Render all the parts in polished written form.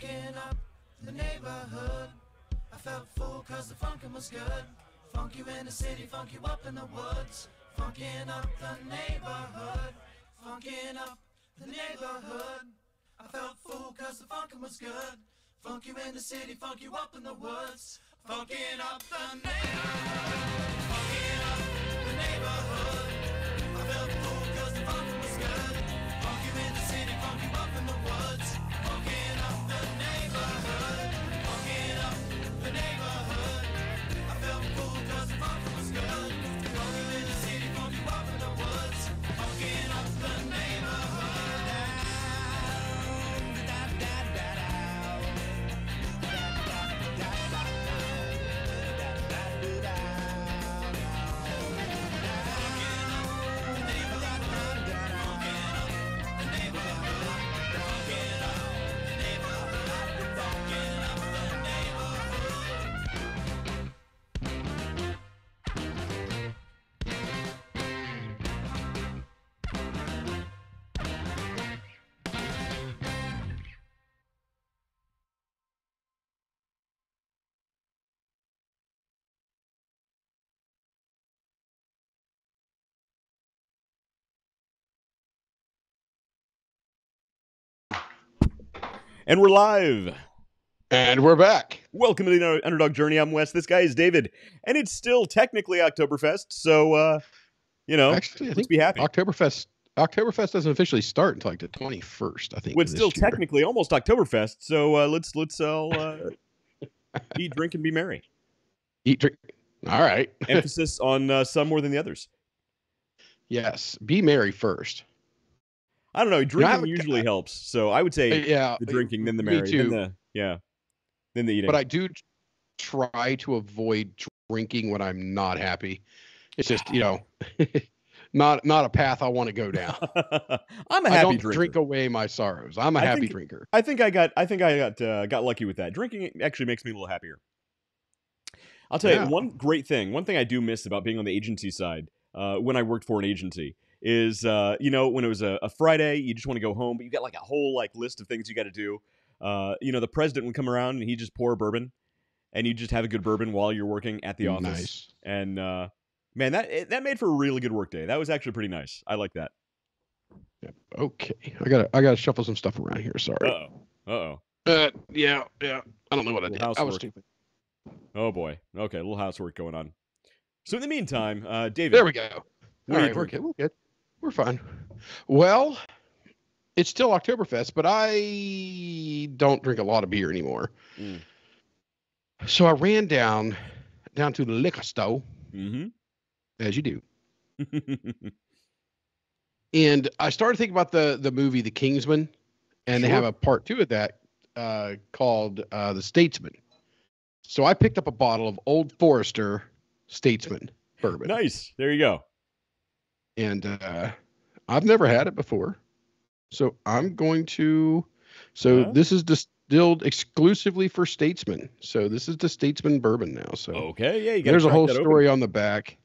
Funkin' up the neighborhood. I felt full cause the funkin' was good. Funk you in the city, funk you up in the woods. Funkin' up the neighborhood. Funkin' up the neighborhood. I felt full cause the funkin' was good. Funk you in the city, funk you up in the woods. Funkin' up the neighborhood. Funkin' up the neighborhood. I felt full cause the funkin' was good. Funk you in the city, funk you up in the woods. Funkin' up the neighborhood. Funkin' up the neighborhood. I felt full cause the funkin' was good. Funk you in the city, funk you up in the woods. Funkin' up the neighborhood. And we're live. And we're back. Welcome to the Underdog Journey. I'm Wes. This guy is David. And it's still technically Oktoberfest, so, Actually, I let's think be happy. Oktoberfest doesn't officially start until like the 21st, I think. Well, it's still technically almost Oktoberfest, so let's all eat, drink, and be merry. Eat, drink. All right. Emphasis on some more than the others. Yes. Be merry first. I don't know. Drinking usually helps, so I would say the drinking, then the merry, me too. then the eating. But I do try to avoid drinking when I'm not happy. It's just, not a path I want to go down. I'm a happy I don't drinker. drink away my sorrows. I'm a happy drinker. I think I got lucky with that. Drinking actually makes me a little happier. I'll tell you one thing I do miss about being on the agency side when I worked for an agency is when it was a Friday, you just want to go home, but you got like a whole list of things you got to do. The president would come around and he'd just pour a bourbon, and you just have a good bourbon while you're working at the office. Nice. And man, that made for a really good work day. That was actually pretty nice. I like that. Yep. Okay, I gotta shuffle some stuff around here. Sorry. Yeah. I don't know what I did. I was stupid. Oh boy. Okay, a little housework going on. So in the meantime, David. There we go. All right, we're good. We're fine. Well, it's still Oktoberfest, but I don't drink a lot of beer anymore. So I ran down to the liquor store, as you do, and I started thinking about the movie The Kingsman, and they have a part 2 of that called The Statesman. So I picked up a bottle of Old Forester Statesman bourbon. Nice. There you go. And I've never had it before, so I'm going to. So this is distilled exclusively for Statesman. So this is the Statesman bourbon now. So okay, yeah, there's a whole story on the back.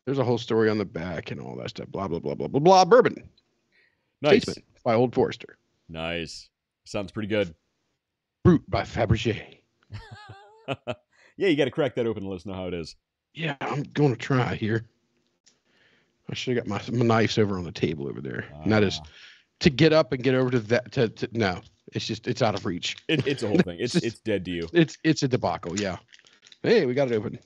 There's a whole story on the back and all that stuff. Blah blah blah blah blah blah. Bourbon. Nice. Statesman by Old Forester. Nice. Sounds pretty good. Brut by Fabergé. Yeah, you got to crack that open and let us know how it is. Yeah, I'm going to try here. I should have got my knives over on the table over there. And that is to get up and get over to that. No, it's out of reach. It's a whole thing. It's dead to you. It's a debacle. Yeah. Hey, we got it open.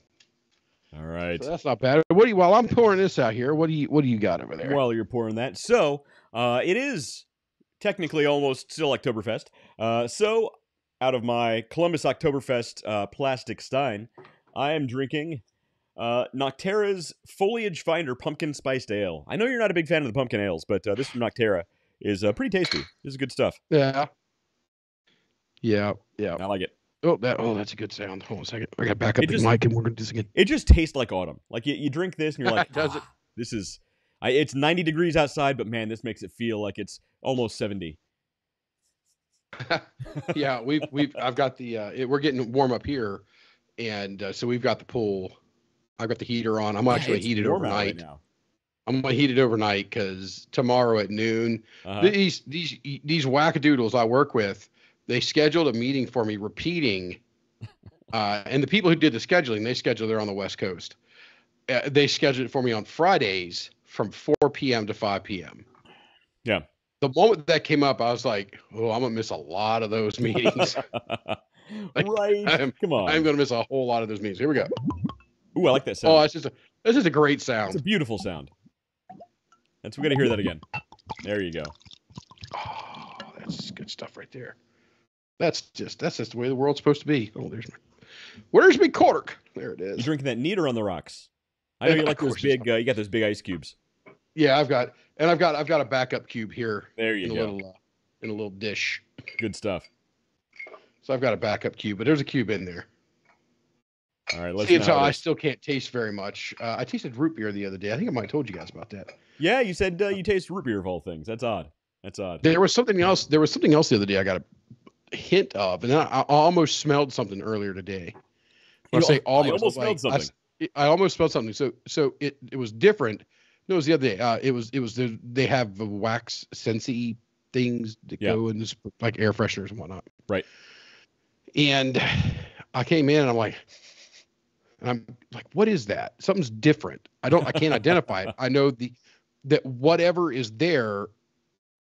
All right. So that's not bad. While I'm pouring this out here, what do you got over there? While you're pouring that, so it is technically almost still Oktoberfest. So out of my Columbus Oktoberfest plastic stein, I am drinking Noctera's Foliage Finder Pumpkin Spiced Ale. I know you're not a big fan of the pumpkin ales, but this from Noctera is pretty tasty. This is good stuff. Yeah. I like it. That's a good sound. Hold on a second. I got to back up the mic and we're going to do this again. It just tastes like autumn. Like you drink this and you're like, does it? This is, it's 90 degrees outside, but man, this makes it feel like it's almost 70. Yeah, I've got the, we're getting warm up here. And so we've got the pool. I've got the heater on. I'm actually heated overnight. Right now. I'm going to heat it overnight because tomorrow at noon, these wackadoodles I work with, they scheduled a meeting for me repeating, and the people who did the scheduling, they scheduled there on the West Coast. They scheduled it for me on Fridays from 4 p.m. to 5 p.m. Yeah. The moment that came up, I was like, oh, I'm going to miss a lot of those meetings. Right. Come on. I'm going to miss a whole lot of those meetings. Here we go. Ooh, I like that sound. Oh, this is a great sound. It's a beautiful sound. We got to hear that again. There you go. Oh, that's good stuff right there. That's just the way the world's supposed to be. Oh, where's my cork? There it is. You drinking that neat or on the rocks? I know you like those big. You got those big ice cubes. Yeah, I've got a backup cube here. There you go. In a little dish. Good stuff. So I've got a backup cube, but there's a cube in there. All right, let's. See, so I still can't taste very much. I tasted root beer the other day. I think I might have told you guys about that. Yeah, you said you taste root beer of all things. That's odd. There was something else. There was something else the other day I got a hint of, and I almost smelled something earlier today. When I say almost, smelled something. I almost smelled something. So it was different. No, it was the other day. It was they have the wax scentsy things that go in this, like air fresheners and whatnot. Right. And I came in and I'm like, what is that? Something's different. I can't identify it. I know that whatever is there,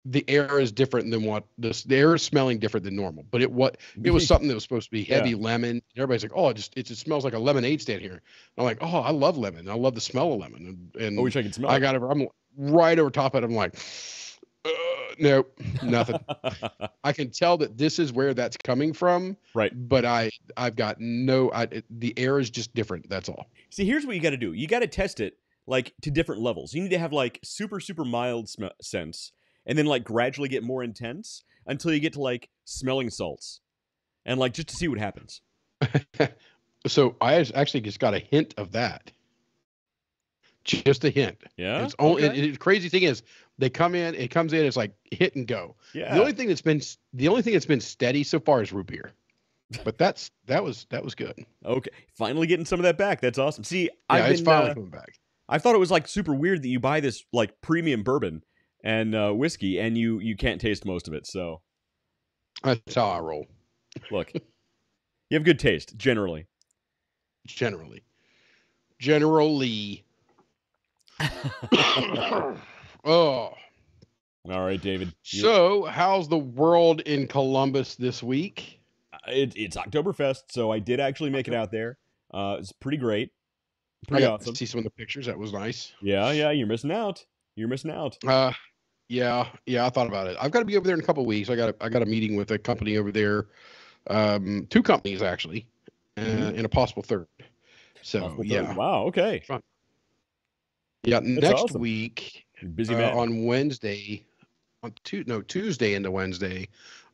the air is different than the air is smelling different than normal. But it was something that was supposed to be heavy lemon. Everybody's like, oh, it just smells like a lemonade stand here. I'm like, oh, I love lemon. I love the smell of lemon. And I wish I could smell. I'm right over top of it. I'm like, nope, nothing. I can tell that this is where that's coming from. Right. But I've got the air is just different. That's all. See, here's what you got to do. You got to test it like to different levels. You need to have like super, super mild scents, and then like gradually get more intense until you get to like smelling salts, and like just to see what happens. So I actually just got a hint of that. Just a hint. Yeah. It's only the crazy thing is they come in. It comes in. It's like hit and go. Yeah. The only thing that's been steady so far is root beer, but that was good. Okay, finally getting some of that back. That's awesome. See, it's finally coming back. I thought it was like super weird that you buy this like premium bourbon and whiskey and you can't taste most of it. So that's how I roll. Look, you have good taste generally. Generally. Oh. All right, David. So, how's the world in Columbus this week? It's Oktoberfest, so I did actually make it out there. It's pretty great. Pretty awesome. See some of the pictures. That was nice. Yeah. You're missing out. Yeah. I thought about it. I've got to be over there in a couple of weeks. I got a meeting with a company over there. 2 companies actually, and a possible third. So Wow. Okay. Fun. Yeah. That's next awesome. week, busy man. on Wednesday, Tuesday into Wednesday,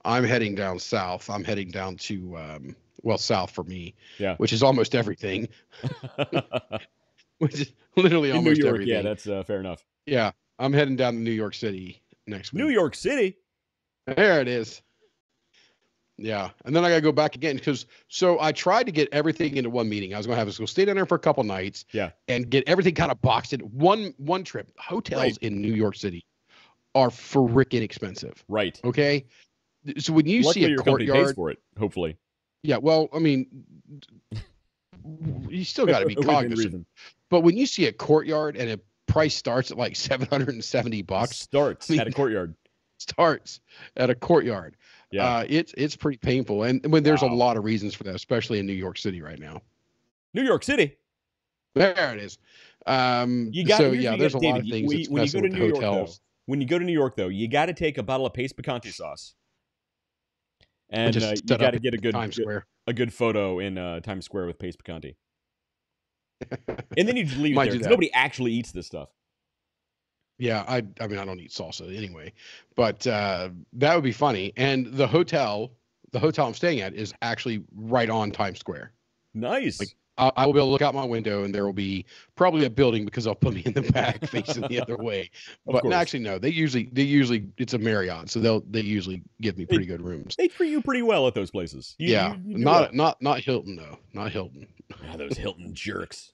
I'm heading down south. I'm heading down to south for me. Yeah. Which is almost everything. Which is literally in almost New York, everything. Yeah, that's fair enough. Yeah. I'm heading down to New York City next week. New York City. There it is. Yeah. And then I got to go back again so I tried to get everything into one meeting. I was going to go stay down there for a couple nights. Yeah. And get everything kind of boxed in one trip. Hotels in New York City are freaking expensive. Right. Okay. So when you Luckily see a your company courtyard pays for it, hopefully. Yeah. Well, I mean, you still got to be cognizant. But when you see a courtyard and a price starts at like $770, starts at a courtyard. Starts at a courtyard. Yeah. It's pretty painful. And when there's a lot of reasons for that, especially in New York City right now. New York City. There it is. There's a lot of things when you go to New York, hotels. When you go to New York, though, you got to take a bottle of Pace Picante sauce. And you got to get a good photo in Times Square with Pace Picante. And then you just leave it there because nobody actually eats this stuff. Yeah, I mean, I don't eat salsa anyway, but that would be funny. And the hotel I'm staying at is actually right on Times Square. Nice. Like, I will be able to look out my window and there will be probably a building because they'll put me in the back facing the other way. But actually, no, they usually it's a Marriott, so they usually give me pretty good rooms. They treat you pretty well at those places. Not Hilton though, not Hilton. Ah, those Hilton jerks.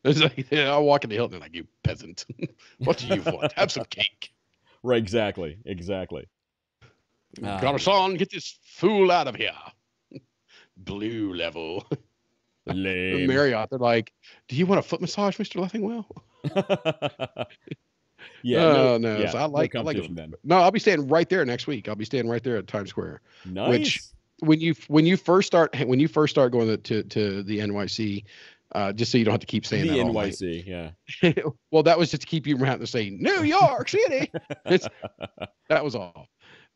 It's like, I walk into Hilton and like, you peasant. What do you want? Have some cake. Right, exactly. Got a song. Get this fool out of here. Blue level. Lame. Marriott. They're like, do you want a foot massage, Mr. Leffingwell? Yeah. No. Yeah, So I like it. then. No, I'll be staying right there next week. I'll be staying right there at Times Square. Nice. Which when you first start going to the NYC, just so you don't have to keep saying the that NYC, yeah. Well, that was just to keep you around to say New York City. That was all.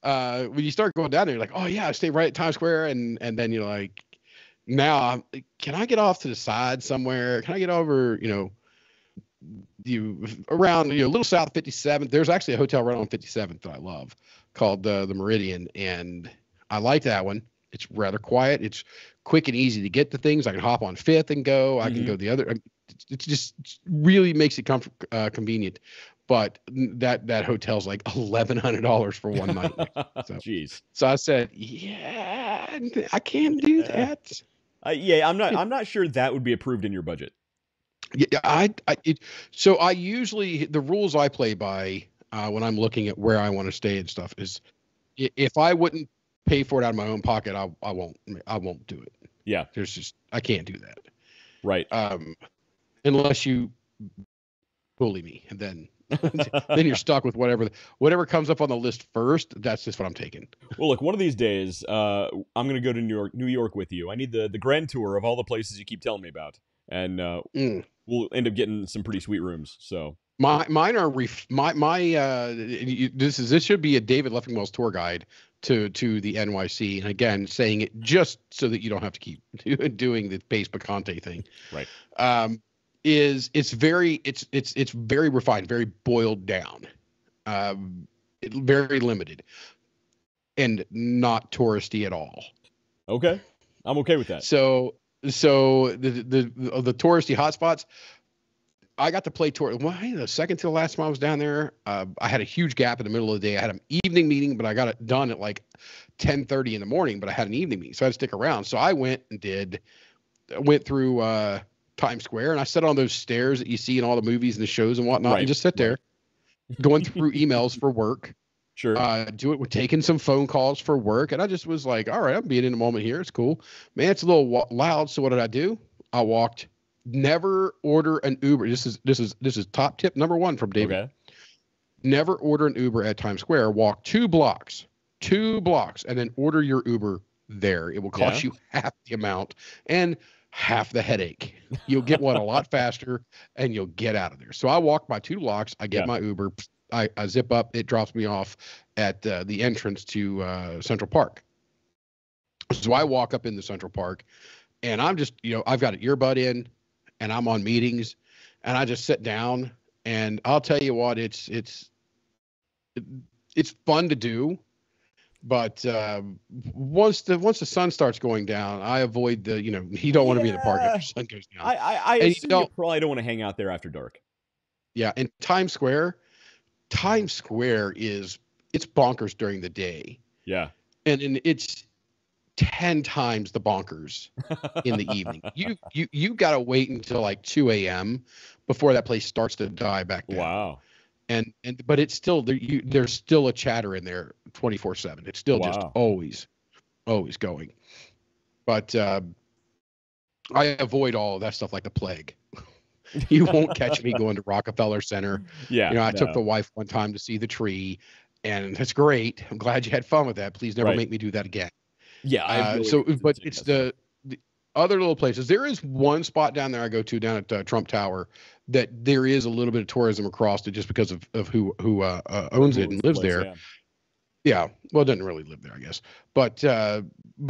When you start going down there, you're like, oh yeah, I stay right at Times Square, and then you're like, now can I get off to the side somewhere? Can I get over, around a little south of 57th? There's actually a hotel right on 57th that I love called the Meridian, and I like that one. It's rather quiet. It's quick and easy to get to things. I can hop on 5th and go. I can go the other. It just really makes it convenient. But that hotel's like $1,100 for one night. So, jeez. So I said, yeah, I can't do that. Yeah, I'm not sure that would be approved in your budget. Yeah, so I usually, the rules I play by when I'm looking at where I want to stay and stuff is, if I wouldn't pay for it out of my own pocket, I won't do it. Yeah, I can't do that. Right. Unless you bully me, and then then you're stuck with whatever comes up on the list first. That's just what I'm taking. Well, look, one of these days, I'm going to go to New York with you. I need the grand tour of all the places you keep telling me about, and we'll end up getting some pretty sweet rooms. So mine are this should be a David Leffingwell's tour guide to the NYC, and again, saying it just so that you don't have to keep doing the Pace Picante thing. Right. It's very refined, very boiled down, very limited, and not touristy at all. Okay, I'm okay with that. So the touristy hotspots, I got to play tour. Well, the second to the last time I was down there, I had a huge gap in the middle of the day. I had an evening meeting, but I got it done at like 10:30 in the morning. But I had an evening meeting, so I had to stick around. So I went through Times Square, and I sat on those stairs that you see in all the movies and the shows and whatnot, and just sit there, going through emails for work. Sure. We're taking some phone calls for work, and I just was like, all right, I'm being in a moment here. It's cool, man. It's a little loud. So what did I do? I walked. Never order an Uber. This is top tip number 1 from David. Okay. Never order an Uber at Times Square. Walk 2 blocks, and then order your Uber there. It will cost you half the amount and half the headache. You'll get one a lot faster, and you'll get out of there. So I walk my 2 blocks. I get my Uber. I zip up. It drops me off at the entrance to Central Park. So I walk up in the Central Park, and I'm just, I've got an earbud in, and I'm on meetings, and I just sit down, and I'll tell you what, it's fun to do, but once the sun starts going down, I avoid the, you don't want to be in the park after the sun goes down. I assume you probably don't want to hang out there after dark. Yeah, and Times Square it's bonkers during the day. Yeah, and it's 10 times the bonkers in the evening. You got to wait until like 2 a.m. before that place starts to die back down. Wow. But it's still there's still a chatter in there 24/7. It's still just always going. But I avoid all of that stuff like the plague. You won't catch me going to Rockefeller Center. Yeah. I took the wife one time to see the tree, and that's great. I'm glad you had fun with that. Please never make me do that again. Yeah. But it's the other little places. There is one spot down there I go to down at Trump Tower that there is a little bit of tourism across it just because of who owns it and lives there. Yeah. Well, it doesn't really live there, I guess. But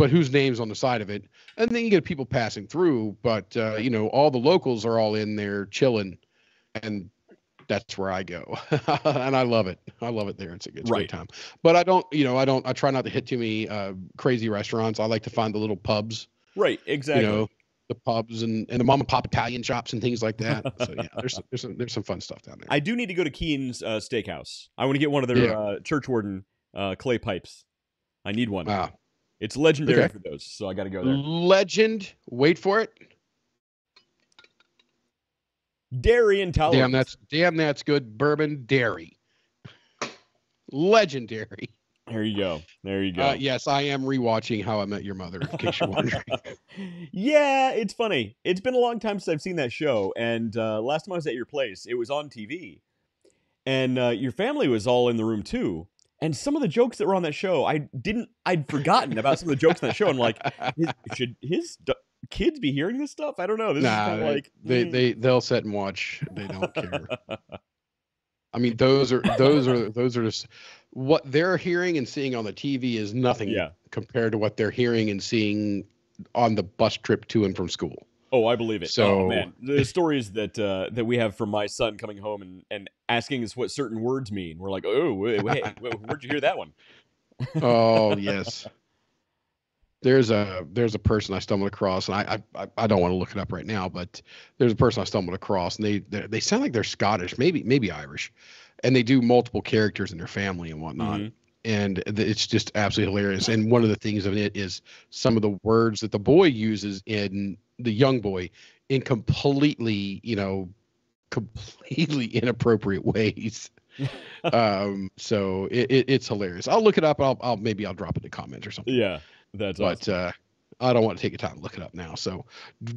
whose name's on the side of it. And then you get people passing through. But, all the locals are all in there chilling. And that's where I go. And I love it. I love it there. It's a great time. But I try not to hit too many crazy restaurants. I like to find the little pubs. Right. Exactly. The pubs and the mom and pop Italian shops and things like that. So yeah, there's some fun stuff down there. I do need to go to Keen's Steakhouse. I want to get one of their church warden clay pipes. I need one. Wow. It's legendary for those, so I got to go there. Legend. Wait for it. Dairy intolerance. Damn, that's good bourbon dairy. Legendary. There you go. There you go. Yes, I am rewatching How I Met Your Mother, in case you're wondering. Yeah, it's funny. It's been a long time since I've seen that show, and last time I was at your place, it was on TV, and your family was all in the room too. And some of the jokes that were on that show, I'd forgotten about some of the jokes on that show, and like, should his kids be hearing this stuff? I don't know. This is kind of like they'll sit and watch. They don't care. I mean, those are just what they're hearing and seeing on the TV is nothing compared to what they're hearing and seeing on the bus trip to and from school. Oh, I believe it. So, oh man, the stories that we have from my son coming home and asking us what certain words mean. We're like, oh, wait, where'd you hear that one? Oh yes. There's a person I stumbled across, and I don't want to look it up right now, but there's a person I stumbled across, and they sound like they're Scottish, maybe Irish, and they do multiple characters in their family and whatnot, and it's just absolutely hilarious. And one of the things of it is some of the words that the boy uses in the young boy in completely inappropriate ways. So it's hilarious. I'll look it up. I'll drop it in the comments or something. Yeah. That's awesome. But I don't want to take the time to look it up now. So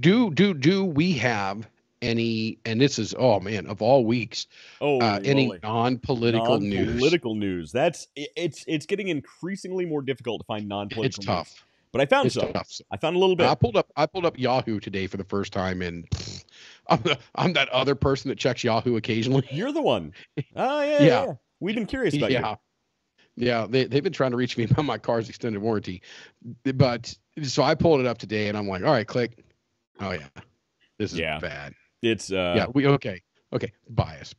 do we have any, and this is, oh man, of all weeks, any non-political news? Non-political news. It's getting increasingly more difficult to find non-political It's tough. news. But I found some. I found a little bit. I pulled up Yahoo today for the first time, and I'm that other person that checks Yahoo occasionally. You're the one. Oh yeah. We've been curious about you. Yeah, they've been trying to reach me about my car's extended warranty. But so I pulled it up today, and I'm like, all right, click. Oh yeah, this is bad. It's okay. Bias.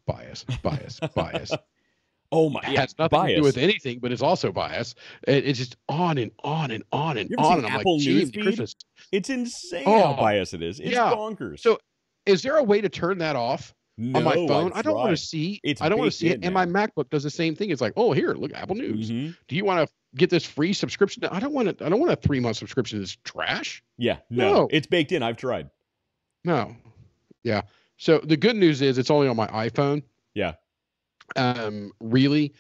Oh my, it has nothing to do with anything, but it's also bias. It's just on and on and on and on. And I'm Apple like, News Christmas. It's insane how biased it is. It's bonkers. So is there a way to turn that off? No, on my phone, I don't want to see. I don't want to see it. And my MacBook does the same thing. It's like, oh, here, look, Apple News. Do you want to get this free subscription? I don't want a 3-month subscription. It's trash. Yeah, no, it's baked in. I've tried. No, yeah. So the good news is it's only on my iPhone. Yeah. Really,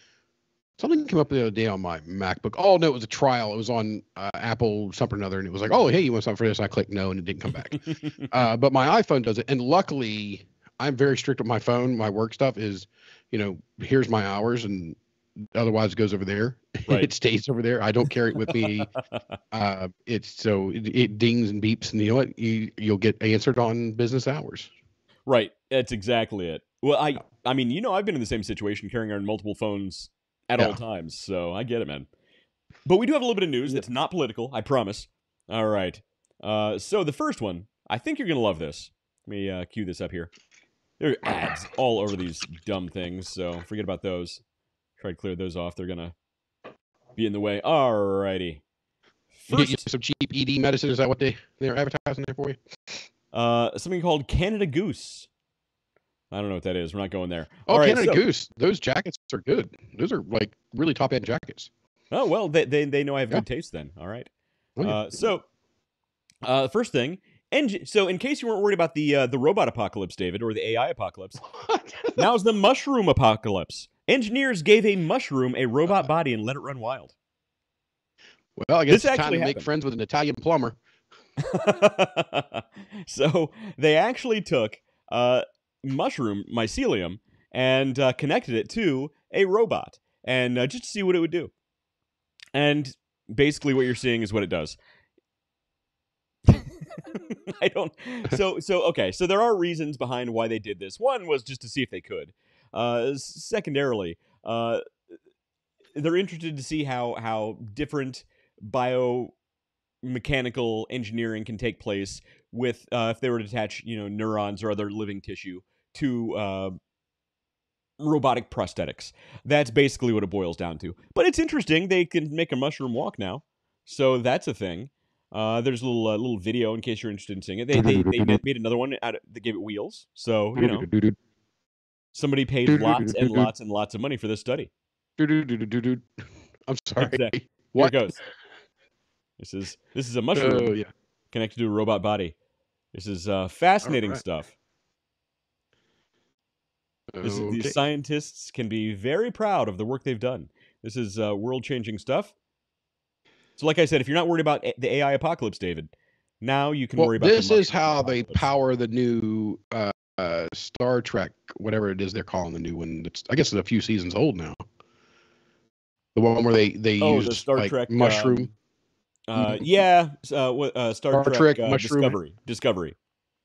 something came up the other day on my MacBook. Oh no, it was a trial. It was on Apple something or another, and it was like, oh hey, you want something for this? I clicked no, and it didn't come back. But my iPhone does it, and luckily, I'm very strict with my phone. My work stuff is, here's my hours, and otherwise it goes over there. Right. It stays over there. I don't carry it with me. It dings and beeps, and you know what? You'll get answered on business hours. Right. That's exactly it. Well, I mean, I've been in the same situation carrying around multiple phones at all times, so I get it, man. But we do have a little bit of news that's not political, I promise. All right. So the first one, I think you're going to love this. Let me cue this up here. There are ads all over these dumb things, so forget about those. Try to clear those off. They're going to be in the way. Alrighty. Get you some cheap ED medicine. Is that what they're advertising there for you? Something called Canada Goose. I don't know what that is. We're not going there. Oh, all right, Canada Goose. Those jackets are good. Those are like really top-end jackets. Oh, well, they know I have good taste then. All right. First thing, so in case you weren't worried about the robot apocalypse, David, or the AI apocalypse, now's the mushroom apocalypse. Engineers gave a mushroom a robot body and let it run wild. Well, I guess it's time to make friends with an Italian plumber. So they actually took mushroom mycelium and connected it to a robot, and just to see what it would do. And basically, what you're seeing is what it does. So there are reasons behind why they did this. One was just to see if they could. Secondarily, they're interested to see how different biomechanical engineering can take place with if they were to attach neurons or other living tissue to robotic prosthetics. That's basically what it boils down to. But it's interesting. They can make a mushroom walk now, so that's a thing. There's a little video in case you're interested in seeing it. They made another one they gave it wheels. So somebody paid lots and lots and lots of money for this study. I'm sorry. Exactly. What? Here it goes. This is a mushroom connected to a robot body. This is fascinating stuff. These scientists can be very proud of the work they've done. This is world-changing stuff. So like I said, if you're not worried about the AI apocalypse, David, now you can worry about this the is how apocalypse. they power the new Star Trek, whatever it is they're calling the new one. I guess it's a few seasons old now. The one where they used the Star Trek mushroom. Star Trek mushroom. Discovery.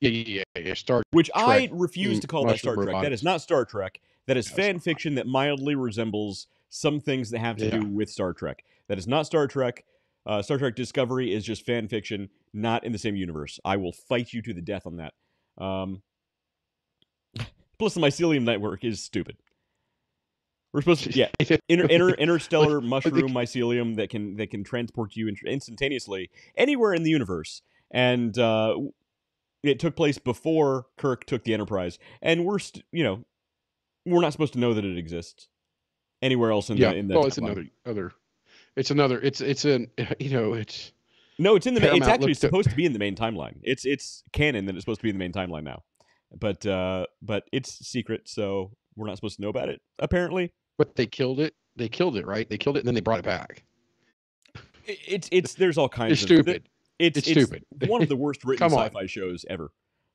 Yeah. Star Which Trek, I refuse to call that Star Trek. robotics. That is not Star Trek. That is fan fiction that mildly resembles some things that have to do with Star Trek. That is not Star Trek. Star Trek Discovery is just fan fiction, not in the same universe. I will fight you to the death on that. Plus, the mycelium network is stupid. We're supposed to, interstellar mushroom mycelium that can transport you instantaneously anywhere in the universe, and it took place before Kirk took the Enterprise, and we're not supposed to know that it exists anywhere else in the. Well, it's timeline. It's it's actually supposed to be in the main timeline. It's canon that it's supposed to be in the main timeline now, but it's secret, so we're not supposed to know about it apparently. But they killed it. They killed it, right? They killed it and then they brought it back. There's all kinds of stupid. It's stupid. One of the worst written sci-fi shows ever.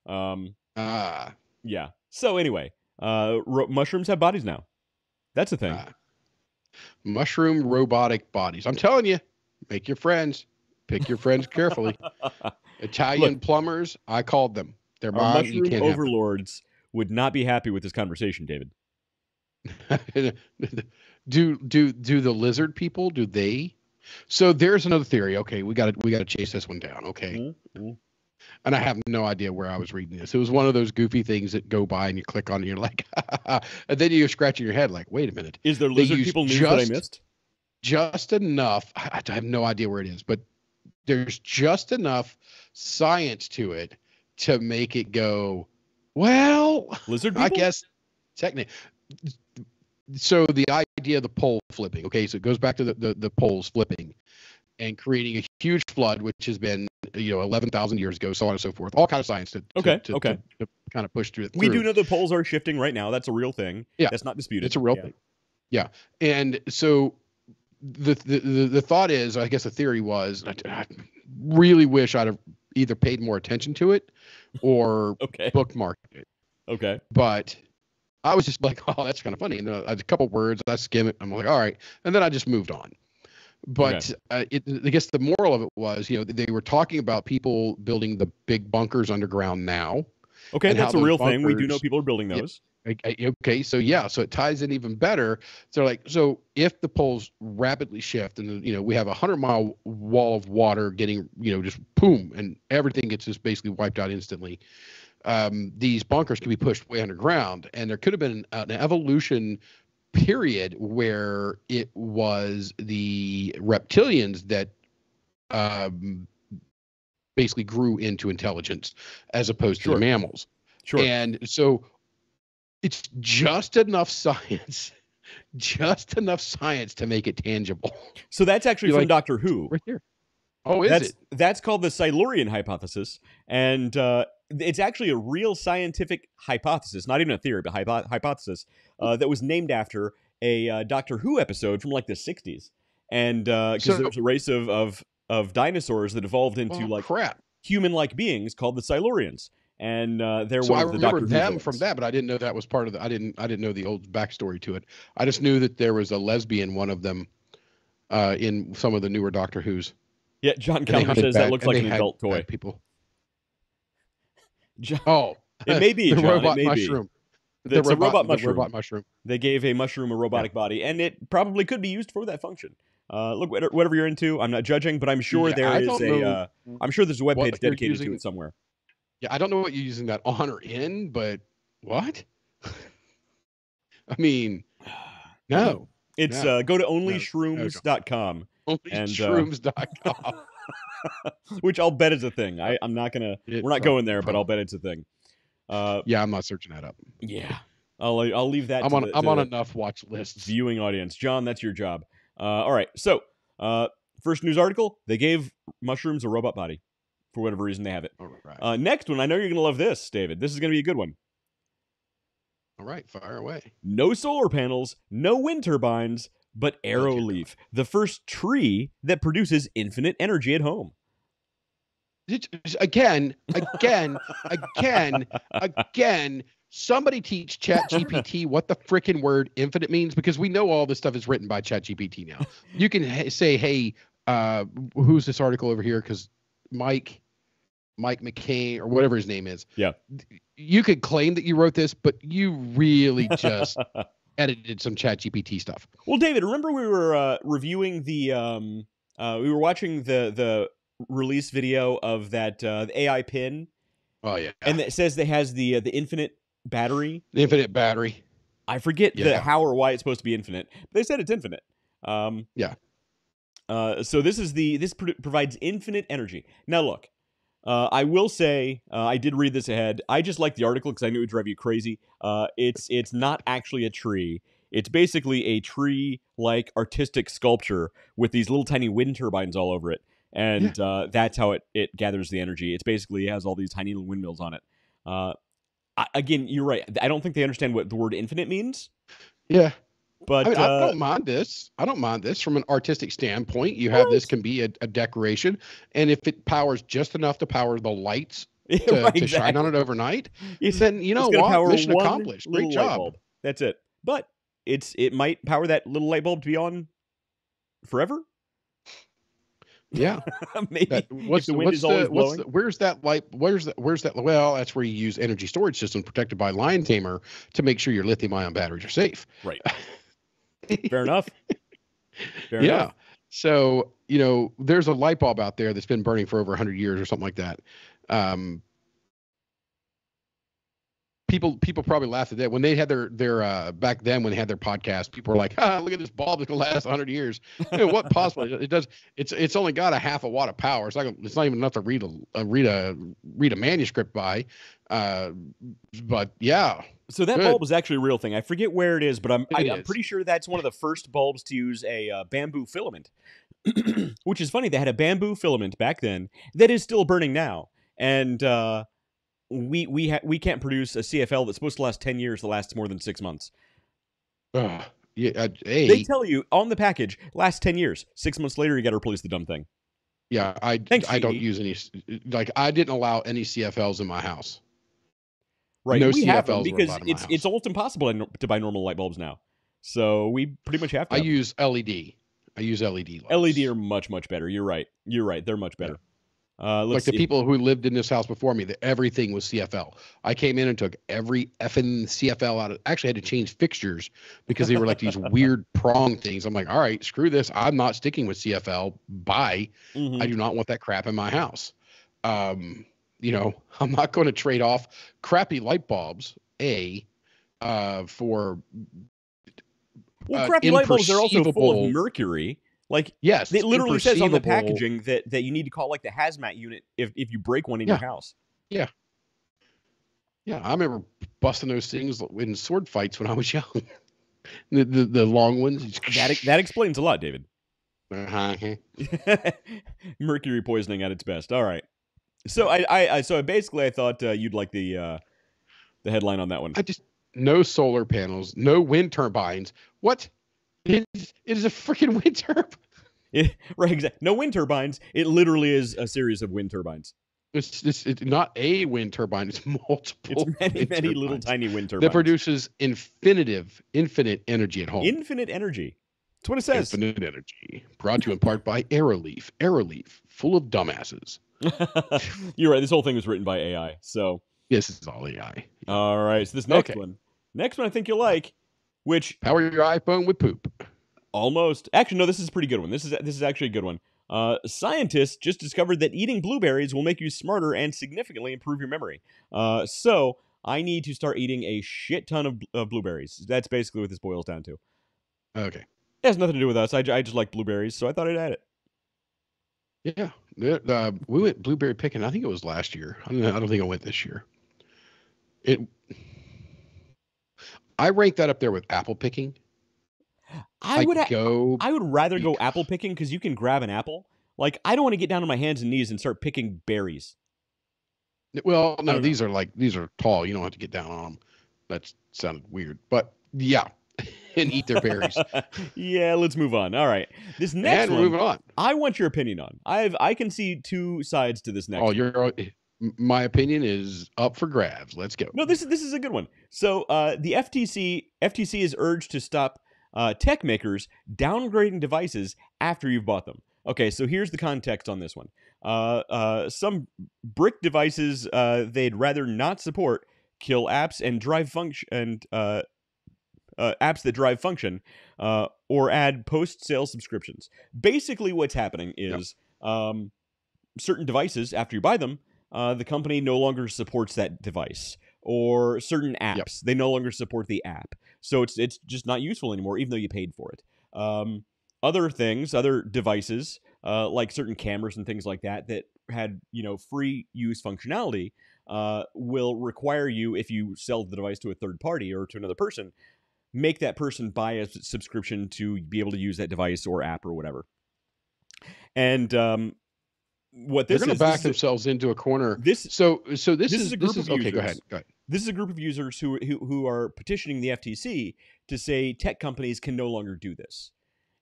Yeah. So anyway, mushrooms have bodies now. That's a thing. Mushroom robotic bodies. I'm telling you, make your friends. Pick your friends carefully. Italian plumbers, I called them. They're mine. Mushroom overlords would not be happy with this conversation, David. do the lizard people? Do they? So there's another theory. Okay, we got to chase this one down. Okay. Mm-hmm. And I have no idea where I was reading this. It was one of those goofy things that go by and you click on it and you're like, and then you're scratching your head like, wait a minute. Is there lizard people news that I missed? Just enough. I have no idea where it is, but there's just enough science to it to make it go, well, lizard people? I guess technically. So the idea of the pole flipping, okay, so it goes back to the poles flipping and creating a huge flood, which has been 11,000 years ago, so on and so forth. All kind of science to kind of push through it. We do know the poles are shifting right now. That's a real thing. Yeah, that's not disputed. It's a real thing. Yeah, and so the thought is, I guess the theory was, I really wish I'd have either paid more attention to it or bookmarked it. Okay, but I was just like, oh, that's kind of funny. And a couple words, I skim it. I'm like, all right. And then I just moved on. But I guess the moral of it was, they were talking about people building the big bunkers underground now. Okay, that's a real thing. We do know people are building those. Okay, so it ties in even better. So if the poles rapidly shift and, we have 100-mile wall of water getting, just boom, and everything gets just basically wiped out instantly. These bunkers could be pushed way underground, and there could have been an evolution period where it was the reptilians that basically grew into intelligence as opposed to the mammals. Sure. And so it's just enough science to make it tangible. So that's actually from Doctor Who. Right here. Oh, is it? That's called the Silurian hypothesis, and it's actually a real scientific hypothesis, not even a theory, but hypothesis that was named after a Doctor Who episode from like the 60s, and because there was a race of dinosaurs that evolved into human-like beings called the Silurians, and they're one of the Doctor Who villains. I remember them from that, but I didn't know that was part of the. I didn't know the old backstory to it. I just knew that there was a lesbian, one of them, in some of the newer Doctor Who's. Yeah, John Calvin says that looks like an adult toy. People. It may be, John. Robot it may mushroom. Be. It's a robot mushroom. Robot mushroom. They gave a mushroom a robotic body, and it probably could be used for that function. Look, whatever you're into, I'm not judging, but I'm sure I'm sure there's a webpage dedicated to it somewhere. Yeah, I don't know what you're using that on or in, but what? I mean, no. It's go to onlyshrooms.com. Onlyshrooms.com. Which I'll bet is a thing. I'm not gonna. We're not going there, but I'll bet it's a thing. Yeah, I'm not searching that up. Yeah, I'll leave that. I'm on enough watch lists. Viewing audience, John, that's your job. All right. So, first news article: they gave mushrooms a robot body for whatever reason they have it. All right. Next one, I know you're gonna love this, David. This is gonna be a good one. All right, fire away. No solar panels, no wind turbines, but Arrowleaf, the first tree that produces infinite energy at home. Again. Somebody teach ChatGPT what the frickin' word infinite means, because we know all this stuff is written by ChatGPT now. You can say, hey, who's this article over here? Because Mike McCain or whatever his name is. Yeah. You could claim that you wrote this, but you really just edited some ChatGPT stuff. Well, David, remember we were reviewing we were watching the release video of that the AI pin. Oh yeah. And it says it has the infinite battery. The infinite battery. I forget how or why it's supposed to be infinite. But they said it's infinite. Yeah. So this provides infinite energy. Now look, I will say I did read this ahead. I just like the article because I knew it would drive you crazy. It's not actually a tree. It's basically a tree-like artistic sculpture with these little tiny wind turbines all over it. And that's how it gathers the energy. It's basically has all these tiny little windmills on it. Again, you're right. I don't think they understand what the word infinite means. Yeah. But I don't mind this. I don't mind this from an artistic standpoint. You have this can be a decoration. And if it powers just enough to power the lights to shine on it overnight, then you know what? Mission accomplished. Great job. That's it. But it might power that little light bulb to be on forever. Yeah, maybe. Where's that light? Where's that? Well, that's where you use energy storage system protected by Lion Tamer to make sure your lithium-ion batteries are safe. Right. Fair enough. Fair enough. So there's a light bulb out there that's been burning for over 100 years or something like that. People probably laughed at that when they had their back then when they had their podcast. People were like, look at this bulb that's gonna last 100 years. What possibly it does? It's only got a half a watt of power. It's not even enough to read a manuscript by. But yeah. So that bulb is actually a real thing. I forget where it is, but I'm pretty sure that's one of the first bulbs to use a bamboo filament. Which is funny. They had a bamboo filament back then that is still burning now, and we can't produce a CFL that's supposed to last 10 years that lasts more than 6 months. They tell you on the package lasts 10 years. 6 months later, you got to replace the dumb thing. Yeah, I don't use any. Like I didn't allow any CFLs in my house. Right, no, we have them because it's almost impossible to buy normal light bulbs now. So we pretty much have to. I use LED. I use LED lights. LED are much better. You're right. They're much better. Like the people who lived in this house before me, everything was CFL. I came in and took every effing CFL out. Actually had to change fixtures because they were like these weird prong things. I'm like, all right, screw this. I'm not sticking with CFL. Bye. I do not want that crap in my house. I'm not going to trade off crappy light bulbs, for crappy light bulbs are also full of mercury. Like, yes, it literally says on the packaging that you need to call like the hazmat unit if you break one in your house. Yeah. Yeah, I remember busting those things in sword fights when I was young. the long ones. That explains a lot, David. Uh-huh. Mercury poisoning at its best. All right. So I basically I thought you'd like the headline on that one. No solar panels, no wind turbines. What? It is a freaking wind turbine. Right, exactly. No wind turbines. It literally is a series of wind turbines. It's not a wind turbine. It's multiple. It's many little tiny wind turbines that produces infinite energy at home. Infinite energy. That's what it says. Infinite energy. Brought to you in part by Arrowleaf. Arrowleaf, full of dumbasses. You're right. This whole thing was written by AI. So this is all AI. All right. So this next one I think you'll like. Which power your iPhone with poop. Almost. Actually, no, this is a pretty good one. This is actually a good one. Scientists just discovered that eating blueberries will make you smarter and significantly improve your memory. So I need to start eating a shit ton of blueberries. That's basically what this boils down to. Okay. It has nothing to do with us. I just like blueberries, so I thought I'd add it. Yeah. We went blueberry picking. I think it was last year. I don't think I went this year. I rank that up there with apple picking. I would rather go apple picking because you can grab an apple. Like, I don't want to get down on my hands and knees and start picking berries. Well, no, these are tall. You don't have to get down on them. That sounded weird. But yeah, and eat their berries. Yeah, let's move on. All right, this next and we're one, moving on. I want your opinion on. I can see two sides to this next. Oh, my opinion is up for grabs. Let's go. No, this is a good one. So the FTC is urged to stop tech makers downgrading devices after you've bought them. Okay, so here's the context on this one. Some brick devices they'd rather not support kill apps and drive function and apps that drive function or add post-sale subscriptions. Basically, what's happening is certain devices, after you buy them, the company no longer supports that device. Or certain apps, they no longer support the app. So it's just not useful anymore, even though you paid for it. Other things, other devices, like certain cameras and things like that had free use functionality, will require you, if you sell the device to a third party or to another person, make that person buy a subscription to be able to use that device or app or whatever. And what this they're going to back themselves into a corner. So this is a group of users. Okay, go ahead. This is a group of users who are petitioning the FTC to say tech companies can no longer do this.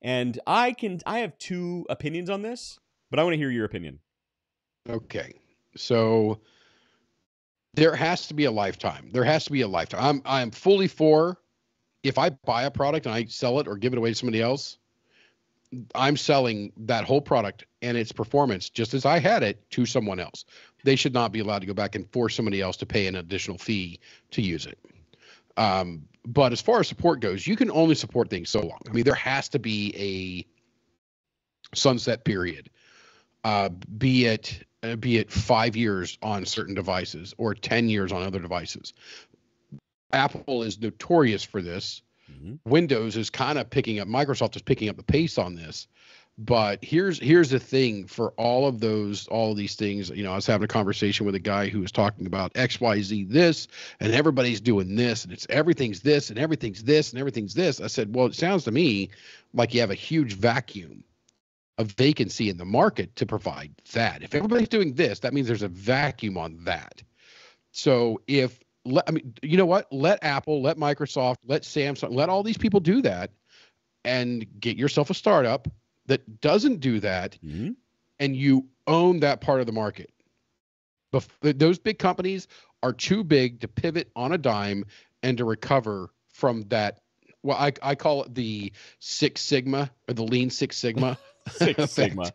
And I have two opinions on this, but I want to hear your opinion. Okay, so there has to be a lifetime. I am fully for, if I buy a product and I sell it or give it away to somebody else, I'm selling that whole product and its performance just as I had it to someone else. They should not be allowed to go back and force somebody else to pay an additional fee to use it. But as far as support goes, you can only support things so long. I mean, there has to be a sunset period, be it 5 years on certain devices or 10 years on other devices. Apple is notorious for this. Mm-hmm. Windows is kind of Microsoft is picking up the pace on this. But here's the thing for all of these things. I was having a conversation with a guy who was talking about XYZ this, and everybody's doing this, and everything's this, and everything's this, and everything's this. I said, well, it sounds to me like you have a huge vacuum, a vacancy in the market to provide that. If everybody's doing this, that means there's a vacuum on that. So you know what? Let Apple, let Microsoft, let Samsung, let all these people do that, and get yourself a startup that doesn't do that, mm-hmm. and you own that part of the market. But those big companies are too big to pivot on a dime and to recover from that. Well, I call it the Six Sigma or the Lean Six Sigma. Six Sigma.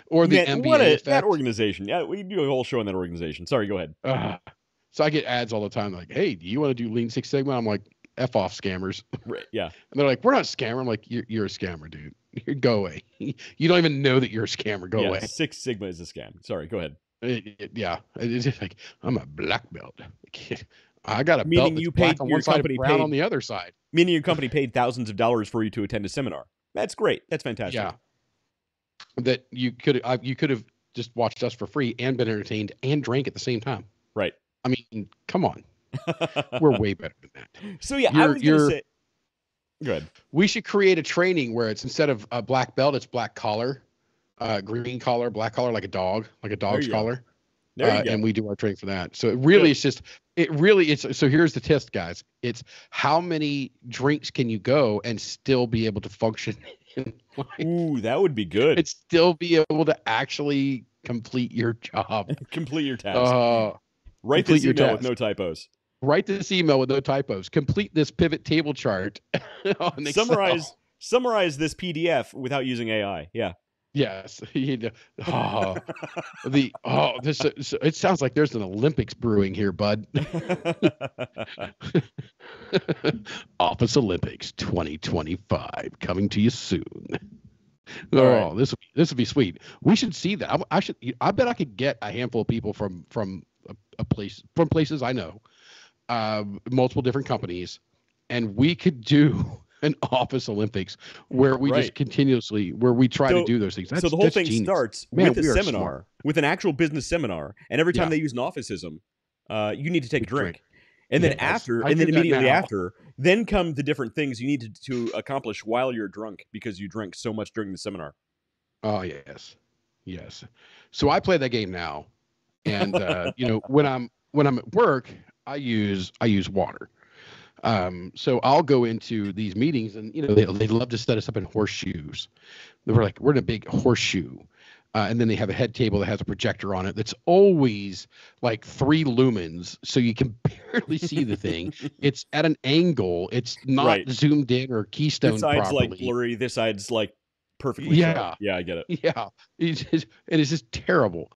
Or the MBA effect. That organization. Yeah, we can do a whole show on that organization. Sorry, go ahead. So I get ads all the time like, hey, do you want to do Lean Six Sigma? I'm like, F off scammers. Right, yeah. And they're like, we're not a scammer. I'm like, you're a scammer, dude. Go away. You don't even know that you're a scammer. Go away. Six Sigma is a scam. Sorry, go ahead. It's just like, I'm a black belt. I got a meaning belt you black paid on your one side company and brown paid, on the other side. Meaning your company paid thousands of dollars for you to attend a seminar. That's great. That's fantastic. Yeah. That you could have just watched us for free and been entertained and drank at the same time. Right. I mean, come on. We're way better than that. So yeah, I was going to say. Good. We should create a training where it's instead of a black belt, it's black collar, green collar, black collar, like a dog's collar. There you go. And we do our training for that. So it really is so here's the test, guys. It's how many drinks can you go and still be able to function in life? Ooh, that would be good. And still be able to actually complete your job. Complete your task. Write this email with no typos. Write this email with no typos. Complete this pivot table chart. Summarize this PDF without using AI. Yeah. Yes. It sounds like there's an Olympics brewing here, bud. Office Olympics 2025 coming to you soon. Right. This would be sweet. We should see that. I bet I could get a handful of people from places I know, multiple different companies, and we could do an Office Olympics where we just continuously try to do those things. So the whole thing starts with a seminar, with an actual business seminar, and every time they use an officeism, you need to take a drink. And then immediately after, then come the different things you need to accomplish while you're drunk because you drank so much during the seminar. Oh yes. So I play that game now, and when I'm at work, I use water. So I'll go into these meetings, and they love to set us up in horseshoes. We're in a big horseshoe. And then they have a head table that has a projector on it that's always like 3 lumens, so you can barely see the thing. It's at an angle. It's not zoomed in or keystoned properly. This side's like blurry. This side's like perfectly sharp. Yeah, I get it. Yeah, it's just terrible.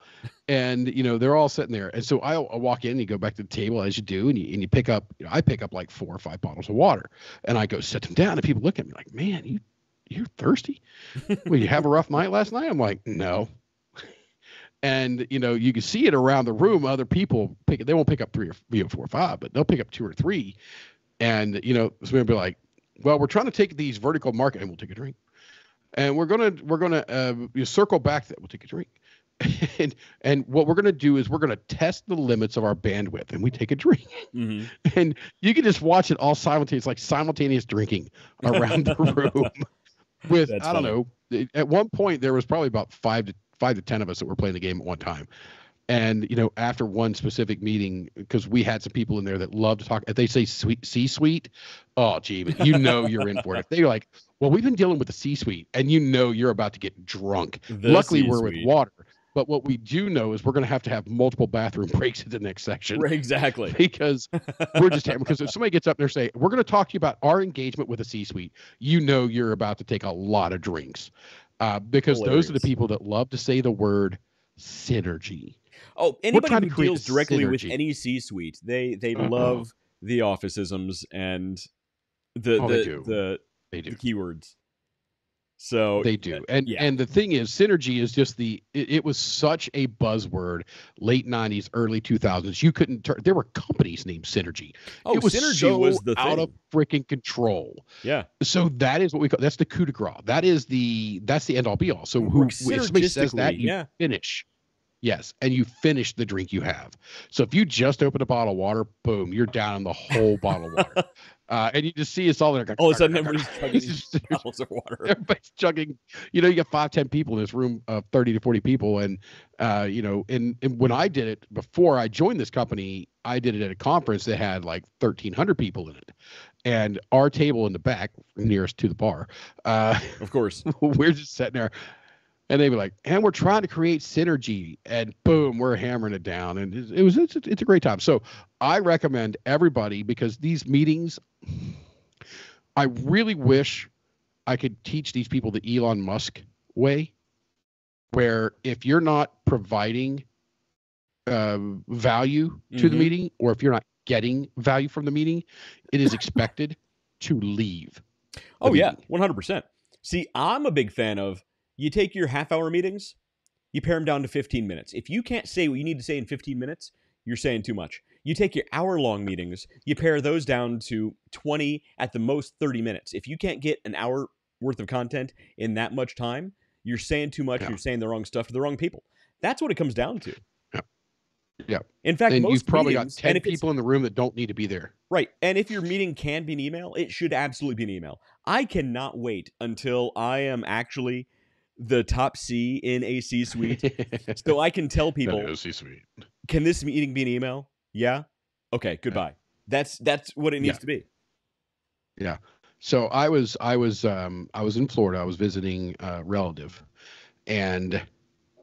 And they're all sitting there, and so I'll walk in and you go back to the table as you do, and you pick up. I pick up like 4 or 5 bottles of water, and I go set them down, and people look at me like, "Man, you're thirsty? Well, you have a rough night last night?" I'm like, "No." And you can see it around the room. Other people they won't pick up 3 or 4 or 5, but they'll pick up 2 or 3. And somebody will be like, "Well, we're trying to take these vertical market, and we'll take a drink. And we're gonna circle back that we'll take a drink." and what we're gonna do is we're gonna test the limits of our bandwidth, and we take a drink. Mm-hmm. And you can just watch it all simultaneous, like simultaneous drinking around the room. With That's I don't funny. Know. At one point there was probably about 5 to 10 of us that were playing the game at one time. And after one specific meeting, because we had some people in there that love to talk, if they say C-suite, oh gee, but you're in for it. If they're like, "Well, we've been dealing with the C-suite," and you're about to get drunk. Luckily, C-suite. We're with water. But what we do know is we're going to have multiple bathroom breaks at the next section. Right, exactly. Because we're just because if somebody gets up there and say, "We're going to talk to you about our engagement with the C-suite," you're about to take a lot of drinks. Because Hilarious. Those are the people that love to say the word synergy. Oh, anybody who deals directly with any C-suite, they love the officeisms and the keywords. So they do. And the thing is, synergy is just it was such a buzzword late 90s, early 2000s. You couldn't there were companies named Synergy. Oh, it was Synergy was the out thing. Of freaking control. Yeah. So that is what we call, that's the coup de grace. That's the end all be all. So if somebody says that, you finish. Yes, and you finish the drink you have. So if you just open a bottle of water, boom, you're down in the whole bottle of water. And you just see us all there. All of a sudden, everybody's chugging these bottles of water. Everybody's chugging. You got 5-10 people in this room of 30 to 40 people. And, and when I did it, before I joined this company, I did it at a conference that had like 1,300 people in it. And our table in the back, nearest to the bar. Of course. We're just sitting there. And they'd be like, "And we're trying to create synergy," and boom, we're hammering it down. And it's a great time. So I recommend everybody, because these meetings, I really wish I could teach these people the Elon Musk way, where if you're not providing value to the meeting, or if you're not getting value from the meeting, it is expected to leave. Oh, yeah, 100%. See, I'm a big fan of, you take your half-hour meetings, you pare them down to 15 minutes. If you can't say what you need to say in 15 minutes, you're saying too much. You take your hour-long meetings, you pare those down to 20, at the most 30 minutes. If you can't get an hour worth of content in that much time, you're saying too much, you're saying the wrong stuff to the wrong people. That's what it comes down to. Yeah. In fact, and most you've probably meetings, got 10 people in the room that don't need to be there. Right. And if your meeting can be an email, it should absolutely be an email. I cannot wait until I am actually the top C in a C-suite, so I can tell people, C-suite. Can this meeting be an email? Yeah. Okay. Goodbye. That's what it needs to be. Yeah. So I was in Florida. I was visiting a relative, and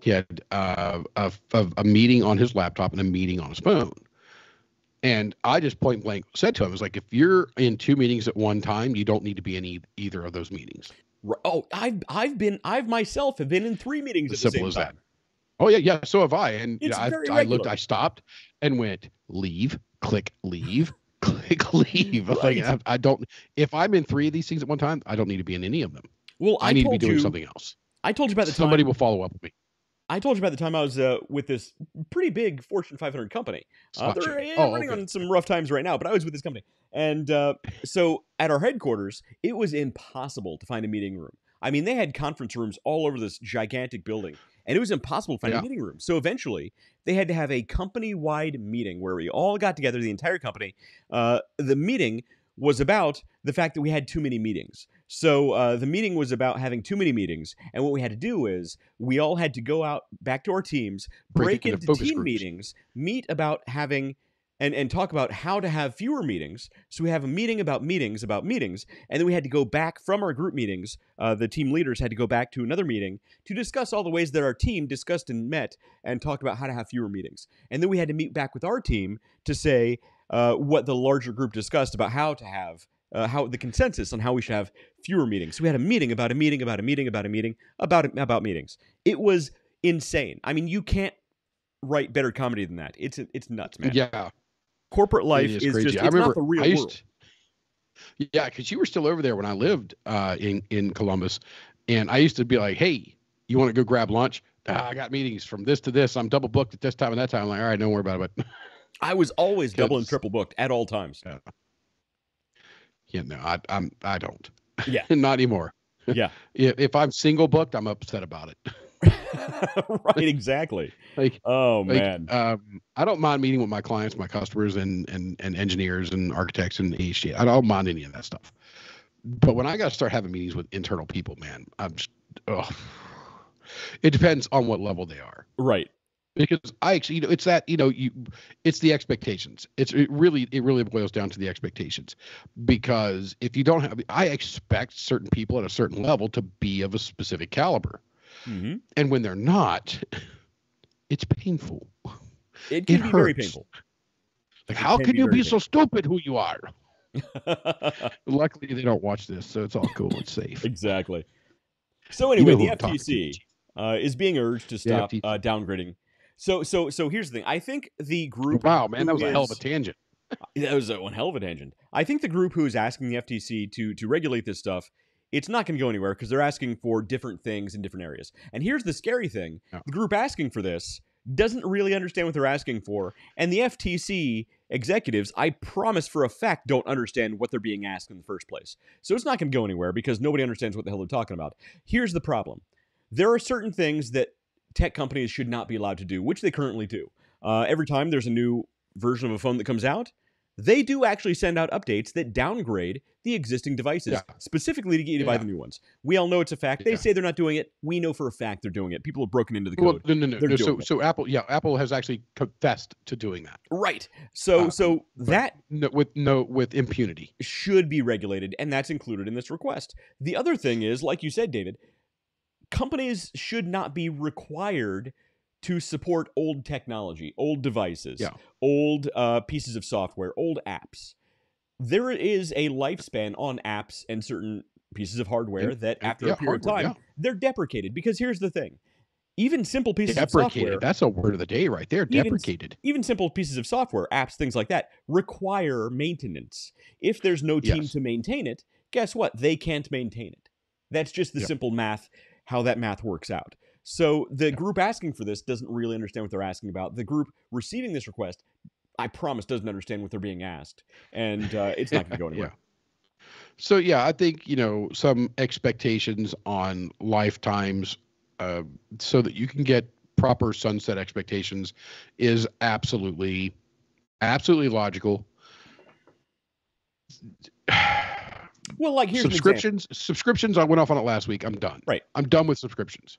he had a meeting on his laptop and a meeting on his phone. And I just point blank said to him, I was like, "If you're in 2 meetings at one time, you don't need to be in either of those meetings." Oh, I've myself have been in 3 meetings at the same time. That. Oh yeah, so have I. And I looked, I stopped and went, leave, click, leave, click, leave. Right. Like, I don't. If I'm in 3 of these things at one time, I don't need to be in any of them. Well, I need to be doing something else. I told you about the time somebody will follow up with me. I told you about the time I was with this pretty big Fortune 500 company. They're running on some rough times right now, but I was with this company. And so at our headquarters, it was impossible to find a meeting room. I mean, they had conference rooms all over this gigantic building, and it was impossible to find a meeting room. So eventually, they had to have a company-wide meeting where we all got together, the entire company. The meeting was about the fact that we had too many meetings. So the meeting was about having too many meetings, and what we had to do is we all had to go out back to our teams, break into team meetings, meet about having and talk about how to have fewer meetings. So we have a meeting about meetings, and then we had to go back from our group meetings. The team leaders had to go back to another meeting to discuss all the ways that our team discussed and met and talked about how to have fewer meetings. And then we had to meet back with our team to say what the larger group discussed about how to have how the consensus on how we should have fewer meetings. So we had a meeting about a meeting about a meeting about a meeting about meetings. It was insane. I mean, you can't write better comedy than that. It's nuts, man. Yeah. Corporate life is crazy. just, it's not the real world. Yeah, because you were still over there when I lived in Columbus. And I used to be like, hey, you want to go grab lunch? I got meetings from this to this. I'm double booked at this time and that time. I'm like, all right, don't worry about it. I was always double and triple booked at all times. Yeah, no, I don't. Yeah. Not anymore. Yeah. If I'm single booked, I'm upset about it. Right, exactly. Man. I don't mind meeting with my clients, my customers, and engineers and architects and HG. I don't mind any of that stuff. But when I got to start having meetings with internal people, man, I'm just, it depends on what level they are. Right. Because I actually, it's that, it's the expectations. It really boils down to the expectations. Because if you don't have, I expect certain people at a certain level to be of a specific caliber. Mm-hmm. And when they're not, it's painful. It can be very painful. Like, how can you be so stupid who you are? Luckily, they don't watch this, so it's all cool. It's safe. Exactly. So anyway, the FTC is being urged to stop downgrading. So here's the thing. I think the group... Wow, man, that was a hell of a tangent. That was one hell of a tangent. I think the group who is asking the FTC to regulate this stuff, it's not going to go anywhere because they're asking for different things in different areas. And here's the scary thing. No. The group asking for this doesn't really understand what they're asking for. And the FTC executives, I promise for a fact, don't understand what they're being asked in the first place. So it's not going to go anywhere because nobody understands what the hell they're talking about. Here's the problem. There are certain things that tech companies should not be allowed to do, which they currently do. Every time there's a new version of a phone that comes out, they do actually send out updates that downgrade the existing devices, specifically to get you to buy the new ones. We all know it's a fact. They say they're not doing it. We know for a fact they're doing it. People have broken into the code. Well, no. So Apple has actually confessed to doing that. Right. So that with impunity should be regulated, and that's included in this request. The other thing is, like you said, David, companies should not be required to support old technology, old devices, old pieces of software, old apps. There is a lifespan on apps and certain pieces of hardware that after a period of time, they're deprecated. Because here's the thing. Even simple pieces of software... That's a word of the day right there, deprecated. Even simple pieces of software, apps, things like that, require maintenance. If there's no team to maintain it, guess what? They can't maintain it. That's just the simple math, how that math works out. So the group asking for this doesn't really understand what they're asking about. The group receiving this request, I promise, doesn't understand what they're being asked. And it's not going to go anywhere. So, I think, some expectations on lifetimes so that you can get proper sunset expectations is absolutely logical. Well, like here's subscriptions. I went off on it last week. I'm done. Right. I'm done with subscriptions.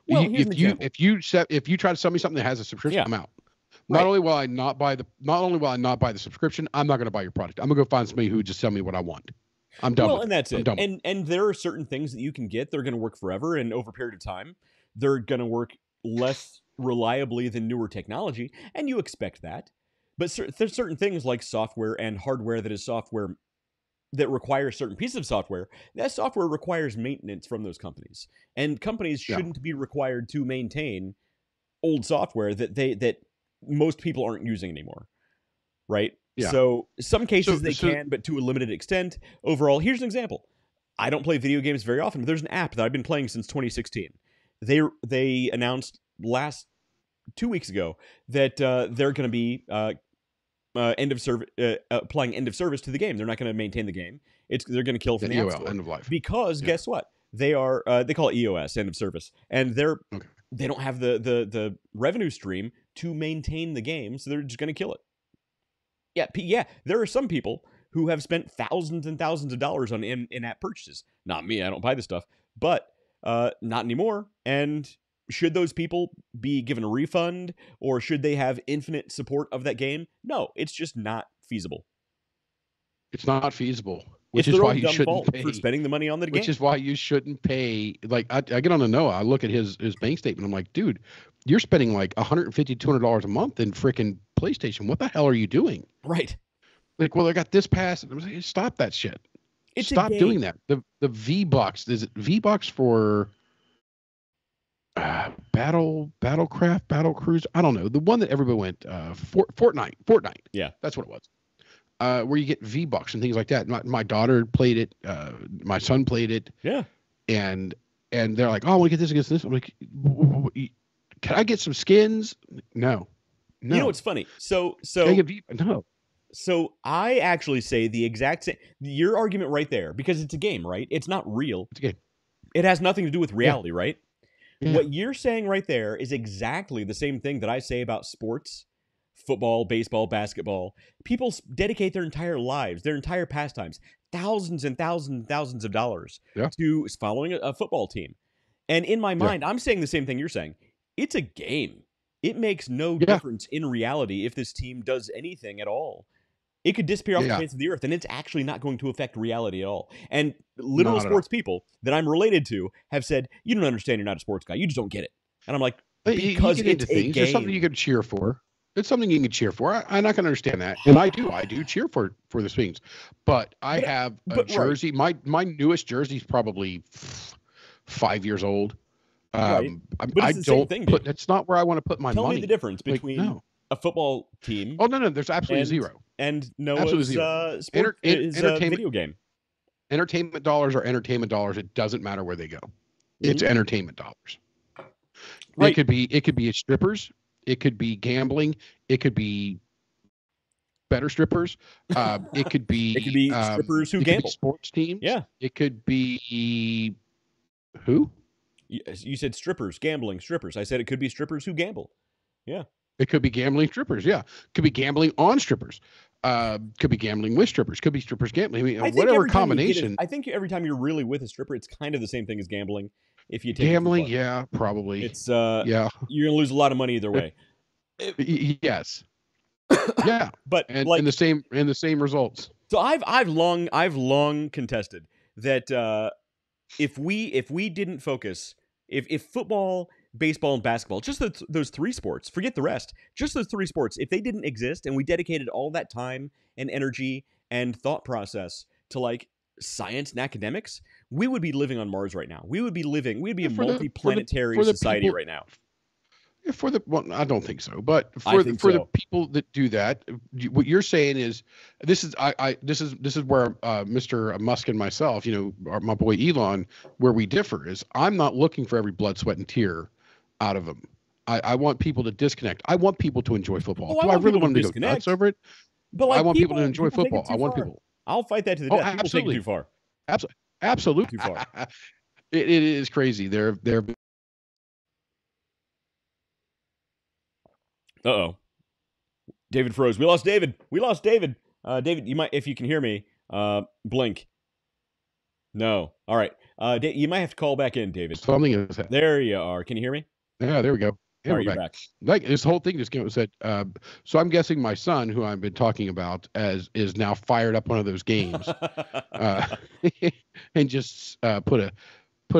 Well, if you try to sell me something that has a subscription, I'm out. Not only will I not buy the subscription, I'm not going to buy your product. I'm going to go find somebody who would just sell me what I want. I'm done. Well, and that's it. And there are certain things that you can get. They're going to work forever, and over a period of time, they're going to work less reliably than newer technology, and you expect that. But there's certain things like software and hardware that is software that requires certain pieces of software. That software requires maintenance from those companies, and companies shouldn't be required to maintain old software that most people aren't using anymore, right? Yeah. So some cases they can, but to a limited extent. Overall, here's an example. I don't play video games very often, but there's an app that I've been playing since 2016. They announced 2 weeks ago that they're going to be applying end of service to the game. They're not going to maintain the game. They're going to kill from the App Store. End of life. Because guess what? They are they call it EOS, end of service, and they don't have the revenue stream to maintain the game, so they're just going to kill it. Yeah. There are some people who have spent thousands and thousands of dollars on in-app purchases. Not me. I don't buy this stuff, but not anymore. And Should those people be given a refund, or should they have infinite support of that game? No, it's just not feasible. It's not feasible, which is why you shouldn't pay for spending the money on the game. Which is why you shouldn't pay. Like I get on to Noah, I look at his bank statement. I'm like, dude, you're spending like $150, $200 a month in freaking PlayStation. What the hell are you doing? Right. Like, well, I got this pass. I'm like, stop that shit. Stop doing that. The V-Bucks, is it V-Bucks for Battlecraft, Battle Cruise? I don't know. The one that everybody went Fortnite. Yeah, that's what it was. Where you get V-Bucks and things like that. My daughter played it. My son played it. Yeah. And they're like, oh, I want to get this against this. I'm like, can I get some skins? No. You know what's funny? So no. So I actually say the exact same. Your argument right there, because it's a game, right? It's not real. It's a game. It has nothing to do with reality, right? Yeah. What you're saying right there is exactly the same thing that I say about sports. Football, baseball, basketball. People dedicate their entire lives, their entire pastimes, thousands and thousands and thousands of dollars to following a football team. And in my mind, I'm saying the same thing you're saying. It's a game. It makes no difference in reality if this team does anything at all. It could disappear off the face of the earth, and it's actually not going to affect reality at all. And literal sports people that I'm related to have said, you don't understand, you're not a sports guy. You just don't get it. And I'm like, because it's a game. It's something you can cheer for. It's something you can cheer for. I'm not going to understand that. And I do cheer for the Swings. But I have a jersey. Right. My newest jersey is probably 5 years old. Right. But I don't put, that's not where I want to put my money. Tell me the difference between a football team. Oh, no, there's absolutely zero. And Noah's video game. Entertainment dollars are entertainment dollars. It doesn't matter where they go. It's entertainment dollars. Right. It could be strippers. It could be gambling. It could be better strippers. It could be strippers who gamble. Sports teams. Yeah. It could be who? You said strippers, gambling, strippers. I said it could be strippers who gamble. Yeah. It could be gambling strippers. Yeah. Could be gambling on strippers. Could be gambling with strippers. Could be strippers gambling. I mean, whatever combination. I think every time you're really with a stripper, it's kind of the same thing as gambling. If you take gambling, probably. It's you're gonna lose a lot of money either way. Yes. Yeah. But and in the same results. So I've long contested that if we didn't focus, if football, baseball, and basketball, just those three sports, forget the rest, just those three sports, if they didn't exist and we dedicated all that time and energy and thought process to like science and academics, we would be living on Mars right now. We'd be a multi-planetary society right now. I don't think so, but for the people that do that, what you're saying is this is where Mr. Musk and myself, my boy Elon, where we differ is I'm not looking for every blood, sweat, and tear out of them. I want people to disconnect. I want people to enjoy football. Do I really want to go nuts over it? But I want people to enjoy football. I want people. I'll fight that to the death. People Absolutely. take it too far. Absolutely. Too far. It is crazy. They're Uh-oh. David froze. We lost David. David, you might, if you can hear me, blink. No. All right. You might have to call back in, David. Something is happening. There you are. Can you hear me? Yeah, there we go. Yeah, all right, you're back. Like this whole thing just came and said, so I'm guessing my son, who I've been talking about, is now fired up one of those games and just put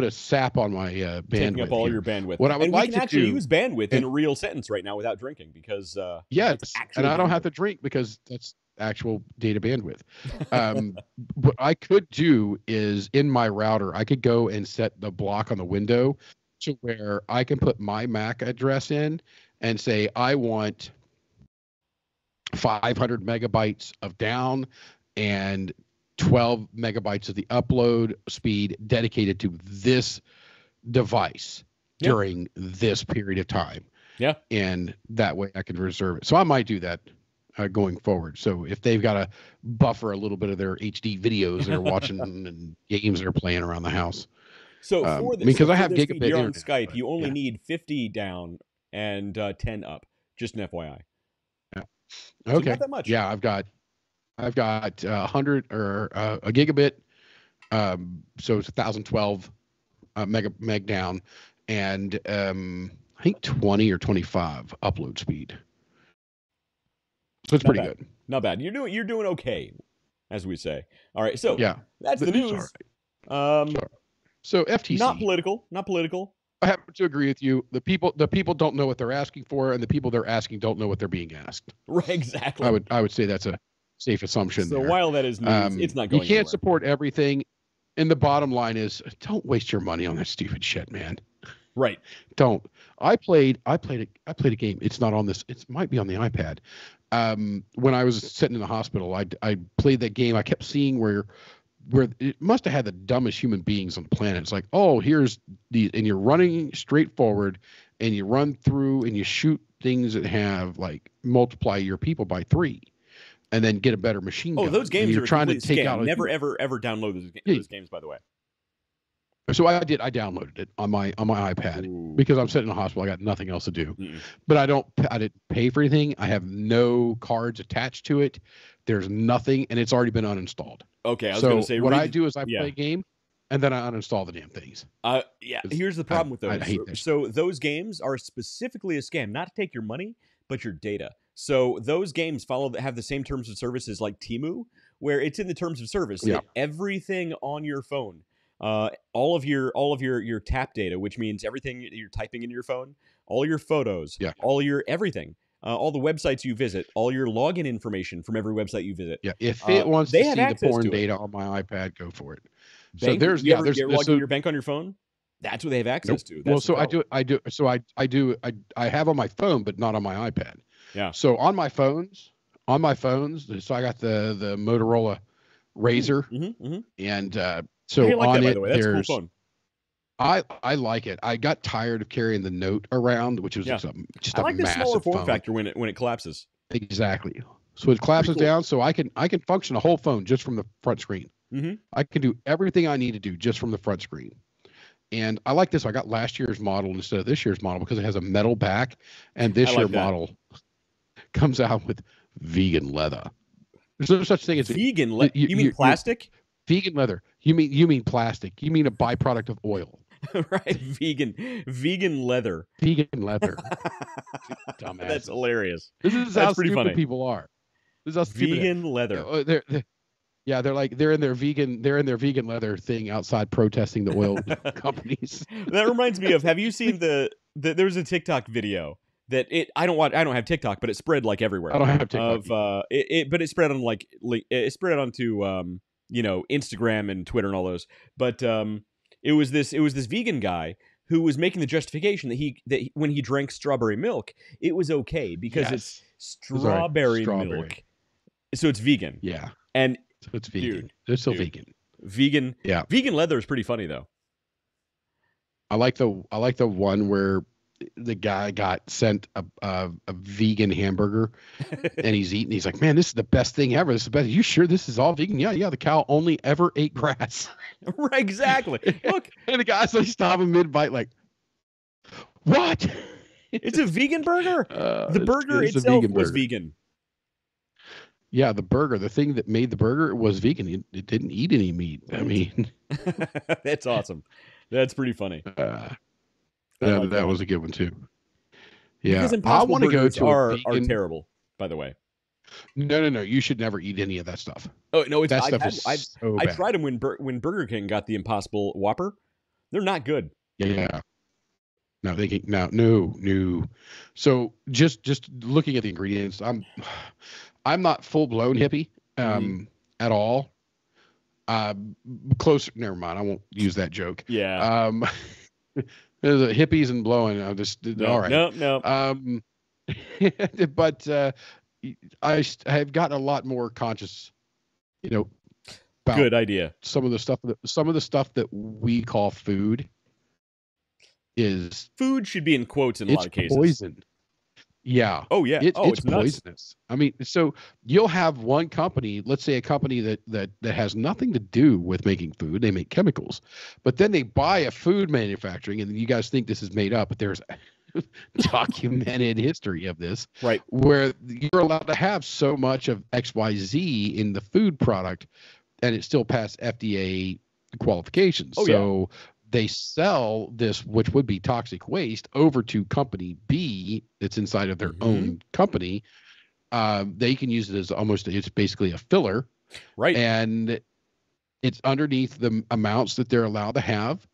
a sap on my bandwidth. Taking up all your bandwidth. What I would like to actually use bandwidth in a real sentence right now without drinking because yes, and I don't have to drink because that's actual data bandwidth. What I could do is in my router, I could go and set the block on the window to where I can put my MAC address in and say I want 500 megabytes of down and 12 megabytes of the upload speed dedicated to this device during this period of time. Yeah. And that way I can reserve it. So I might do that going forward. So if they've got to buffer a little bit of their HD videos they're watching and games they're playing around the house. So for this, because I have gigabit you're on Skype, you only need 50 down and 10 up. Just an FYI. Yeah. So Okay. not that much. Yeah, I've got 100 or a gigabit, so it's 1012 meg down, and I think 20 or 25 upload speed. So it's pretty good. Not bad. You're doing okay, as we say. All right, so yeah, that's the news. So FTC. Not political. I happen to agree with you. The people don't know what they're asking for, and the people they're asking don't know what they're being asked. Right, exactly. I would say that's a safe assumption. So while that is news, it's not going You can't anywhere. support everything, and the bottom line is don't waste your money on that stupid shit, man. Right. Don't. I played a game. It's not on this. It might be on the iPad. When I was sitting in the hospital, I played that game. I kept seeing where it must have had the dumbest human beings on the planet. It's like, oh, here's and you're running straight forward, and you run through and you shoot things that have like multiply your people by 3, and then get a better machine gun. Those games you're are trying to take scam. out. Never ever download those games, by the way. So I did. I downloaded it on my iPad because I'm sitting in the hospital. I got nothing else to do. But I didn't pay for anything. I have no cards attached to it. There's nothing, and it's already been uninstalled. Okay, I was going to say what I do is I play a game, and then I uninstall the damn things. Here's the problem with those. I hate this. So those games are specifically a scam, not to take your money, but your data. So those games have the same terms of service like Temu, where it's in the terms of service that everything on your phone, all of your tap data, which means everything you're typing into your phone, all your photos, all your everything. All the websites you visit, all your login information from every website you visit. Yeah, if it wants to see the porn data on my iPad, go for it. So there's logging your bank on your phone. That's what they have access to. That's I have on my phone, but not on my iPad. Yeah. So on my phones, so I got the Motorola Razr, and so on it there's. Cool phone. I like it. I got tired of carrying the Note around, which was just a massive the smaller form phone. factor when it collapses. Exactly. So it collapses down, so I can function a whole phone just from the front screen. I can do everything I need to do just from the front screen. And I like this. I got last year's model instead of this year's model because it has a metal back, and this year's model comes out with vegan leather. There's no such thing as vegan leather. You mean plastic? Vegan leather. You mean plastic. You mean a byproduct of oil. Right, vegan leather. Vegan leather. Dumbass. That's hilarious. This is how stupid people are. This is how vegan leather. They're in their vegan leather thing outside protesting the oil companies. That reminds me of. Have you seen there was a TikTok video that I don't have TikTok, but it spread like everywhere. I don't have TikTok. But it spread on it spread onto Instagram and Twitter and all those. But it was this vegan guy who was making the justification that when he drank strawberry milk, it was okay because it's strawberry milk. So it's vegan. Yeah. And so it's vegan. Dude, they're still vegan. Vegan. Yeah. Vegan leather is pretty funny though. I like the one where the guy got sent a vegan hamburger and he's eating. He's like, man, this is the best thing ever. This is the best. Are you sure this is all vegan? Yeah. The cow only ever ate grass. Right, exactly. Look. And the guy's like, stop him mid-bite like, what? It's a vegan burger. The burger itself was vegan. Yeah, the burger, the thing that made the burger was vegan. It didn't eat any meat. I mean. That's awesome. That's pretty funny. That was a good one too. Yeah, because Impossible I want to go to are terrible. By the way, no. You should never eat any of that stuff. Oh no, that stuff is so bad. I tried them when Burger King got the Impossible Whopper. They're not good. Yeah. No, they can no. So just looking at the ingredients, I'm not full blown hippie at all. Close. Never mind. I won't use that joke. Yeah. There's a hippies and blowing. I'm just all right. No. But I have gotten a lot more conscious. About good idea. Some of the stuff that we call food is food should be in quotes in a lot of cases. Poison. Yeah. Oh yeah. It's poisonous. Nuts. I mean, so you'll have one company, let's say a company that has nothing to do with making food. They make chemicals, but then they buy a food manufacturing, and you guys think this is made up, but there's documented history of this, right? Where you're allowed to have so much of XYZ in the food product, and it still passed FDA qualifications. they sell this, which would be toxic waste, over to company B that's inside of their own company. They can use it as it's basically a filler. Right. And it's underneath the amounts that they're allowed to have.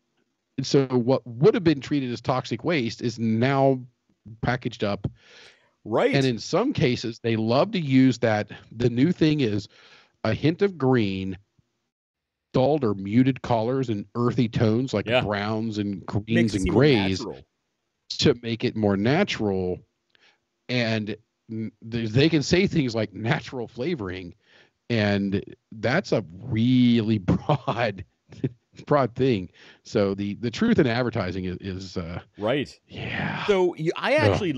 And so what would have been treated as toxic waste is now packaged up. Right. And in some cases, they love to use that. The new thing is a hint of green, dulled or muted colors and earthy tones like browns and greens and grays to make it more natural. And they can say things like natural flavoring, and that's a really broad thing. So the truth in advertising is right. Yeah. So I actually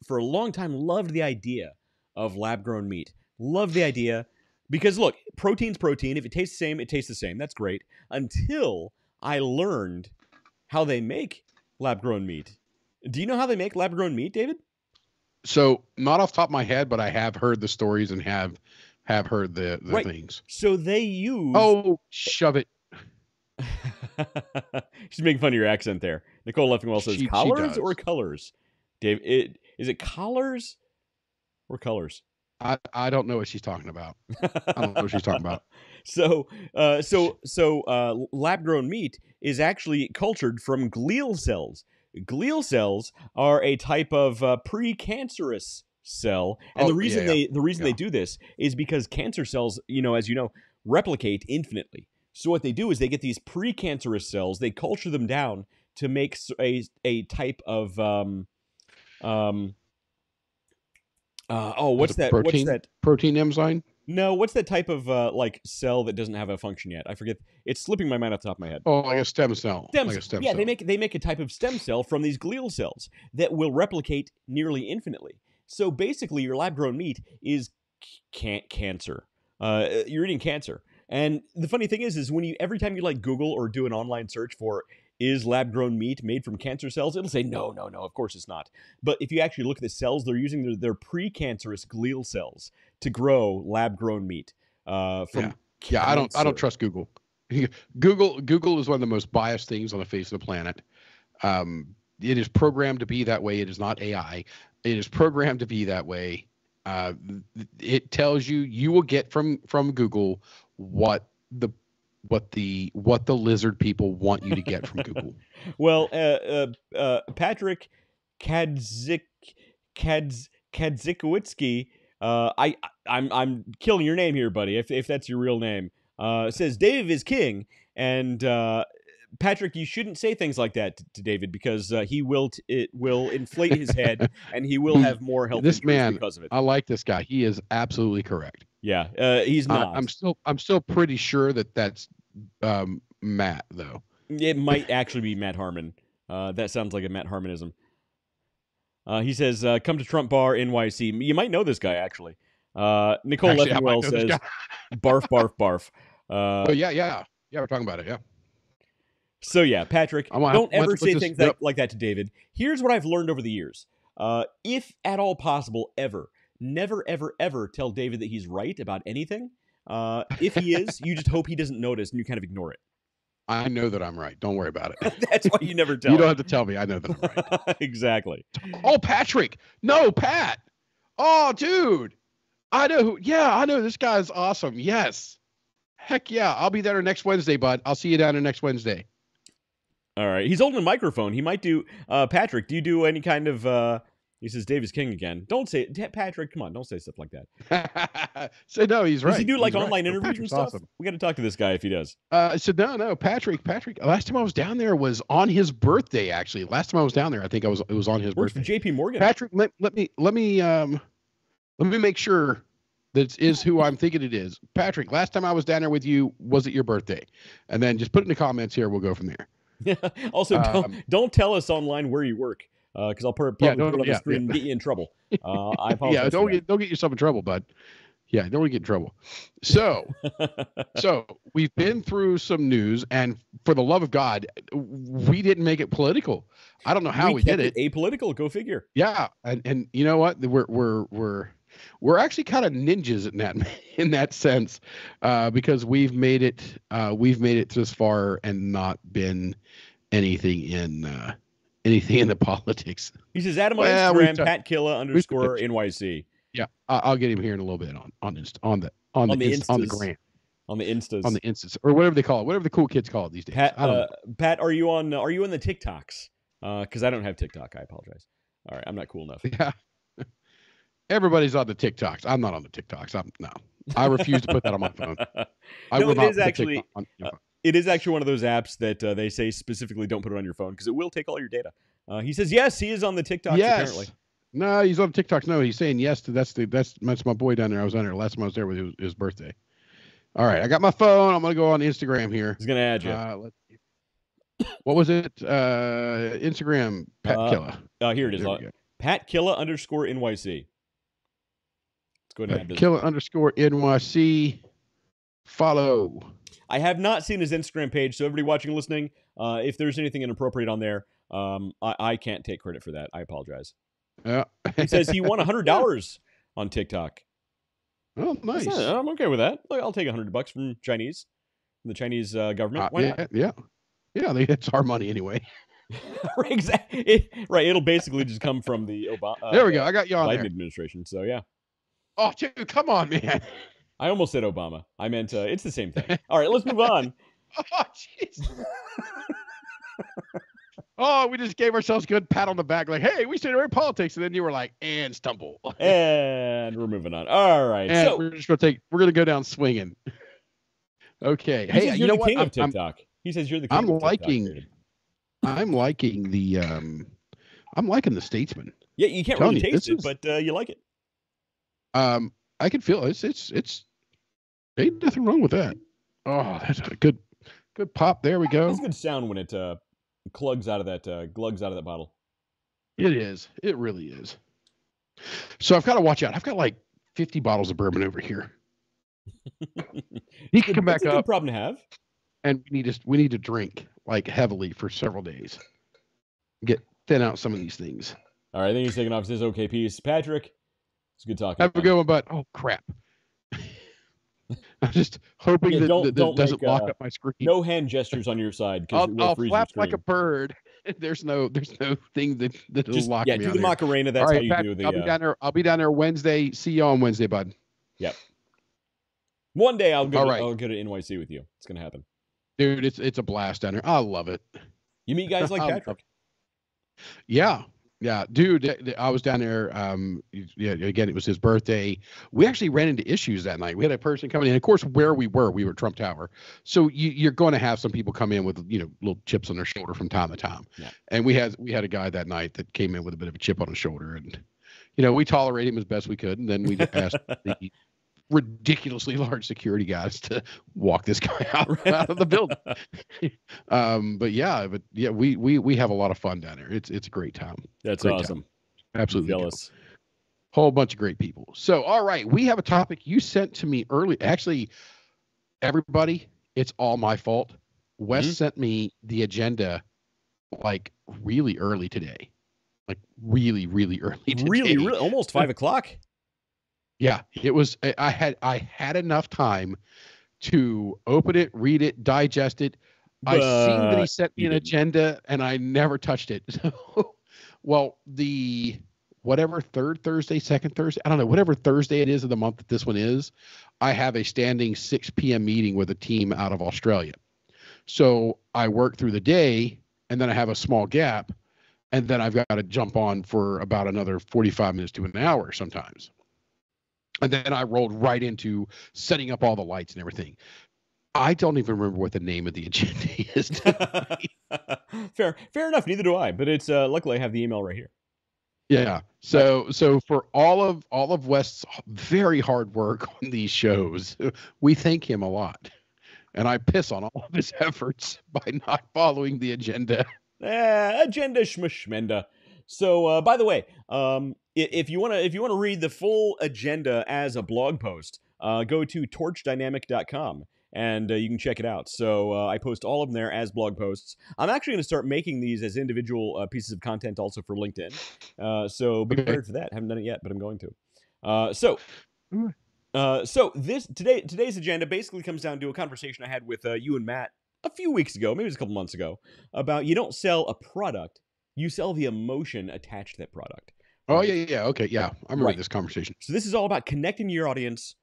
for a long time loved the idea of lab grown meat. Loved the idea because look, protein's protein. If it tastes the same, it tastes the same. That's great. Until I learned how they make lab grown meat. Do you know how they make lab grown meat, David? So not off the top of my head, but I have heard the stories and have heard the things. So they use... Oh, shove it. She's making fun of your accent there. Nicole Leffingwell says collards or colors? Dave, is it collars or colors? I don't know what she's talking about. I don't know what she's talking about. So lab-grown meat is actually cultured from glial cells. Glial cells are a type of precancerous cell, and the reason they do this is because cancer cells, as you know, replicate infinitely. So what they do is they get these precancerous cells, they culture them down to make a type of what's that? Protein? What's that? Protein enzyme? No, what's that type of cell that doesn't have a function yet? I forget. It's slipping my mind off the top of my head. Oh, like a stem cell. Stem cell. They make a type of stem cell from these glial cells that will replicate nearly infinitely. So basically, your lab-grown meat is cancer. You're eating cancer. And the funny thing is when every time you Google or do an online search for is lab-grown meat made from cancer cells, it'll say no, of course it's not. But if you actually look at the cells, they're using their precancerous glial cells to grow lab-grown meat from cancer. I don't trust Google. Google is one of the most biased things on the face of the planet. It is programmed to be that way. It is not AI. It is programmed to be that way. It tells you will get from Google what the lizard people want you to get from Google. Well, Patrick Kadzikowicki, I'm killing your name here, buddy. If that's your real name, says Dave is king, and Patrick, you shouldn't say things like that to David because it will inflate his head, and he will have more health issues because of it. I like this guy. He is absolutely correct. Yeah, he's not. I'm still pretty sure that's Matt, though. It might actually be Matt Harmon. That sounds like a Matt Harmonism. He says, come to Trump Bar, NYC. You might know this guy, actually. Nicole Leffingwell says, barf, barf, barf. Yeah, we're talking about it, yeah. So, yeah, Patrick, don't ever say things like that to David. Here's what I've learned over the years. If at all possible, never, ever, ever tell David that he's right about anything. If he is, you just hope he doesn't notice and you kind of ignore it. I know that I'm right. Don't worry about it. That's why you never tell You don't have to tell me. I know that I'm right. Exactly. Oh, Patrick. No, Pat. Oh, dude. I know. I know. This guy's awesome. Yes. Heck yeah. I'll be there next Wednesday, bud. I'll see you down there next Wednesday. All right. He's holding a microphone. He might do... Patrick, do you do any kind of... He says, Dave is king again. Don't say it. Patrick, come on. Don't say stuff like that. So, no, he's right. Does he do online right. interviews and stuff? Awesome. We got to talk to this guy if he does. So, no. Patrick, last time I was down there was on his birthday, actually. Last time I was down there, I think it was on his birthday. For JP Morgan. Patrick, let me make sure that is who I'm thinking it is. Patrick, last time I was down there with you, was it your birthday? And then just put it in the comments here. We'll go from there. Also, don't tell us online where you work. Because I'll put it on the screen and get you in trouble. I apologize. Yeah, don't get yourself in trouble, bud. Yeah, don't want to get in trouble. So we've been through some news, and for the love of God, we didn't make it political. I don't know how we did it. Apolitical, go figure. Yeah, and you know what? We're actually kind of ninjas in that sense, because we've made it this far and not been anything in the politics. He says, Adam on Instagram, @Patkilla_NYC. Yeah, I'll get him here in a little bit on the gram. On the Instas. On the Instas. Or whatever they call it. Whatever the cool kids call it these days. Pat, are you on the TikToks? Because I don't have TikTok. I apologize. All right, I'm not cool enough. Yeah. Everybody's on the TikToks. I'm not on the TikToks. I refuse to put that on my phone. It is actually one of those apps that they say specifically don't put it on your phone because it will take all your data. He says yes, he is on the TikToks apparently. No, he's on TikToks. No, he's saying yes to that's my boy down there. I was on there last time I was there with his birthday. All right, I got my phone. I'm gonna go on Instagram here. He's gonna add you. What was it? Instagram Patkilla. Here it is. Patkilla_NYC. Let's go ahead and add this. Patkilla_NYC. Follow. I have not seen his Instagram page, so everybody watching and listening, if there's anything inappropriate on there, I can't take credit for that. I apologize. Yeah. He says he won $100 on TikTok. Oh, nice. I'm okay with that. Look, I'll take $100 from the Chinese government. Why not? Yeah. It's our money anyway. Exactly. Right. It'll basically just come from the Obama. There we go. I got you on Biden there. administration. So yeah. Oh, dude, come on, man. I almost said Obama. I meant it's the same thing. All right, let's move on. Oh, jeez. Oh, we just gave ourselves a good pat on the back, like, hey, we studied politics, and then you were like, and stumble. And we're moving on. All right. And so we're gonna go down swinging. Okay. Hey, you know what? King of TikTok. He says you're the king of TikTok. I'm liking the Statesman. Yeah, you can't really taste it, but you like it. I can feel it. It's ain't nothing wrong with that. Oh, that's a good pop. There we go. It's a good sound when it glugs out of that bottle. It is. It really is. So I've got to watch out. I've got like 50 bottles of bourbon over here. He can come back up. It's a good problem to have. And we need to drink like heavily for several days. Get thin out some of these things. All right, I think he's taking off his OK piece. Patrick, it's good talking. Have a good one, bud. Oh crap! I'm just hoping that doesn't lock up my screen. No hand gestures on your side. I'll flap like a bird. There's no thing that'll lock me. Yeah, do the Macarena. That's how you do the. I'll be down there Wednesday. See you on Wednesday, bud. Yep. One day I'll go to NYC with you. It's gonna happen. Dude, it's a blast down there. I love it. You meet guys like Patrick. Yeah, dude. I was down there. Again, it was his birthday. We actually ran into issues that night. We had a person coming in. Of course, where we were Trump Tower. So you're going to have some people come in with little chips on their shoulder from time to time. Yeah. And we had a guy that night that came in with a bit of a chip on his shoulder, and we tolerated him as best we could, and then we asked the ridiculously large security guys to walk this guy out of the building. But we have a lot of fun down there. It's a great time. That's great awesome. Time. Absolutely jealous. Whole bunch of great people. So, all right, we have a topic you sent to me early. Actually, everybody, it's all my fault. Wes sent me the agenda like really early today. Like really, really early today. Really, almost 5 o'clock. Yeah, it was. I had enough time to open it, read it, digest it. I seen that he sent me an agenda, and I never touched it. So, well, the whatever third Thursday, second Thursday, I don't know, whatever Thursday it is of the month that this one is, I have a standing 6 p.m. meeting with a team out of Australia. So I work through the day, and then I have a small gap, and then I've got to jump on for about another 45 minutes to an hour sometimes. And then I rolled right into setting up all the lights and everything. I don't even remember what the name of the agenda is. Fair enough. Neither do I. But it's luckily I have the email right here. Yeah. So for all of West's very hard work on these shows, we thank him a lot, and I piss on all of his efforts by not following the agenda. Agenda schmenda. So by the way, if you want to read the full agenda as a blog post, go to torchdynamic.com and you can check it out. So I post all of them there as blog posts. I'm actually going to start making these as individual pieces of content also for LinkedIn. So be prepared for that. Haven't done it yet, but I'm going to. So today's agenda basically comes down to a conversation I had with you and Matt a few weeks ago, maybe it was a couple months ago, about you don't sell a product, you sell the emotion attached to that product. Right? Oh, yeah. Okay, yeah. I remember this conversation. So this is all about connecting to your audience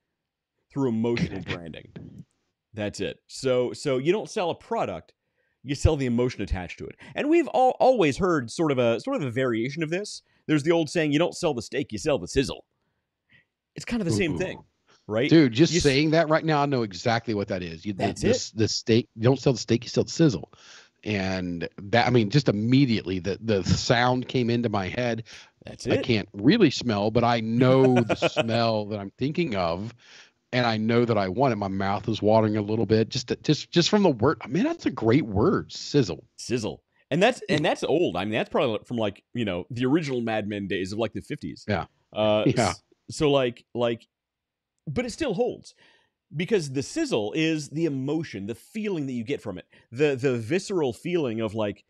through emotional branding. That's it. So you don't sell a product, you sell the emotion attached to it. And we've always heard sort of a variation of this. There's the old saying, you don't sell the steak, you sell the sizzle. It's kind of the same thing, right? Dude, just saying that right now, I know exactly what that is. The steak, you don't sell the steak, you sell the sizzle. And that, I mean, just immediately the sound came into my head. That's it. I can't really smell, but I know the smell that I'm thinking of. And I know that I want it. My mouth is watering a little bit just from the word. I mean, that's a great word, sizzle. Sizzle. And that's old. I mean, that's probably from like, the original Mad Men days of like the 50s. Yeah. So like, but it still holds because the sizzle is the emotion, the feeling that you get from it, the visceral feeling of like,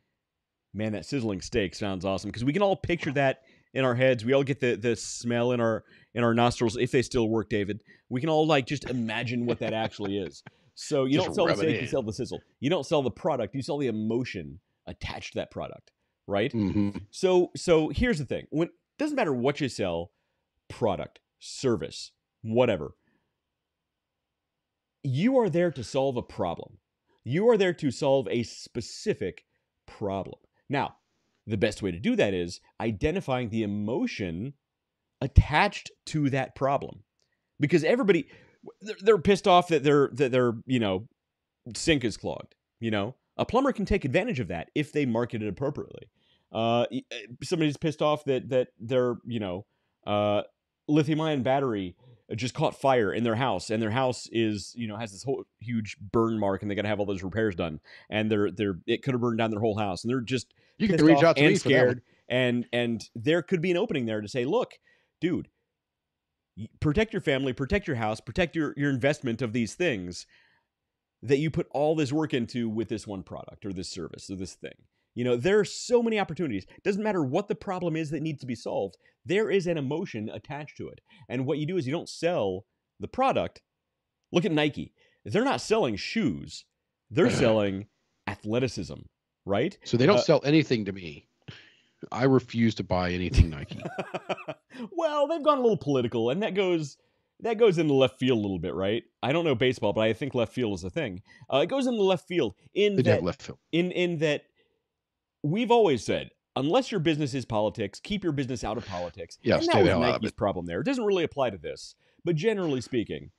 man, that sizzling steak sounds awesome. Because we can all picture that in our heads. We all get the smell in our nostrils, if they still work, David. We can all like just imagine what that actually is. So you don't sell the steak, you sell the sizzle. You don't sell the product, you sell the emotion attached to that product, right? Mm-hmm. So here's the thing. When doesn't matter what you sell, product, service, whatever. You are there to solve a problem. You are there to solve a specific problem. Now, the best way to do that is identifying the emotion attached to that problem. Because everybody, they're pissed off that their sink is clogged. A plumber can take advantage of that if they market it appropriately. Somebody's pissed off that their lithium-ion battery just caught fire in their house, and their house is has this whole huge burn mark, and they got to have all those repairs done, and it could have burned down their whole house, and they're just you can reach out to me scared, and there could be an opening there to say, look, dude, protect your family, protect your house, protect your investment of these things that you put all this work into with this one product or this service or this thing. There are so many opportunities. Doesn't matter what the problem is that needs to be solved. There is an emotion attached to it. And what you do is you don't sell the product. Look at Nike. They're not selling shoes. They're selling athleticism, right? So they don't sell anything to me. I refuse to buy anything Nike. Well, they've gone a little political, and that goes into left field a little bit, right? I don't know baseball, but I think left field is a thing. It goes into left field in that we've always said, unless your business is politics, keep your business out of politics. Yeah, and that was Nike's problem there. It doesn't really apply to this, but generally speaking,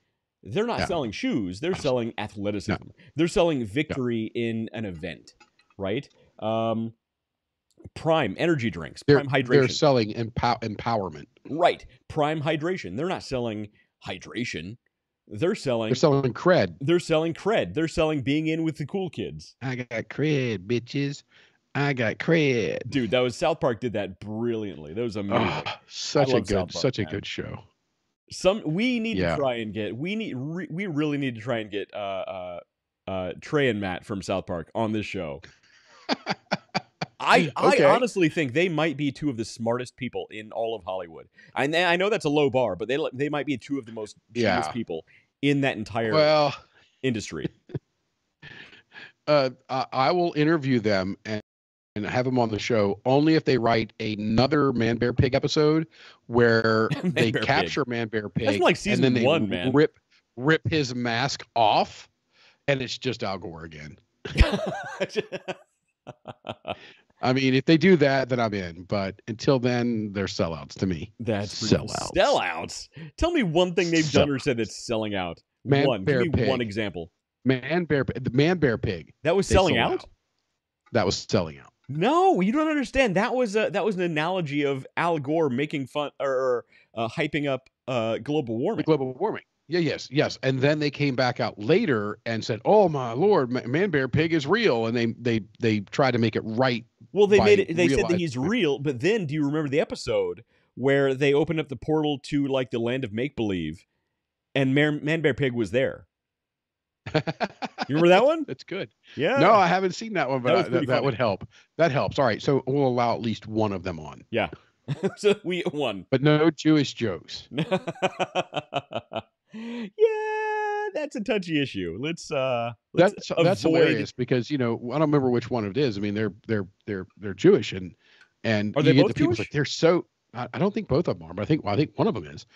they're not selling shoes. They're selling athleticism. No. They're selling victory in an event, right? Prime energy drinks, Prime hydration. They're selling empowerment. Right. Prime hydration. They're not selling hydration. They're selling cred. They're selling cred. They're selling being in with the cool kids. I got cred, bitches. I got cred. Dude, South Park did that brilliantly. That was amazing. Such a good show. We really need to try and get Trey and Matt from South Park on this show. I honestly think they might be two of the smartest people in all of Hollywood. I know that's a low bar, but they might be two of the most genius people in that entire industry. I will interview them and have them on the show only if they write another Man Bear Pig episode where they capture Man Bear Pig. That's like season and then one, man. Rip his mask off, and it's just Al Gore again. I mean, if they do that, then I'm in. But until then, they're sellouts to me. That's sellouts. Sellouts. Tell me one thing they've done or said that's selling out. Give me one example. The Man Bear Pig. That was selling out? That was selling out. No, you don't understand. That was an analogy of Al Gore making fun or hyping up global warming. Global warming. Yeah, yes. And then they came back out later and said, "Oh my Lord, Man Bear Pig is real," and they tried to make it right. Well, they made it. They said that he's real, but then do you remember the episode where they opened up the portal to like the land of make believe, and Man Bear Pig was there? You remember that one? That's good. Yeah. No, I haven't seen that one, but that would help. That helps. All right, so we'll allow at least one of them on. Yeah. So we get one. But no Jewish jokes. Yeah, that's a touchy issue. Let's That's avoid... hilarious because I don't remember which one it is. I mean, they're Jewish and Are they you get both the people Jewish? like they're so. I don't think both of them are, but I think one of them is.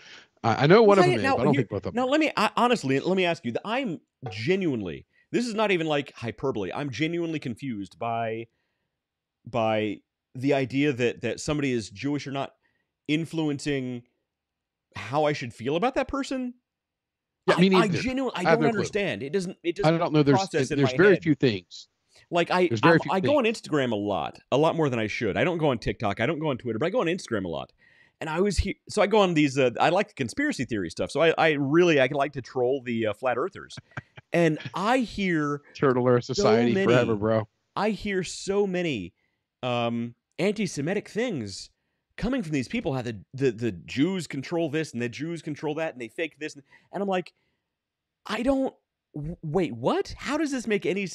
I know one of them is, but I don't think both of them. Now, honestly, let me ask you. I'm genuinely. This is not even like hyperbole. I'm genuinely confused by the idea that somebody is Jewish or not influencing how I should feel about that person. Yeah, I genuinely don't understand. It doesn't I don't know. There's very few things. Like I go on Instagram a lot more than I should. I don't go on TikTok. I don't go on Twitter, but I go on Instagram a lot. And so I go on these. I like the conspiracy theory stuff. So I like to troll the flat earthers. And I hear Turtle Earth Society forever, bro. I hear so many anti-Semitic things coming from these people. How the Jews control this and the Jews control that, and they fake this, and I'm like, wait, what? How does this make any?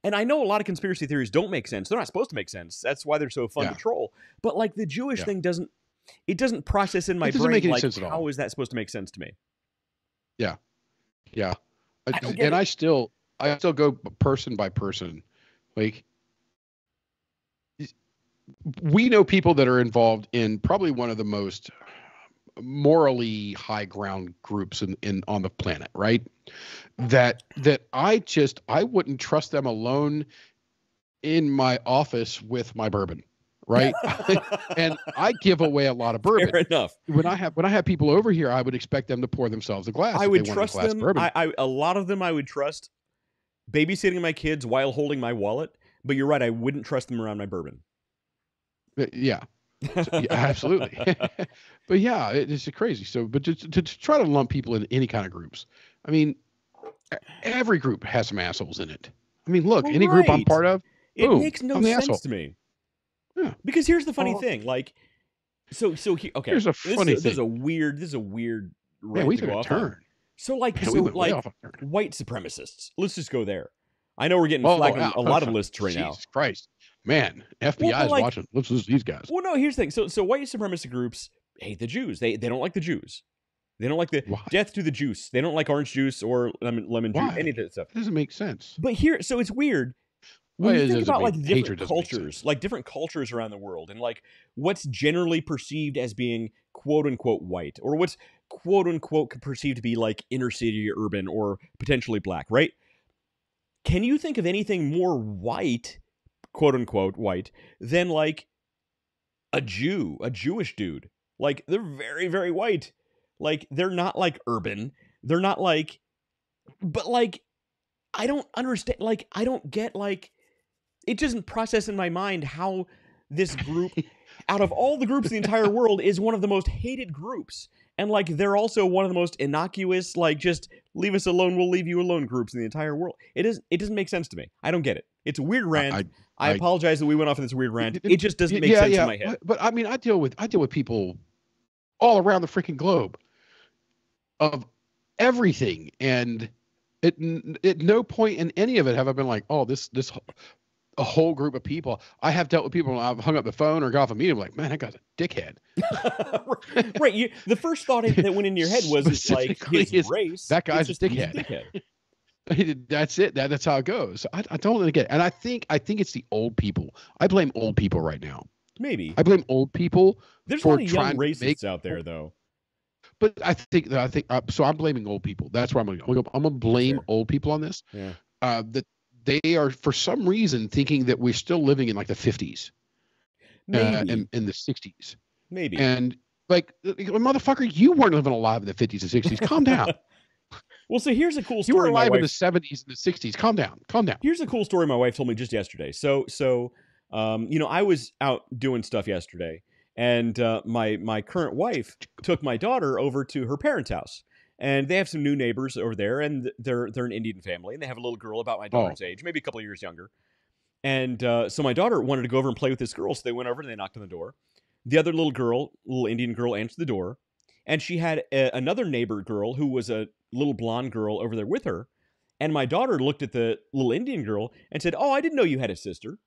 And I know a lot of conspiracy theories don't make sense. They're not supposed to make sense. That's why they're so fun to troll. But like the Jewish thing doesn't process in my brain. Make any like, sense at all. How is that supposed to make sense to me? Yeah. I still go person by person. Like, we know people that are involved in probably one of the most morally high ground groups on the planet, right? That I wouldn't trust them alone in my office with my bourbon, right? And I give away a lot of bourbon. Fair enough. When I have people over here, I would expect them to pour themselves a glass. I would trust them. A lot of them I would trust babysitting my kids while holding my wallet. But you're right, I wouldn't trust them around my bourbon. Yeah. Absolutely. But yeah, it's crazy. So, but to try to lump people in any kind of groups, I mean, every group has some assholes in it. I mean, look, any group I'm part of, it makes no sense to me. Yeah. Because here's the funny thing, like, okay. Here's a funny thing. This is a weird. Yeah, we took a turn. So white supremacists. Let's just go there. I know we're getting flagged on a lot of lists right now. Jesus Christ. Man, FBI is watching. Let's lose these guys. Well, no, here's the thing. So white supremacist groups hate the Jews. They don't like the Jews. They don't like the death to the juice. They don't like orange juice or lemon juice, any of that stuff. It doesn't make sense. But so it's weird. When you think about like different cultures around the world, and like what's generally perceived as being quote unquote white, or what's quote unquote perceived to be like inner city, urban, or potentially black, right? Can you think of anything more white, quote unquote white, than like a Jewish dude? Like they're very, very white. Like they're not like urban. They're not like, but like, I don't understand. Like, I don't get like, it doesn't process in my mind how this group, out of all the groups in the entire world, is one of the most hated groups. And like, they're also one of the most innocuous, like just leave us alone, we'll leave you alone groups in the entire world. It doesn't make sense to me. I don't get it. It's a weird rant. I apologize that we went off on this weird rant. It just doesn't make sense in my head. But I mean, I deal with people all around the freaking globe of everything, and at no point in any of it have I been like, oh, this a whole group of people. I have dealt with people when I've hung up the phone or got off a meeting, I'm like, man, that guy's a dickhead. Right. The first thought that went in your head was like his race. That guy's a dickhead. That's it. That's how it goes. I don't get it. And I think it's the old people. I blame old people right now. Maybe. I blame old people. There's a lot of young racists out there, though. But I think so. I'm blaming old people. That's where I'm going to blame old people on this. Yeah. That they are for some reason thinking that we're still living in like the 50s, maybe in the 60s, maybe. And like, motherfucker, you weren't living alive in the 50s and 60s. Calm down. Well, so here's a cool story. You were alive in the 70s and the 60s. Calm down. Here's a cool story my wife told me just yesterday. So I was out doing stuff yesterday, and my current wife took my daughter over to her parents' house, and they have some new neighbors over there, and they're an Indian family, and they have a little girl about my daughter's age, maybe a couple of years younger. And so my daughter wanted to go over and play with this girl, so they went over and they knocked on the door. The other little Indian girl, answered the door, and she had another neighbor girl who was a little blonde girl over there with her. And my daughter looked at the little Indian girl and said, "Oh, I didn't know you had a sister."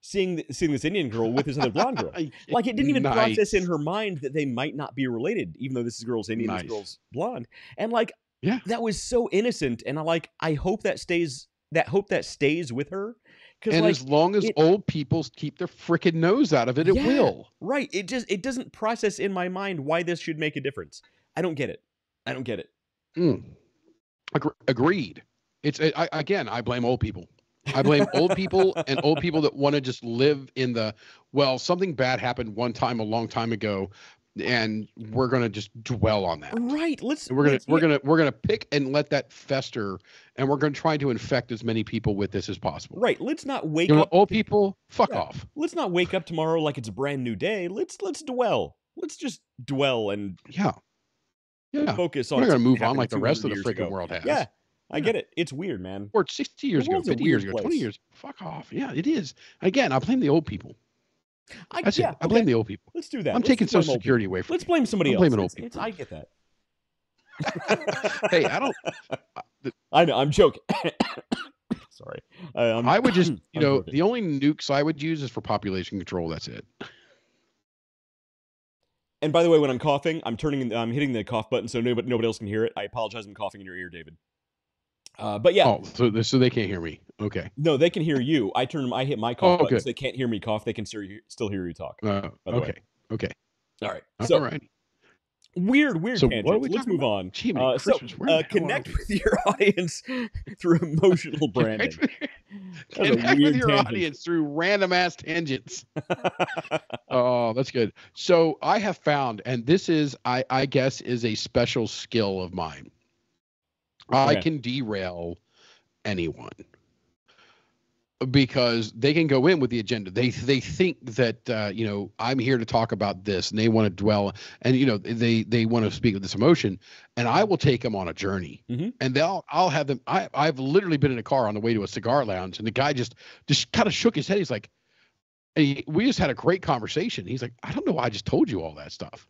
Seeing this Indian girl with this other blonde girl. Like, it didn't even process in her mind that they might not be related, even though this girl's Indian, this girl's blonde. And like, Yeah. That was so innocent, and I hope that stays. That hope that stays with her. And as long as old people keep their freaking nose out of it, it will. Right. It doesn't process in my mind why this should make a difference. I don't get it. Agreed. I blame old people. I blame old people and old people that want to just live in something bad happened one time a long time ago, and we're gonna just dwell on that. Right. We're gonna pick and let that fester, and we're gonna try to infect as many people with this as possible. Right. Let's not wake up. Old people, fuck off. Let's not wake up tomorrow like it's a brand new day. Let's dwell. Let's just dwell and focus on. We're not gonna move on like the rest of the freaking world has. Yeah. I get it. It's weird, man. Or 60 years ago, 50 years ago, 20 years. Fuck off. Yeah, it is. Again, I blame the old people. I blame the old people. Let's do that. I'm taking Social Security away from Let's blame somebody else. Blaming old people. I get that. Hey, I don't. I know. I'm joking. Sorry. I would just, the only nukes I would use is for population control. That's it. And by the way, when I'm coughing, I'm hitting the cough button so nobody else can hear it. I apologize. I'm coughing in your ear, David. But yeah. Oh, so they can't hear me. Okay. No, they can hear you. I hit my cough button so they can't hear me cough. They can still hear you talk. Okay. All right. All right. Weird so tangents. Let's move on. Connect with your audience through emotional branding. Connect with your audience through random ass tangents. Oh, that's good. So I have found, and this is, I guess, is a special skill of mine. I can derail anyone because they can go in with the agenda. They think that I'm here to talk about this, and they want to dwell, and they want to speak with this emotion, and I will take them on a journey, and I'll have them. I've literally been in a car on the way to a cigar lounge, and the guy just kind of shook his head. He's like, we just had a great conversation. He's like, I don't know why I just told you all that stuff,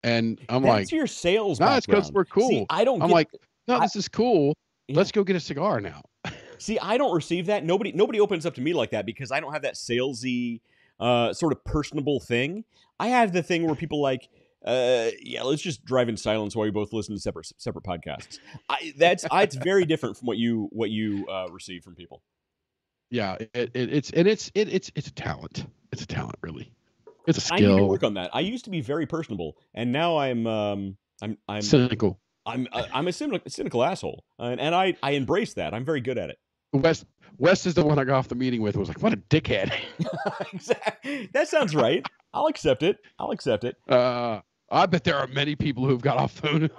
and I'm like, that's your sales. No, it's because we're cool. See, I'm like, no, this is cool. Let's go get a cigar now. See, I don't receive that. Nobody opens up to me like that because I don't have that salesy, sort of personable thing. I have the thing where people like, let's just drive in silence while we both listen to separate podcasts. It's very different from what you receive from people. Yeah, it's a talent. It's a talent, really. It's a skill. I need to work on that. I used to be very personable, and now I'm cynical. I'm a cynical asshole, and I embrace that. I'm very good at it. Wes is the one I got off the meeting with. Was like, what a dickhead. Exactly. That sounds right. I'll accept it. I bet there are many people who've got off the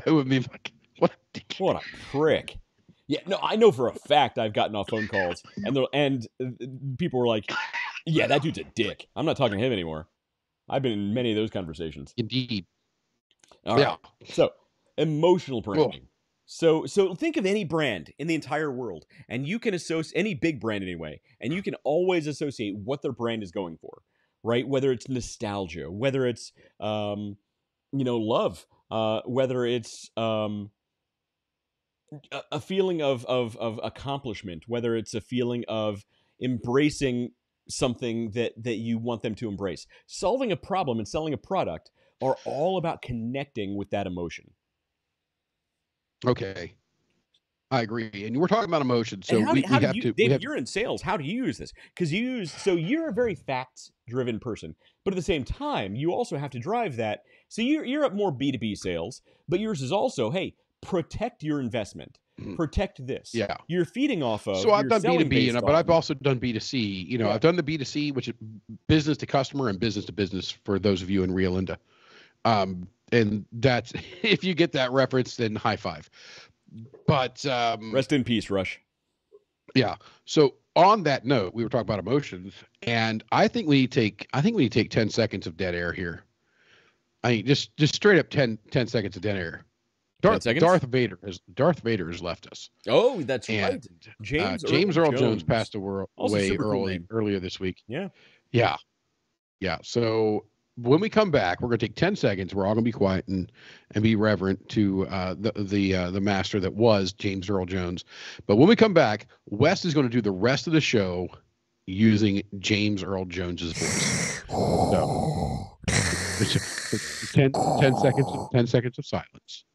phone with me like, what a dickhead. What a prick. Yeah, no, I know for a fact I've gotten off phone calls, and people were like, yeah, that dude's a dick. I'm not talking to him anymore. I've been in many of those conversations. Indeed. All right. So, emotional branding. Cool. So think of any brand in the entire world, and you can associate any big brand anyway, and you can always associate what their brand is going for, right? Whether it's nostalgia, whether it's love, whether it's a feeling of accomplishment, whether it's a feeling of embracing something that you want them to embrace. Solving a problem and selling a product are all about connecting with that emotion. Okay, I agree. And we're talking about emotions, so David, you're in sales. How do you use this? Because you're a very facts-driven person, but at the same time, you also have to drive that. So you're up more B2B sales, but yours is also, hey, protect your investment. Protect this. Yeah. You're feeding off of. So I've done B2B, but I've also done B2C. I've done the B2C, which is business to customer and business to business for those of you in Rio Linda. And that's, if you get that reference, then high five. But rest in peace, Rush. Yeah. So on that note, we were talking about emotions, and I think we take 10 seconds of dead air here. I mean, just straight up 10 seconds of dead air. Darth Vader has left us. Oh, that's right. James Earl Jones passed away earlier this week. Yeah. So when we come back, we're going to take 10 seconds. We're all going to be quiet and be reverent to the master that was James Earl Jones. But when we come back, Wes is going to do the rest of the show using James Earl Jones's voice. So 10 seconds of silence.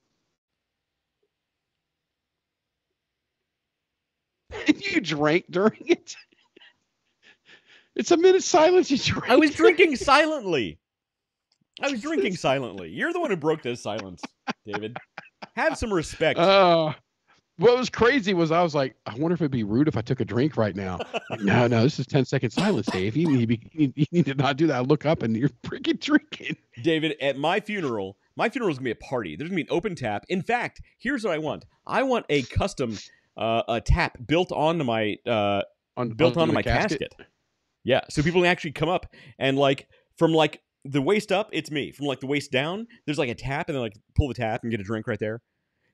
And you drank during it. It's a minute silence. You drank. I was drinking silently. You're the one who broke this silence, David. Have some respect. What was crazy was I was like, I wonder if it'd be rude if I took a drink right now. Like, no, this is 10-second silence, Dave. You need to not do that. I look up and you're freaking drinking. David, at my funeral is going to be a party. There's going to be an open tap. In fact, here's what I want. I want a custom a tap built onto my my casket. Yeah, so people can actually come up and from the waist up, it's me. From the waist down, there's a tap, and then pull the tap and get a drink right there.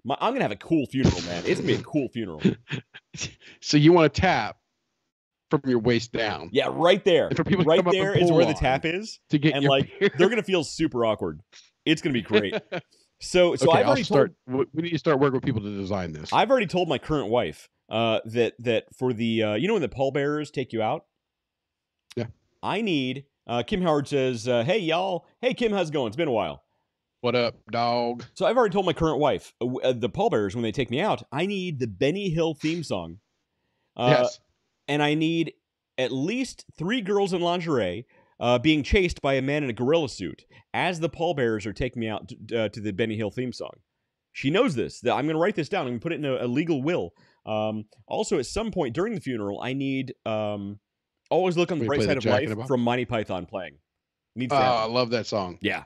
I'm going to have a cool funeral, man. It's going to be a cool funeral. So you want to tap from your waist down. Yeah, right there. And for people right there is where the tap is. To get and they're going to feel super awkward. It's going to be great. So okay, I've already we need to start working with people to design this. I've already told my current wife that for the when the pallbearers take you out. Yeah. I need Kim Howard says, "Hey y'all, hey Kim, how's it going? It's been a while. What up, dog?" So I've already told my current wife, the pallbearers, when they take me out, I need the Benny Hill theme song. Yes. And I need at least 3 girls in lingerie being chased by a man in a gorilla suit as the pallbearers are taking me out to the Benny Hill theme song. She knows this. That I'm going to write this down. I'm going to put it in a legal will. Also, at some point during the funeral, I need Always Look on the Bright Side of Life from Monty Python playing. I love that song. Yeah.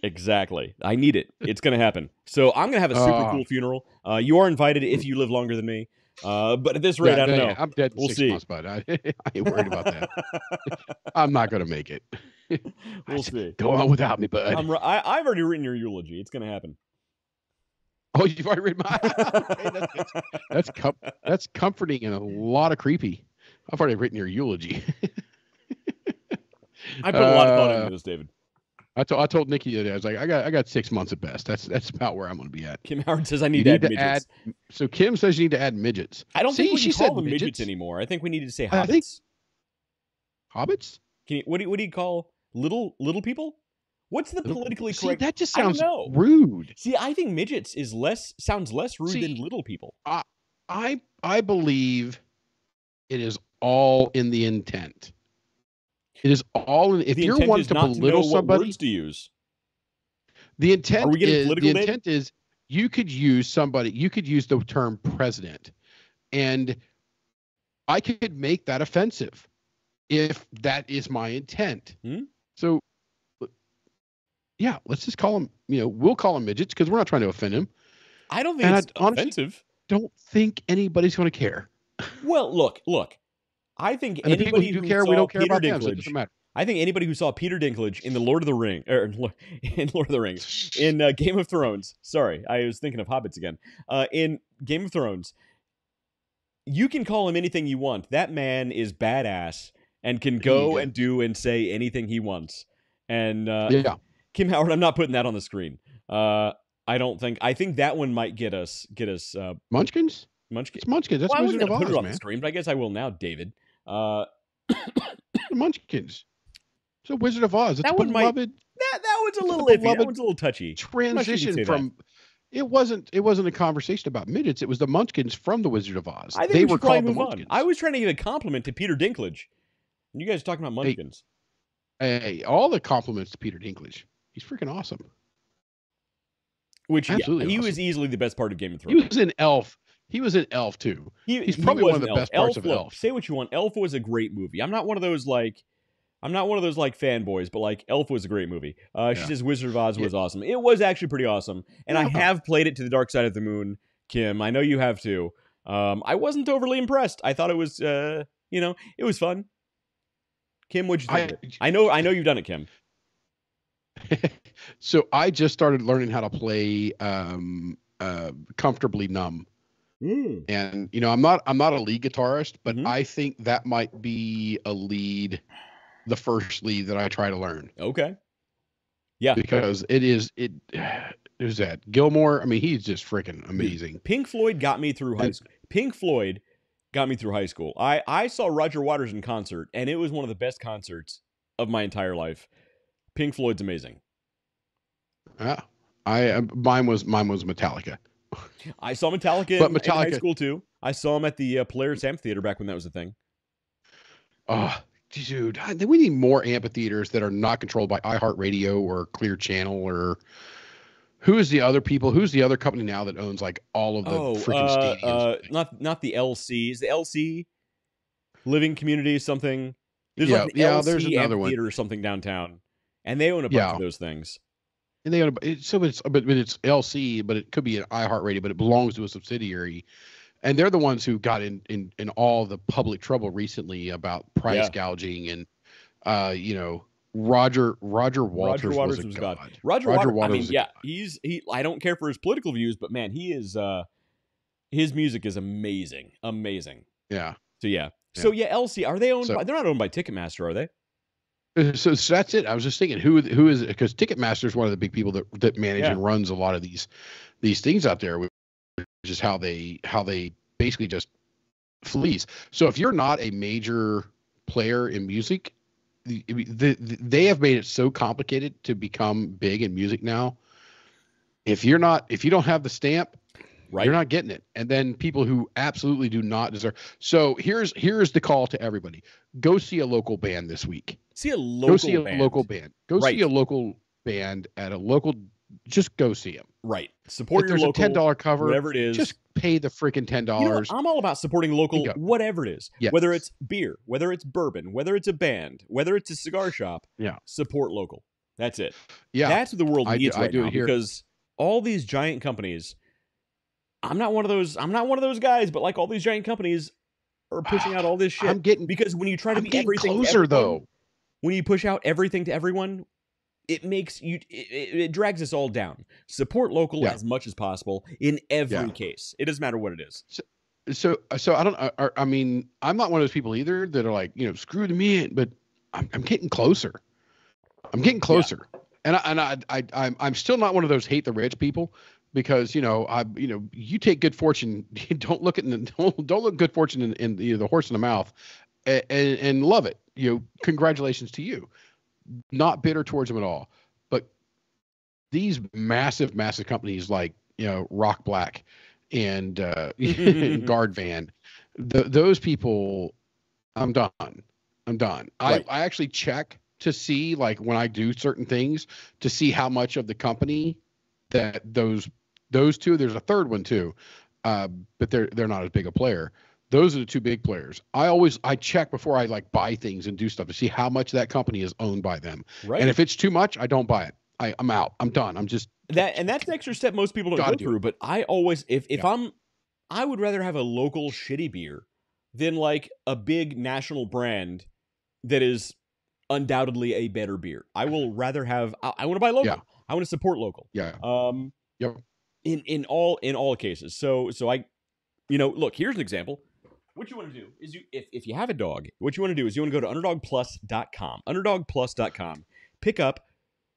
Exactly. I need it. It's going to happen. So I'm going to have a super cool funeral. You are invited if you live longer than me. But at this rate, I don't know. I'm dead in 6 months, bud. I ain't worried about that. I'm not going to make it. We'll see. Go on without me, bud. I've already written your eulogy. It's going to happen. Oh, you've already written mine? Okay, that's comforting and a lot of creepy. I've already written your eulogy. I put a lot of thought into this, David. I told Nikki the other day, I was like, I got 6 months at best. That's about where I'm going to be at. Kim Howard says I need to add midgets. So Kim says you need to add midgets. I don't think we can call them midgets anymore. I think we need to say hobbits. Hobbits? What do you call little people? What's the politically correct? That just sounds rude. See, I think midgets sounds less rude than little people. I believe it is all in the intent. It is all in. If you're one to belittle somebody, what words to use. The intent is you could use somebody. You could use the term president, and I could make that offensive if that is my intent. So, yeah, let's just call them. We'll call them midgets because we're not trying to offend him. I don't think it's offensive. Don't think anybody's going to care. Well, look. I think and anybody who care, we don't care about them, so it doesn't matter. I think anybody who saw Peter Dinklage in in Game of Thrones. Sorry, I was thinking of hobbits again. In Game of Thrones, you can call him anything you want. That man is badass and can go and do and say anything he wants. And Kim Howard, I'm not putting that on the screen. I think that one might get us. Munchkins. Munchkins. It's Munchkins. That's Wizard of Oz, put it on man. the screen, but I guess I will now, David. Munchkins. It's a Wizard of Oz. It's that beloved. That one's a little iffy. That one's a little touchy. Transition from. It wasn't a conversation about midgets. It was the Munchkins from the Wizard of Oz. I think they were called the Munchkins. I was trying to give a compliment to Peter Dinklage. And you guys are talking about Munchkins. Hey, all the compliments to Peter Dinklage. He's freaking awesome. He was easily the best part of Game of Thrones. He was in Elf. He was in Elf too. He's probably one of the best parts of Elf. Say what you want. Elf was a great movie. I'm not one of those fanboys, but Elf was a great movie. She says Wizard of Oz was awesome. It was actually pretty awesome, and I have played it to the Dark Side of the Moon. Kim, I know you have too. I wasn't overly impressed. I thought it was, it was fun. Kim, what'd you think of it? I know you've done it, Kim. So I just started learning how to play Comfortably Numb. And I'm not a lead guitarist, but I think that might be the first lead that I try to learn. Okay. Yeah. Because who's that? Gilmore. I mean, he's just freaking amazing. Pink Floyd got me through high school. I saw Roger Waters in concert, and it was one of the best concerts of my entire life. Pink Floyd's amazing. Yeah. Mine was Metallica. I saw Metallica in high school too. I saw him at the Polaris Amphitheater back when that was a thing. Oh, dude, we need more amphitheaters that are not controlled by iHeartRadio or Clear Channel or who's the other company now that owns like all of the freaking stadiums? Not the LC. Is the LC Living Community something? There's like the LC there's another Amphitheater one or something downtown, and they own a bunch of those things. And they own but it's LC, but it could be an iHeartRadio, but it belongs to a subsidiary. And they're the ones who got in all the public trouble recently about price gouging and, Roger Waters was a god. Roger Waters. I don't care for his political views, but man, he is. His music is amazing. Yeah. So LC, are they owned by? They're not owned by Ticketmaster, are they? So that's it. I was just thinking, who is, because Ticketmaster is one of the big people that manage and runs a lot of these things out there, which is how they basically just fleece. So if you're not a major player in music, they have made it so complicated to become big in music now. If you don't have the stamp, you're not getting it. And then people who absolutely do not deserve. So here's the call to everybody: go see a local band this week. Go see a local band. Go see a local band at a local. Just go see them. Right. Support your local. There's a $10 cover, whatever it is. Just pay the freaking $10. I'm all about supporting local, whatever it is. Yes. Whether it's beer, whether it's bourbon, whether it's a band, whether it's a cigar shop. Yeah. Support local. That's it. Yeah. That's what the world needs right now, here. Because all these giant companies. I'm not one of those guys, but like all these giant companies are pushing out all this shit. Because when you try to be everything closer, though. When you push out everything to everyone, it makes you it drags us all down. Support local as much as possible in every case. It doesn't matter what it is. So I don't. I mean, I'm not one of those people either that are like, screw the men. But I'm getting closer. And I'm still not one of those hate the rich people. Because you take good fortune. Don't look good fortune in the horse in the mouth, and love it. Congratulations to you. Not bitter towards them at all. But these massive companies like Rock Black and Guard Van, those people, I'm done. Right. I actually check to see, like, when I do certain things, to see how much of the company that those two, there's a third one too, but they're not as big a player. Those are the two big players. I check before I like buy things and do stuff to see how much that company is owned by them. Right. And if it's too much, I don't buy it. I'm out. I'm done. I'm just that's an extra step most people don't go through. But I always, I would rather have a local shitty beer than like a big national brand that is undoubtedly a better beer. I will rather have. I want to buy local. Yeah. I want to support local. Yeah. Yep. In all cases. So I, look, here's an example. What you want to do is if you have a dog, what you want to do is you want to go to underdogplus.com. Underdogplus.com. Pick up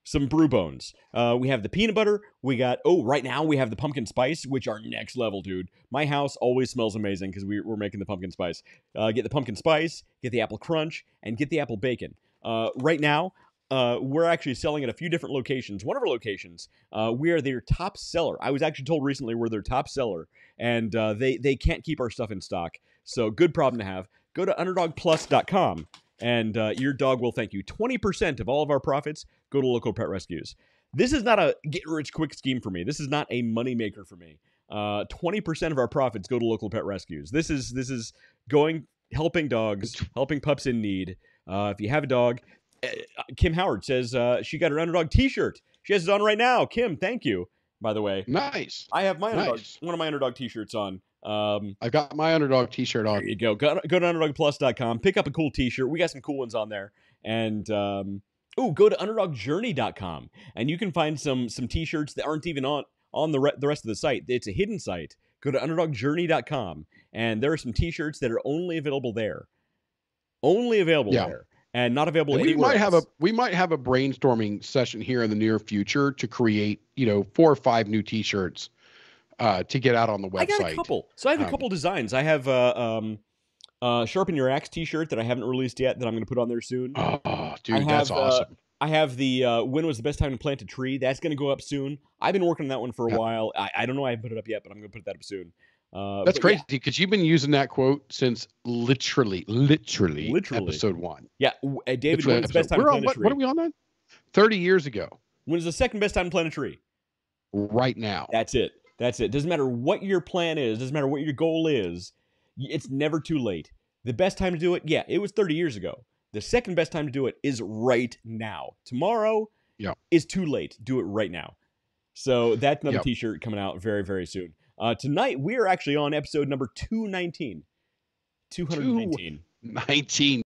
some brew bones. We have the peanut butter. We got right now we have the pumpkin spice, which are next level, dude. My house always smells amazing because we're making the pumpkin spice. Get the pumpkin spice, get the apple crunch, and get the apple bacon. Right now, we're actually selling at a few different locations. One of our locations, we are their top seller. I was actually told recently we're their top seller, and they can't keep our stuff in stock. So good problem to have. Go to underdogplus.com, and your dog will thank you. 20% of all of our profits go to local pet rescues. This is not a get-rich-quick scheme for me. This is not a moneymaker for me. 20% of our profits go to local pet rescues. This is helping dogs, helping pups in need. If you have a dog... Kim Howard says she got her Underdog t-shirt. She has it on right now. Kim, thank you, by the way. Nice. I have one of my Underdog t-shirts on. I got my Underdog t-shirt on. There you go. Go to underdogplus.com. Pick up a cool t-shirt. We got some cool ones on there. And go to underdogjourney.com. And you can find some t-shirts that aren't even on the rest of the site. It's a hidden site. Go to underdogjourney.com. And there are some t-shirts that are only available there. There. And not available anywhere else. We might have a brainstorming session here in the near future to create, 4 or 5 new t-shirts to get out on the website. I got a couple. So I have a couple designs. I have Sharpen Your Axe t-shirt that I haven't released yet that I'm going to put on there soon. Oh, dude, that's awesome. I have the when was the best time to plant a tree? That's going to go up soon. I've been working on that one for a while. I don't know. I haven't put it up yet, but I'm going to put that up soon. That's crazy because you've been using that quote since literally episode 1. Yeah, David, when was the best time to plant a tree? What are we on that? 30 years ago. When is the second best time to plant a tree? Right now. That's it. Doesn't matter what your plan is. Doesn't matter what your goal is. It's never too late. The best time to do it, it was 30 years ago. The second best time to do it is right now. Tomorrow is too late. Do it right now. So that's another T-shirt coming out very, very soon. Tonight, we are actually on episode number 219. 219.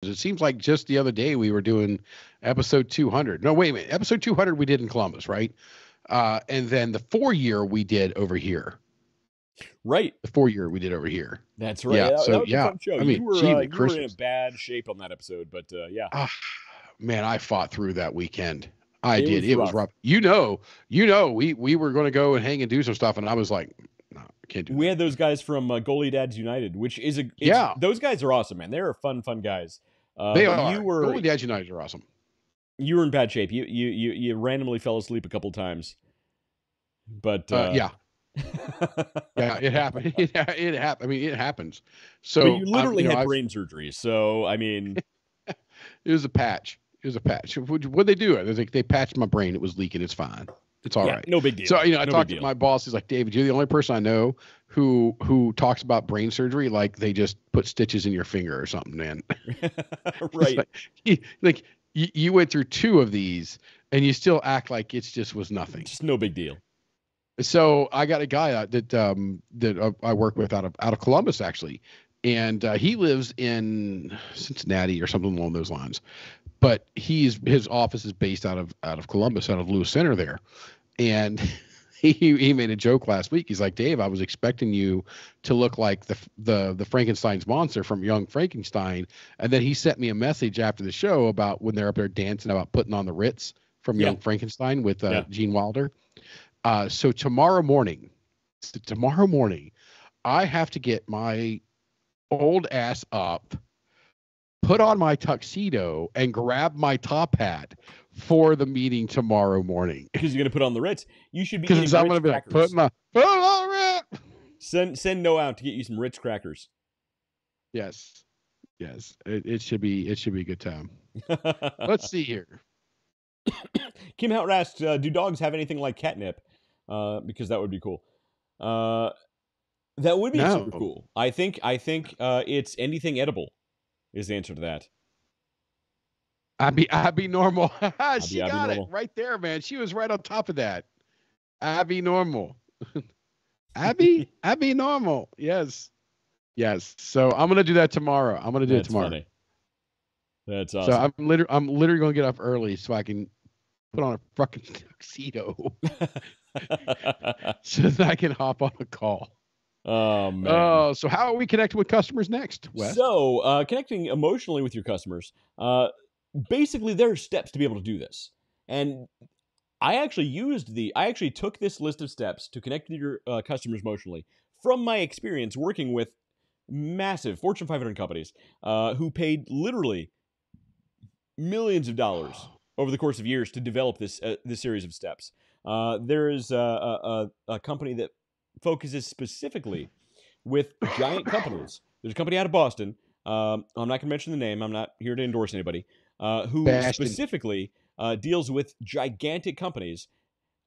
It seems like just the other day we were doing episode 200. No, wait a minute. Episode 200 we did in Columbus, right? And then the 4-year we did over here. Right. The 4-year we did over here. That's right. Yeah, that was a fun show. I mean, you were in a bad shape on that episode, but yeah. Man, I fought through that weekend. It was rough. You know, we were going to go and hang and do some stuff, and I was like, no, I can't do that. We had those guys from Goalie Dads United, which is those guys are awesome, man. They're fun guys. They are. Goalie Dads United are awesome. You were in bad shape. You randomly fell asleep a couple times, but yeah, it happened. It happened. I mean, it happens. So but you literally had brain surgery. So I mean, it was a patch. What'd they do? They patched my brain. It was leaking. It's fine. It's all right. No big deal. So I talked to my boss. He's like, David, you're the only person I know who talks about brain surgery like they just put stitches in your finger or something, man. Right. Like you went through 2 of these and you still act like it just was nothing. Just no big deal. So I got a guy that I work with out of Columbus actually, and he lives in Cincinnati or something along those lines. But his office is based out of Columbus, out of Lewis Center there, and he made a joke last week. He's like, Dave, I was expecting you to look like the Frankenstein's monster from Young Frankenstein, and then he sent me a message after the show about when they're up there dancing about putting on the Ritz from Young Frankenstein with Gene Wilder. So tomorrow morning, I have to get my old ass up, put on my tuxedo, and grab my top hat for the meeting tomorrow morning. Because you're going to put on the Ritz. You should be eating Ritz I'm going to be like, put on Ritz. Send Noah out to get you some Ritz crackers. Yes. It should be a good time. Let's see here. Kim Howard asked, do dogs have anything like catnip? Because that would be cool. That would be super cool. I think it's anything edible is the answer to that. I'd be normal. She got it right there, man. She was right on top of that. Abby normal. Abby normal. Yes. So I'm gonna do that tomorrow. It tomorrow. Funny. That's awesome. So I'm literally gonna get up early so I can put on a fucking tuxedo so that I can hop on a call. Oh man. So how are we connecting with customers next, Wes? So connecting emotionally with your customers. Basically, there are steps to be able to do this, and I actually took this list of steps to connect with your customers emotionally from my experience working with massive Fortune 500 companies who paid literally millions of dollars over the course of years to develop this series of steps. There is a company that focuses specifically with giant companies. There's a company out of Boston. I'm not going to mention the name. I'm not here to endorse anybody. Who specifically deals with gigantic companies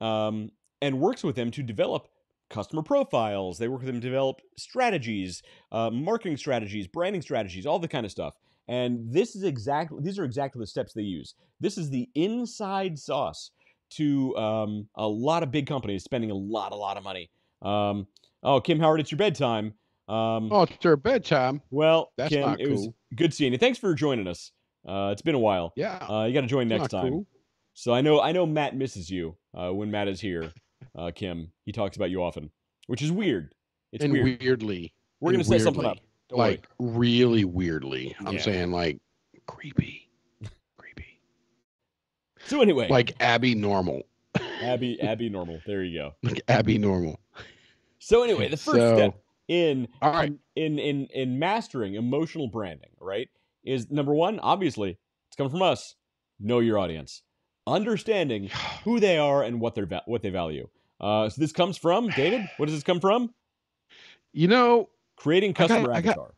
and works with them to develop customer profiles. They work with them to develop strategies, marketing strategies, branding strategies, all the kind of stuff. And these are exactly the steps they use. This is the inside sauce to a lot of big companies spending a lot of money. Kim Howard, it's your bedtime. It's your bedtime. Well, that's Kim, not cool. It was good seeing you. Thanks for joining us. It's been a while. Yeah. You got to join next time. Cool. So I know Matt misses you when Matt is here. Kim, he talks about you often, which is weird. It's weird. Weirdly. We're going to set something up. Don't worry. Really weirdly. I'm saying like creepy. So anyway. Like Abby normal. Abby normal. There you go. Like Abby normal. So anyway, the first step in mastering emotional branding, right, is number one, obviously, it's coming from us. Know your audience. understanding who they are and what they value. So this comes from David. What does this come from? Creating customer avatar.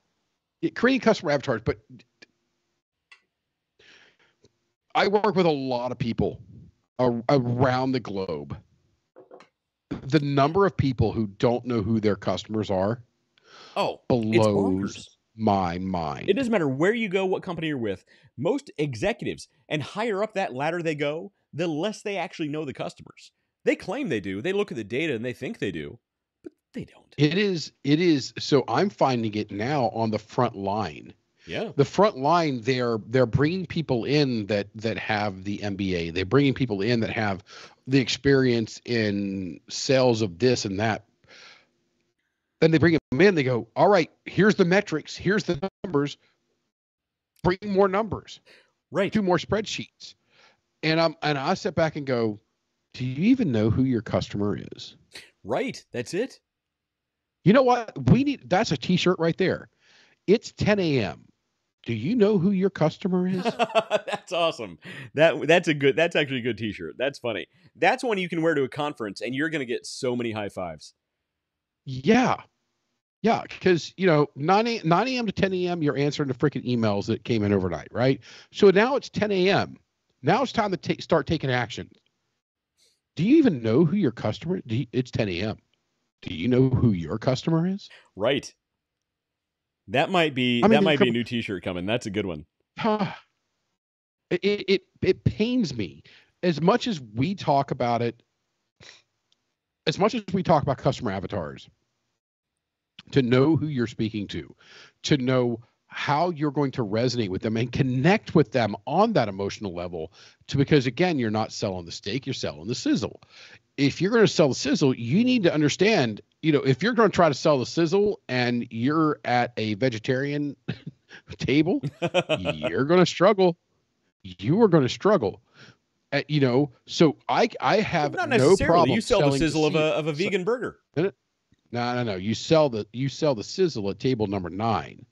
Creating customer avatars, but I work with a lot of people around the globe. The number of people who don't know who their customers are blows my mind. It doesn't matter where you go, what company you're with. Most executives, and higher up that ladder they go, the less they actually know the customers. They claim they do. They look at the data and they think they do, but they don't. It is. So I'm finding it now on the front line. Yeah. The front line, they're bringing people in that have the MBA. They're bringing people in that have the experience in sales of this and that. Then they bring them in. They go, all right, here's the metrics. Here's the numbers. Bring more numbers. Right. Do more spreadsheets. And I sit back and go, do you even know who your customer is? Right. That's it. You know what? That's a t-shirt right there. It's 10 a.m. Do you know who your customer is? That's awesome. That's actually a good t-shirt. That's funny. That's one you can wear to a conference and you're going to get so many high fives. Yeah. Yeah. Because, 9 a.m. to 10 a.m., you're answering the freaking emails that came in overnight, right? So now it's 10 a.m. Now it's time to start taking action. Do you even know who your customer is? It's 10 a.m. Do you know who your customer is? Right. That might be a new t-shirt coming. That's a good one. It pains me as much as we talk about it, as much as we talk about customer avatars, to know who you're speaking to know how you're going to resonate with them and connect with them on that emotional level, because again, you're not selling the steak, you're selling the sizzle. If you're going to sell the sizzle, you need to understand, if you're going to try to sell the sizzle and you're at a vegetarian table, you're going to struggle. You are going to struggle. So I have not no problem. You sell the sizzle of a vegan burger. No. You sell the sizzle at table number 9.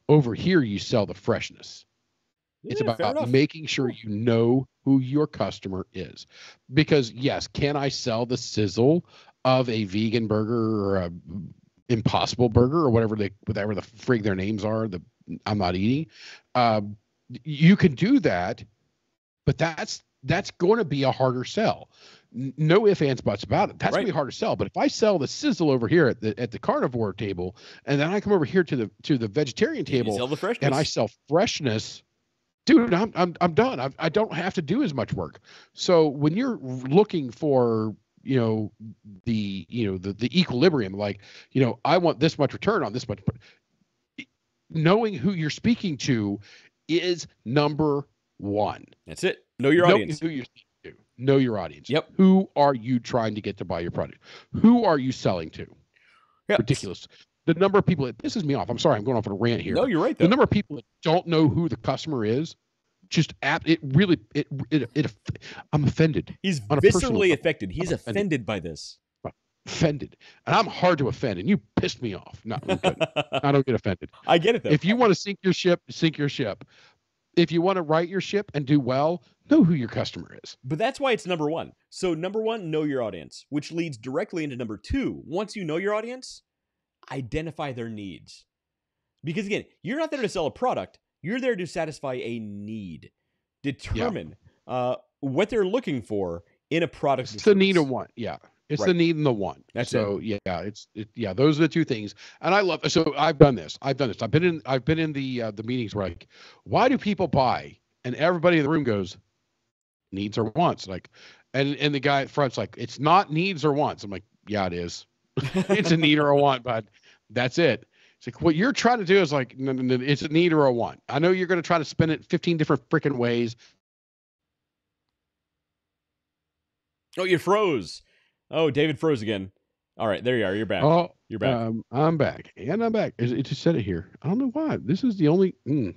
Over here, you sell the freshness. It's about making sure you know who your customer is. Because yes, can I sell the sizzle of a vegan burger or a Impossible Burger or whatever the frig their names are? I'm not eating. You can do that, but that's going to be a harder sell. No ifs, ands, buts about it. That's going to be hard to sell. But if I sell the sizzle over here at the carnivore table, and then I come over here to the vegetarian table, and I sell freshness, dude, I'm done. I don't have to do as much work. So when you're looking for the equilibrium, like I want this much return on this much, knowing who you're speaking to is number one. That's it. Know your audience. Who you're speaking to. Know your audience. Yep. Who are you trying to get to buy your product? Who are you selling to? Yep. Ridiculous. The number of people, it pisses me off. I'm sorry, I'm going off on a rant here. No, you're right, though. The number of people that don't know who the customer is, I'm offended. He's viscerally affected. He's offended by this. Offended. And I'm hard to offend, and you pissed me off. No, I'm good. I don't get offended. I get it, though. If you want to sink your ship, sink your ship. If you want to right your ship and do well, know who your customer is. But that's why it's number one. So number one, know your audience, which leads directly into number two. Once you know your audience, identify their needs. Because again, you're not there to sell a product. You're there to satisfy a need. Determine what they're looking for in a product. It's the need and want. Yeah. It's the need and the want. Those are the two things. And I've done this. I've been in the meetings where like, why do people buy? And everybody in the room goes, needs or wants. Like, and the guy at front's like, it's not needs or wants. I'm like, yeah, it is. It's a need or a want, but that's it. It's like, what you're trying to do is like, no, it's a need or a want. I know you're going to try to spin it 15 different freaking ways. Oh, you froze. Oh, David froze again. All right, there you are. You're back. Oh, you're back. I'm back. And I'm back. It just said it here. I don't know why. This is the only... You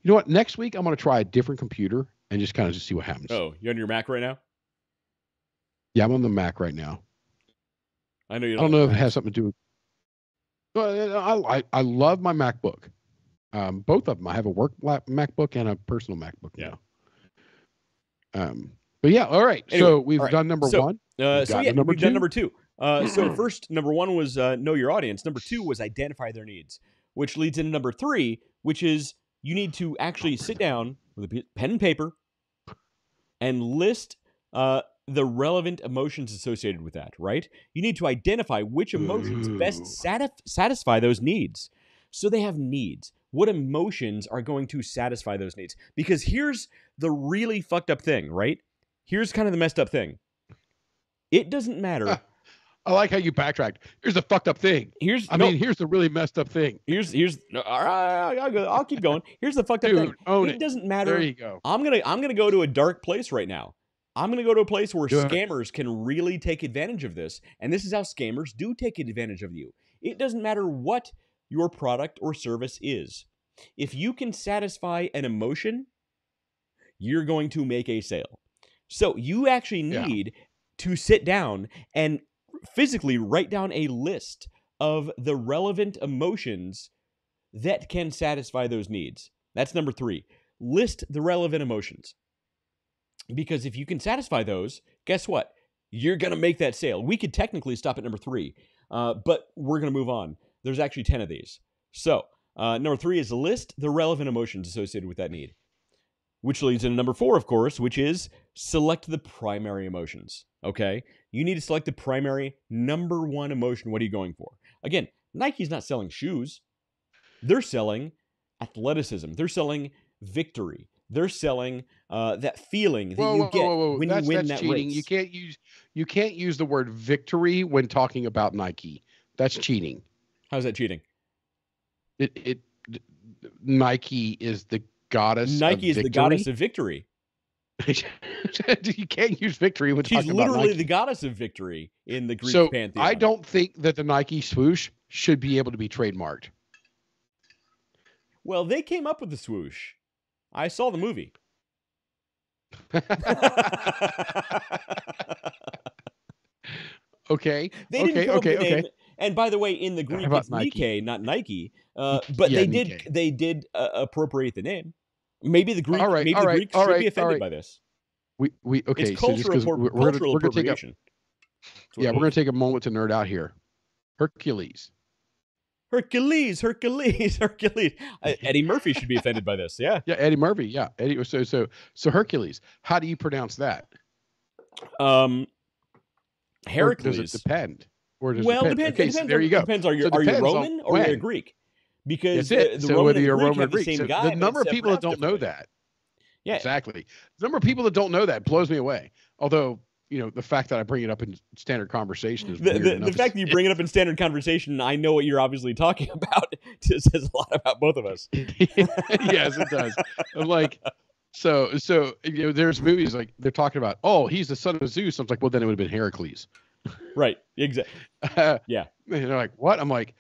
know what? Next week, I'm going to try a different computer and just kind of see what happens. Oh, you're on your Mac right now? Yeah, I'm on the Mac right now. I know you. I don't know if it has something to do with... Well, I love my MacBook. Both of them. I have a work MacBook and a personal MacBook now. But yeah, all right. Anyway, so we've done number one. We've done number two. So first, number one was know your audience. Number two was identify their needs, which leads into number three, which is you need to actually sit down with a pen and paper and list the relevant emotions associated with that, right? You need to identify which emotions best satisfy those needs. So they have needs. What emotions are going to satisfy those needs? Because here's the really fucked up thing, right? Here's kind of the messed up thing. It doesn't matter. I like how you backtracked. Here's the fucked up thing. Here's the really messed up thing. I'll keep going. Here's the fucked up thing. It doesn't matter. There you go. I'm gonna go to a dark place right now. I'm gonna go to a place where scammers can really take advantage of this, and this is how scammers do take advantage of you. It doesn't matter what your product or service is. If you can satisfy an emotion, you're going to make a sale. So you actually need to sit down and physically write down a list of the relevant emotions that can satisfy those needs. That's number three. List the relevant emotions. Because if you can satisfy those, guess what? You're going to make that sale. We could technically stop at number three, but we're going to move on. There's actually 10 of these. So number three is list the relevant emotions associated with that need. Which leads into number four, of course, which is select the primary emotions, okay? You need to select the primary number one emotion. What are you going for? Again, Nike's not selling shoes. They're selling athleticism. They're selling victory. They're selling that feeling that you get when you win that cheating. race. You can't use the word victory when talking about Nike. That's cheating. How's that cheating? Nike is the goddess. Nike is the goddess of victory. You can't use victory when she's talking about Nike. Literally the goddess of victory in the Greek pantheon. I don't think that the Nike swoosh should be able to be trademarked. Well, they came up with the swoosh. I saw the movie. Okay. They didn't come up with the name. And by the way, in the Greek, it's Nike, not Nike. But they did appropriate the name. Maybe the Greeks should be offended by this. It's cultural appropriation. We're going to take a moment to nerd out here. Hercules. Eddie Murphy should be offended by this. Yeah. Yeah, Eddie Murphy. Yeah, Eddie. So Hercules. How do you pronounce that? Heracles. Or does it depend? Depends. So there you go. Depends. Are you Roman or are you Greek? Because the so Roman whether you're and Greek Roman have or Greek, the same guy. the number of people that don't know that. Yeah, exactly. The number of people that don't know that blows me away. Although, the fact that I bring it up in standard conversation is weird the fact that you bring it up in standard conversation, I know what you're obviously talking about. It says a lot about both of us. Yes, it does. I'm like, so there's movies like they're talking about. Oh, he's the son of Zeus. I was like, well, then it would have been Heracles. Right. Exactly. Yeah. And they're like, what? I'm like,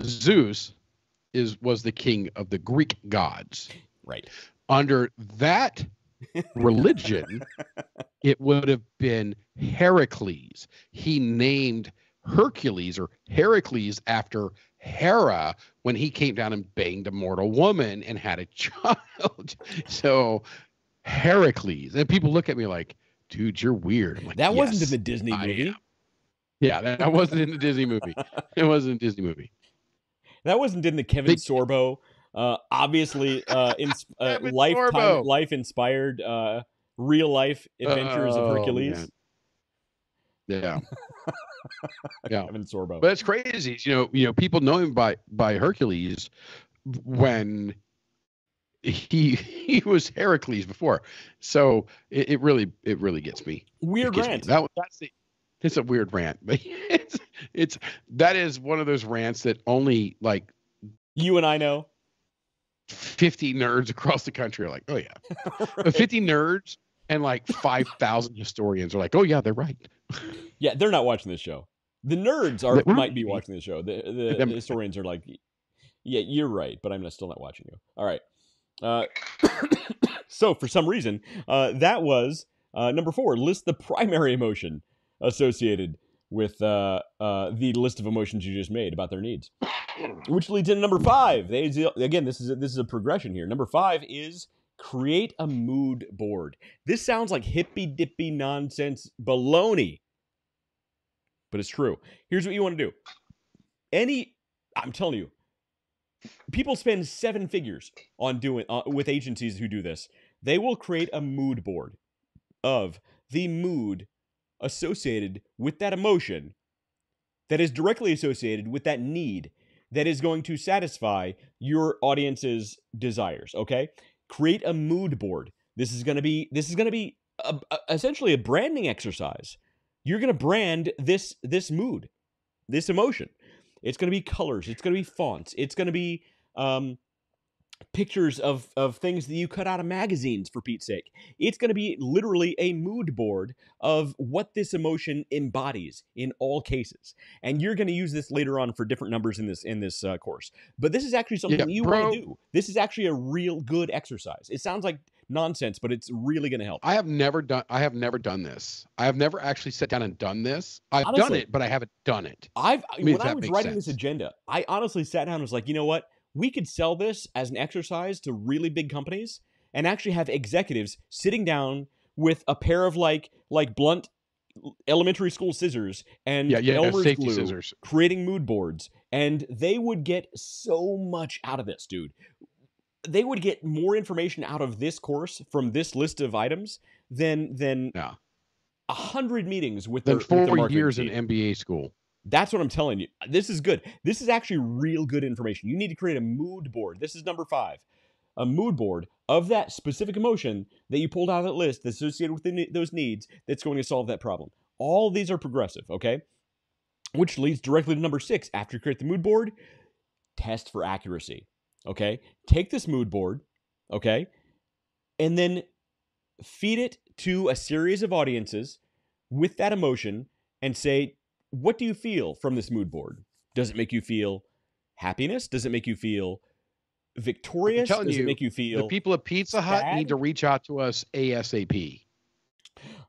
Zeus was the king of the Greek gods. Right. Under that religion, it would have been Heracles. He named Hercules or Heracles after Hera when he came down and banged a mortal woman and had a child. So Heracles. And people look at me like, dude, you're weird. Like, that wasn't in the Disney movie. Yeah, that wasn't in the Disney movie. It wasn't in the Disney movie. That wasn't in the Kevin Sorbo, obviously life-inspired real-life adventures of Hercules. Man. Yeah. Yeah. Kevin Sorbo. But it's crazy. People know him by Hercules when he was Heracles before. So it really gets me. Weird rant. It's a weird rant, but that is one of those rants that only like you and I know. 50 nerds across the country are like, oh yeah. Right. 50 nerds and like 5,000 historians are like, oh yeah, they're right. Yeah, they're not watching this show. The nerds might be watching the show. The historians are like, yeah, you're right, but I'm still not watching you. All right. So for some reason, that was number 4. List the primary emotion associated with the list of emotions you just made about their needs, which leads into number 5. Again, this is a progression here. Number 5 is Create a mood board. This sounds like hippy-dippy nonsense baloney, but it's true. Here's what you want to do. I'm telling you, people spend 7 figures on doing with agencies who do this. They will create a mood board of the mood associated with that emotion that is directly associated with that need that is going to satisfy your audience's desires, okay? Create a mood board. This is going to be essentially a branding exercise. You're going to brand this mood, this emotion. It's going to be colors. It's going to be fonts. It's going to be pictures of things that you cut out of magazines, for Pete's sake. It's going to be literally a mood board of what this emotion embodies in all cases. And you're going to use this later on for different numbers in this course. But this is actually something you want to do. This is actually a real good exercise. It sounds like nonsense, but it's really going to help. I have never done this. I have never actually sat down and done this. I've done it, but I haven't done it. When I was writing this agenda, I honestly sat down and was like, you know what? We could sell this as an exercise to really big companies and actually have executives sitting down with a pair of like blunt elementary school scissors and Elmer's safety glue, scissors, creating mood boards, and they would get so much out of this, dude. They would get more information out of this course from this list of items than 100 meetings with than 4 years team. in MBA school. That's what I'm telling you. This is good. This is actually real good information. You need to create a mood board. This is number 5. A mood board of that specific emotion that you pulled out of that list that's associated with those needs that's going to solve that problem. All these are progressive, okay? Which leads directly to number 6. After you create the mood board, test for accuracy, okay? Take this mood board, okay? And then feed it to a series of audiences with that emotion and say, what do you feel from this mood board? Does it make you feel happiness? Does it make you feel victorious? Does it make you feel the people at Pizza Hut sad? need to reach out to us ASAP.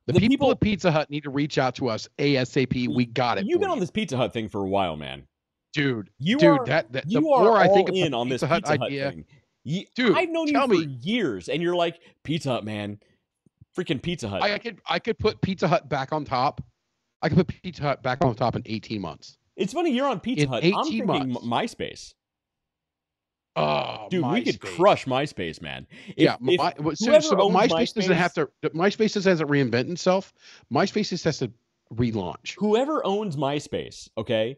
The people at Pizza Hut need to reach out to us ASAP. We got it. You've been on this Pizza Hut thing for a while, man. Dude, you are the more I think in on this Pizza Hut thing. Dude, I've known you for years, and you're like, Pizza Hut, man. Freaking Pizza Hut. I could put Pizza Hut back on top. I could put Pizza Hut back on top in 18 months. It's funny, you're on Pizza Hut. I'm thinking MySpace. Oh, dude, MySpace. We could crush MySpace, man. MySpace doesn't have to. MySpace doesn't reinvent itself. MySpace just has to relaunch. Whoever owns MySpace, okay,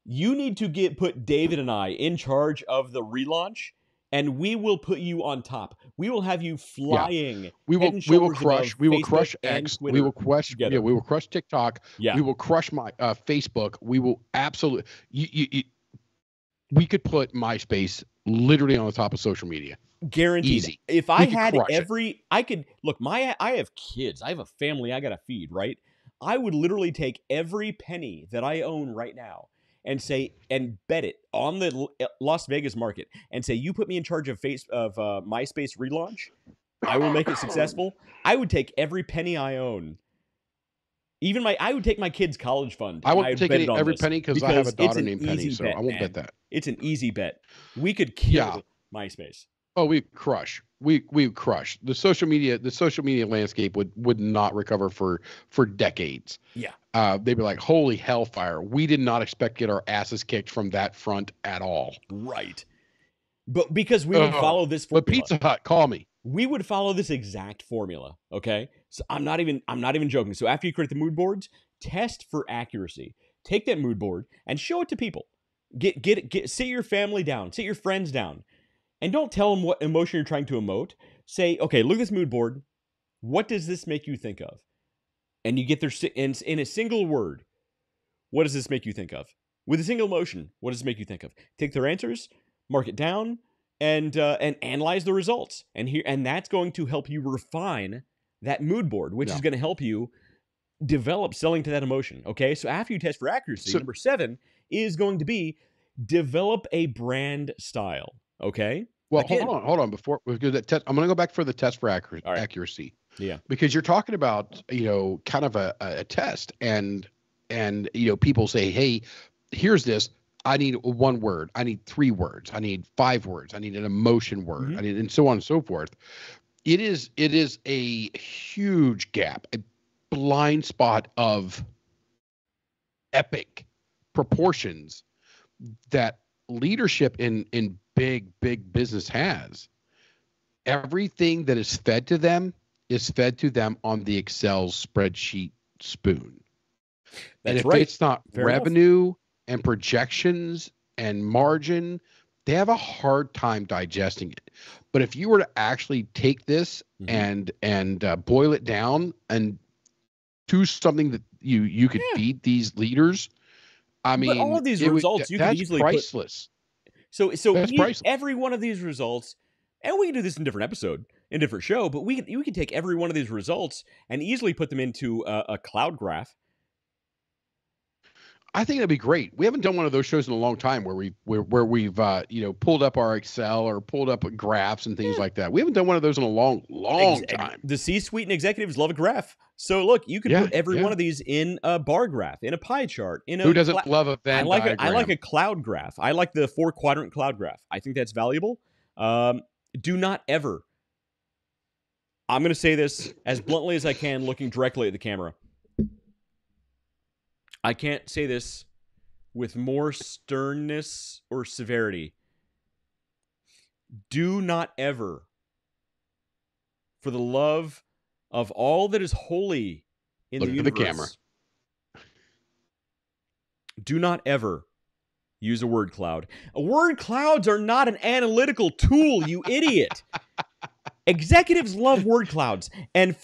you need to put David and I in charge of the relaunch, and we will put you on top. We will have you flying. Yeah. We will crush X. We will crush. Yeah, we will crush TikTok. Yeah. We will crush my Facebook. We will absolutely. We could put MySpace literally on the top of social media. Guaranteed. Easy. If I had I could look. I have kids. I have a family I got to feed. Right. I would literally take every penny that I own right now and say, and bet it on the Las Vegas market and say, you put me in charge of MySpace relaunch, I will make it successful. I would take every penny I own. I would take my kids' college fund. I won't take every penny because I have a daughter named Penny, so I won't bet that. It's an easy bet. We could kill MySpace. Oh, we crush. We crush. The social media landscape would not recover for decades. Yeah. They'd be like, holy hellfire. We did not expect to get our asses kicked from that front at all. Right. But because we would follow this formula. But Pizza Hut, call me. We would follow this exact formula, okay? So I'm not even joking. So after you create the mood boards, test for accuracy. Take that mood board and show it to people. Sit your family down, sit your friends down. And don't tell them what emotion you're trying to emote. Say, okay, look at this mood board. What does this make you think of? And you get their in a single word. What does this make you think of? With a single emotion, what does it make you think of? Take their answers, mark it down, and analyze the results. And that's going to help you refine that mood board, which is going to help you develop selling to that emotion. Okay, so after you test for accuracy, number 7 is going to be develop a brand style. Okay. Well, hold on. Before we do that test, I'm going to go back for the test for accuracy. Yeah. Because you're talking about, kind of a test and people say, hey, here's this. I need 1 word. I need 3 words. I need 5 words. I need an emotion word. I need, and so on and so forth. It is a huge gap, a blind spot of epic proportions that leadership in big business has. Everything that is fed to them is fed to them on the Excel spreadsheet spoon. And if it's not revenue and projections and margin, they have a hard time digesting it. But if you were to actually take this and boil it down and do something that you could feed these leaders, I mean, all of these results you could easily priceless. So every one of these results, and we can do this in a different episode, in a different show, but we can take every one of these results and easily put them into a cloud graph. I think that'd be great. We haven't done one of those shows in a long time where we've pulled up our Excel or pulled up graphs and things like that. We haven't done one of those in a long time. The C-suite and executives love a graph. So look, you can put every one of these in a bar graph, in a pie chart, in a who doesn't love a Venn diagram? I like a cloud graph. I like the 4-quadrant cloud graph. I think that's valuable. Do not ever. I'm going to say this as bluntly as I can, looking directly at the camera. I can't say this with more sternness or severity. Do not ever, for the love of all that is holy in the universe, the camera. Do not ever use a word cloud. Word clouds are not an analytical tool, you idiot. Executives love word clouds. And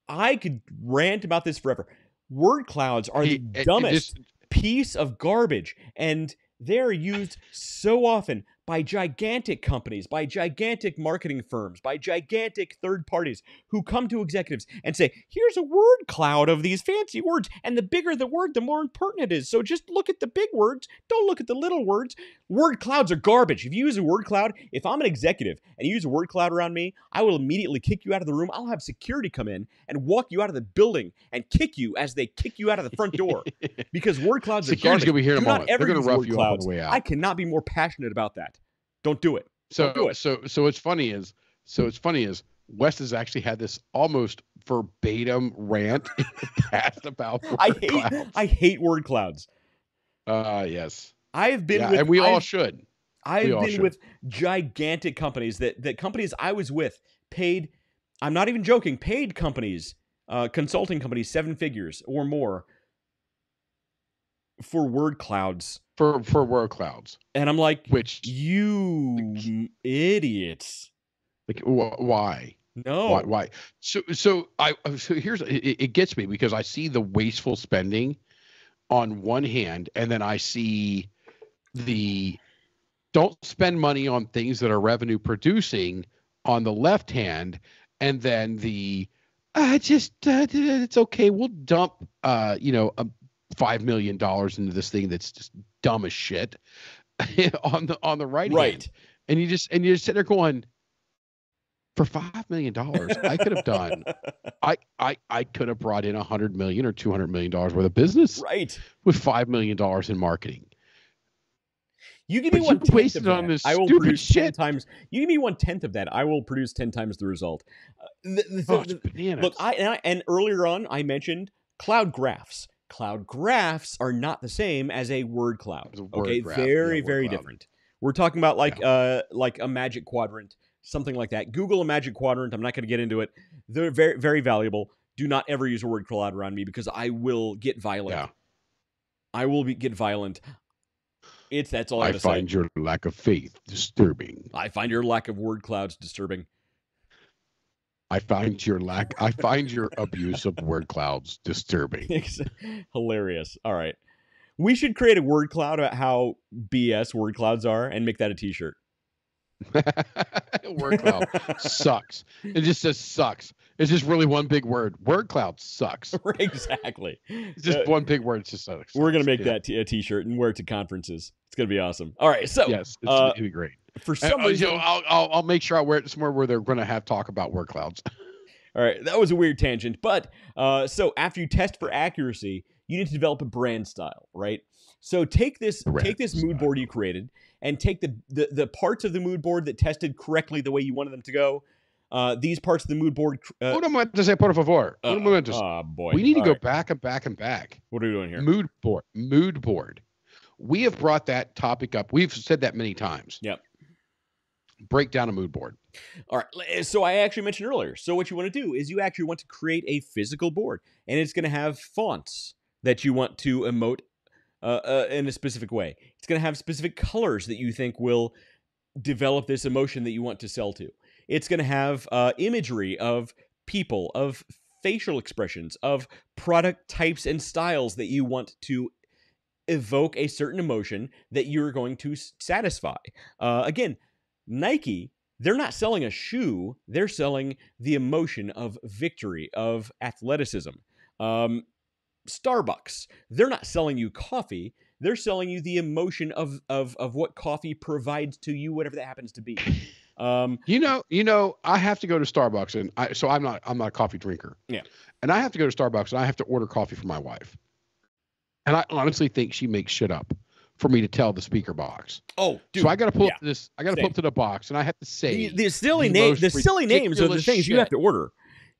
I could rant about this forever. Word clouds are the dumbest piece of garbage, and they're used so often by gigantic companies, by gigantic marketing firms, by gigantic third parties who come to executives and say, here's a word cloud of these fancy words, and the bigger the word, the more important it is. So just look at the big words. Don't look at the little words. Word clouds are garbage. If you use a word cloud, if I'm an executive and you use a word cloud around me, I will immediately kick you out of the room. I'll have security come in and walk you out of the building and kick you as they kick you out of the front door. Because word clouds are garbage. Security's going to be here in a moment. They're going to rough you up on the way out. I cannot be more passionate about that. Don't do it. So what's funny is Wes has actually had this almost verbatim rant in the past about word clouds. I hate word clouds. Yes. I've been and we all should. I've been with gigantic companies that companies I was with paid, I'm not even joking, paid companies, consulting companies, 7 figures or more for word clouds. For word clouds. And I'm like, you idiots. Like, why? No. Why? So here's, it gets me because I see the wasteful spending on one hand, and then I see the don't spend money on things that are revenue producing on the left hand, and then the it's okay, we'll dump $5 million into this thing that's just dumb as shit on the right hand. And you just sit there going, for $5 million, I could have done I could have brought in $100 million or $200 million worth of business with $5 million in marketing. You give me 1/10 of that, on this I will stupid produce shit. 10 times. You give me 1/10 of that, I will produce 10 times the result. It's bananas. Look, and earlier on I mentioned cloud graphs. Cloud graphs are not the same as a word cloud. Okay, very different. We're talking about like a magic quadrant, something like that. Google a magic quadrant. I'm not going to get into it. They're very, very valuable. Do not ever use a word cloud around me because I will get violent. Yeah. I will get violent. That's all I have to say. I find your lack of faith disturbing. I find your lack of word clouds disturbing. I find your abuse of word clouds disturbing. Hilarious. All right. We should create a word cloud about how BS word clouds are and make that a t-shirt. Word cloud sucks. It just says sucks. It's just really one big word. Word cloud sucks. Exactly. It's just one big word. It just sucks. We're going to make that a t-shirt and wear it to conferences. It's going to be awesome. All right. So yes, it's going to be great. For some reason, I'll make sure I wear it somewhere where they're going to have talk about word clouds. All right. That was a weird tangent. But so after you test for accuracy, you need to develop a brand style, right? So take this mood board you created and take the parts of the mood board that tested correctly the way you wanted them to go. These parts of the mood board. What am I to say, por favor? Boy. We need to All go right. back and back and back. What are we doing here? Mood board. We have brought that topic up. We've said that many times. Yep. Break down a mood board. All right. So I actually mentioned earlier. So what you want to do is you actually want to create a physical board, and it's going to have fonts that you want to emote in a specific way. It's going to have specific colors that you think will develop this emotion that you want to sell to. It's going to have imagery of people, of facial expressions, of product types and styles that you want to evoke a certain emotion that you're going to satisfy. Again, Nike, they're not selling a shoe. They're selling the emotion of victory, of athleticism. Starbucks, they're not selling you coffee. They're selling you the emotion of what coffee provides to you, whatever that happens to be. I have to go to Starbucks, and I'm not a coffee drinker. Yeah. And I have to go to Starbucks, and I have to order coffee for my wife. And I honestly think she makes shit up for me to tell the speaker box. Oh, dude. So I got to pull up to this. I got to pull up to the box, and I have to say the silly names are the things you have to order.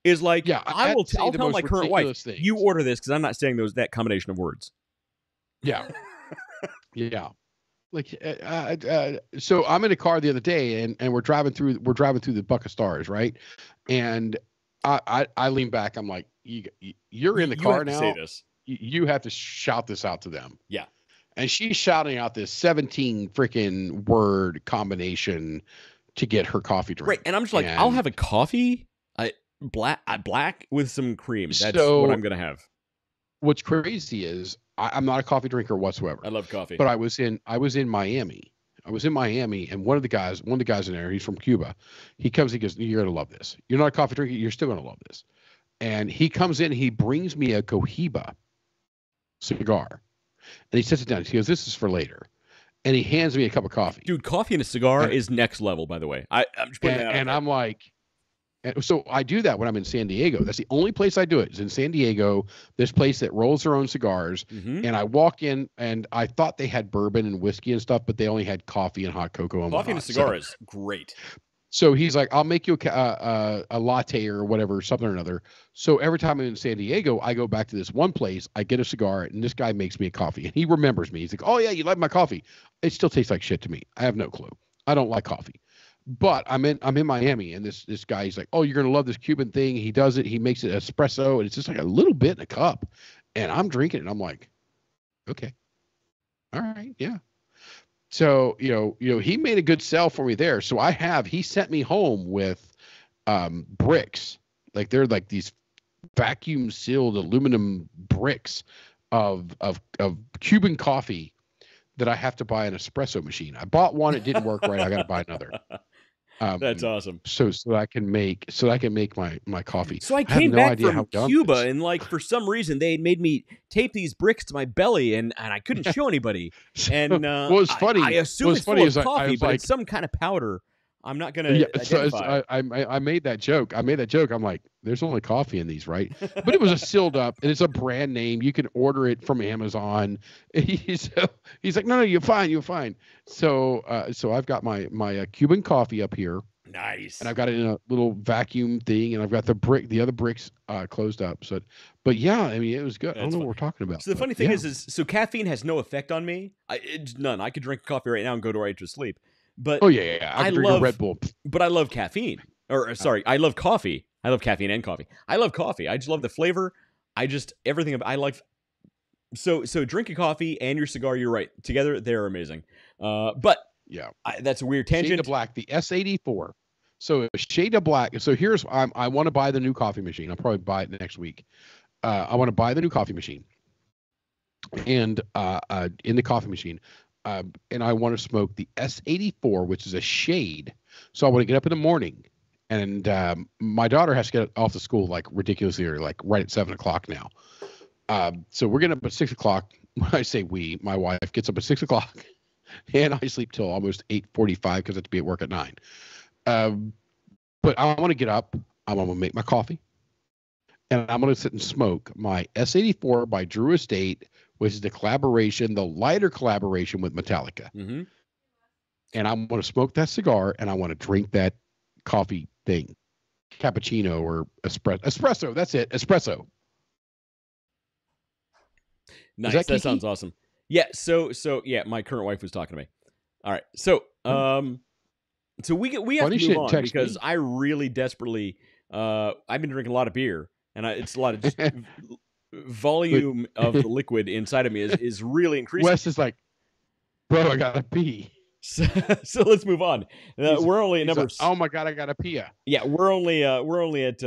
Is like, yeah, I'll tell my current wife, things. You order this because I'm not saying that combination of words. Yeah. Yeah. Like, so I'm in a car the other day, and we're driving through the Buck of Stars, right? And I lean back. I'm like, you're in the car now. Say this. You have to shout this out to them. Yeah. And she's shouting out this 17 freaking word combination to get her coffee drink. Right. And I'm just like, I'll have a coffee, black with some cream. That's what I'm gonna have. What's crazy is I'm not a coffee drinker whatsoever. I love coffee. But I was in Miami. And one of the guys in there, he's from Cuba. He comes, he goes, "You're gonna love this. You're not a coffee drinker, you're still gonna love this." And he comes in, he brings me a Cohiba cigar. And he sits it down. He goes, "This is for later." And he hands me a cup of coffee. Dude, coffee and a cigar is next level, by the way. I'm just putting that out and there. I'm like, so I do that when I'm in San Diego. That's the only place I do it. Is in San Diego, this place that rolls their own cigars. Mm-hmm. And I walk in, and I thought they had bourbon and whiskey and stuff, but they only had coffee and hot cocoa and coffee and a cigar is great. So he's like, "I'll make you a latte or whatever, something or another." So every time I'm in San Diego, I go back to this one place, I get a cigar, and this guy makes me a coffee. And he remembers me. He's like, "Oh yeah, you like my coffee?" It still tastes like shit to me. I have no clue. I don't like coffee. But I'm in Miami, and this guy, he's like, "Oh, you're gonna love this Cuban thing." He does it. He makes it espresso, and it's just like a little bit in a cup. And I'm drinking it, and I'm like, "Okay, all right, yeah." So he made a good sell for me there. So he sent me home with bricks, like they're like these vacuum sealed aluminum bricks of Cuban coffee that I have to buy an espresso machine. I bought one, it didn't work right. I got to buy another. That's awesome. So I can make my coffee. So I came back from Cuba, and like for some reason they made me tape these bricks to my belly, and I couldn't show anybody. And well, it's funny. I assume it's full of coffee, but it's some kind of powder. I'm not gonna identify. I made that joke. I'm like, there's only coffee in these, right? But it was a sealed up, and it's a brand name. You can order it from Amazon. He's like, no, you're fine. So I've got my Cuban coffee up here. Nice. And I've got it in a little vacuum thing, and I've got the other bricks closed up. So, but yeah, I mean, it was good. I don't know what we're talking about. So the funny thing is so caffeine has no effect on me. None. I could drink coffee right now and go right to sleep. But I drink a Red Bull. But I love caffeine. I love coffee. I love caffeine and coffee. I love coffee. I just love the flavor. Everything I like. So drinking coffee and your cigar, you're right. Together, they're amazing. But yeah, that's a weird tangent. Shade of Black, the S84. So Shade of Black. So here's I want to buy the new coffee machine. I'll probably buy it next week. I want to buy the new coffee machine. And in the coffee machine. And I want to smoke the S84, which is a shade. So I want to get up in the morning, and my daughter has to get off to school like ridiculously early, like right at 7:00 now. So we're getting up at 6:00. When I say we, my wife gets up at 6:00, and I sleep till almost 8:45 because I have to be at work at 9. But I want to get up. I'm going to make my coffee, and I'm going to sit and smoke my S84 by Drew Estate, which is the lighter collaboration with Metallica. Mm-hmm. And I want to smoke that cigar, and I want to drink that coffee thing. cappuccino or espresso. That's it. Espresso. Nice. That sounds awesome. Yeah. So yeah, my current wife was talking to me. All right. So so we have to move on because I really desperately I've been drinking a lot of beer, and it's a lot of just volume of the liquid inside of me is really increasing. Wes is like, bro, I gotta pee. So let's move on. We're only at number. Oh my god, I gotta pee. Yeah, we're only at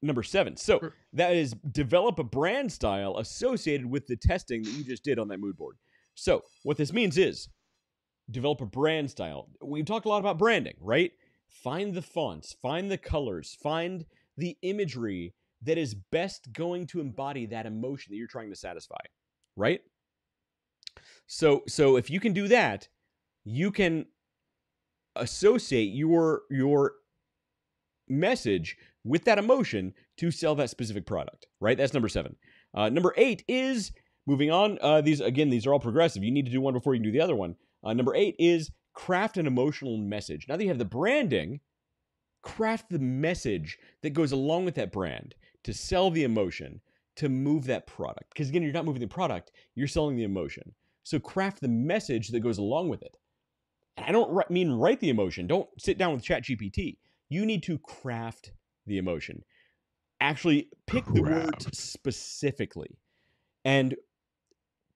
number 7. So that is develop a brand style associated with the testing that you just did on that mood board. So what this means is develop a brand style. We've talked a lot about branding, right? Find the fonts, find the colors, find the imagery that is best going to embody that emotion that you're trying to satisfy, right? So if you can do that, you can associate your message with that emotion to sell that specific product, right? That's number 7. Number 8 is, moving on, these are all progressive. You need to do one before you can do the other one. Number 8 is craft an emotional message. Now that you have the branding, craft the message that goes along with that brand to sell the emotion, to move that product. Because again, you're not moving the product, you're selling the emotion. So craft the message that goes along with it. And I don't mean write the emotion. Don't sit down with ChatGPT. You need to craft the emotion. Actually pick the words specifically. And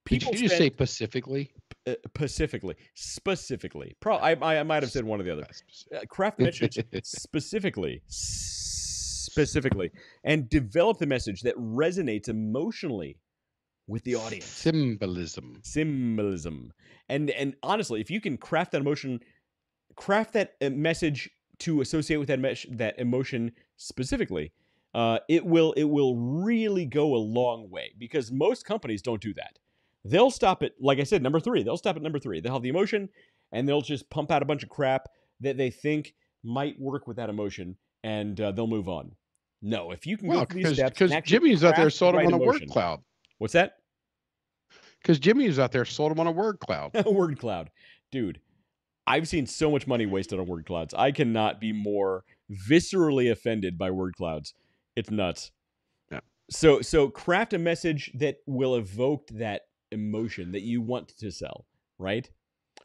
people Did you just say specifically? Specifically. I might have said one or the other. Craft the message specifically, and develop the message that resonates emotionally with the audience. Symbolism. And honestly, if you can craft that emotion, craft that message to associate with that emotion specifically, it will really go a long way, because most companies don't do that. They'll stop at, like I said, number 3. They'll stop at number 3. They'll have the emotion, and they'll just pump out a bunch of crap that they think might work with that emotion, and they'll move on. No, if you can go through these steps, because Jimmy's out there sold them on a word cloud. What's that? Because Jimmy's out there sold them on a word cloud. Word cloud, dude. I've seen so much money wasted on word clouds. I cannot be more viscerally offended by word clouds. It's nuts. Yeah. So craft a message that will evoke that emotion that you want to sell, right?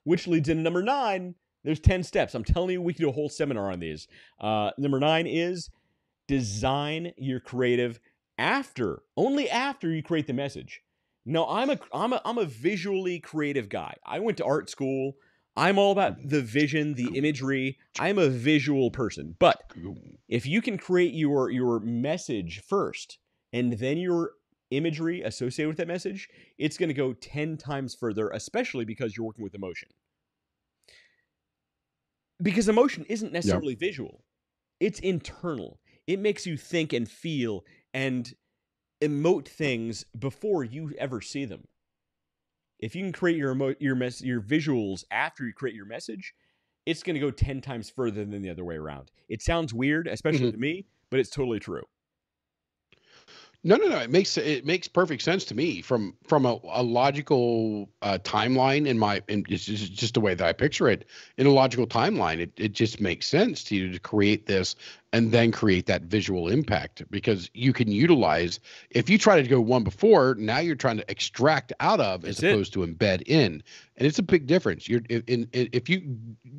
Which leads into number 9. There's 10 steps. I'm telling you, we can do a whole seminar on these. Number 9 is design your creative only after you create the message. No, I'm a visually creative guy. I went to art school. I'm all about the vision, the imagery. I'm a visual person. But if you can create your message first and then your imagery associated with that message, it's going to go 10 times further, especially because you're working with emotion. Because emotion isn't necessarily visual. It's internal. It makes you think and feel and emote things before you ever see them. If you can create your visuals after you create your message, it's going to go 10 times further than the other way around. It sounds weird, especially to me, but it's totally true. No. It makes perfect sense to me from a logical timeline. It's just the way that I picture it. In a logical timeline, it just makes sense to you to create this and then create that visual impact, because you can utilize. If you try to go one before, now you're trying to extract out of as opposed to embed in, and it's a big difference. If you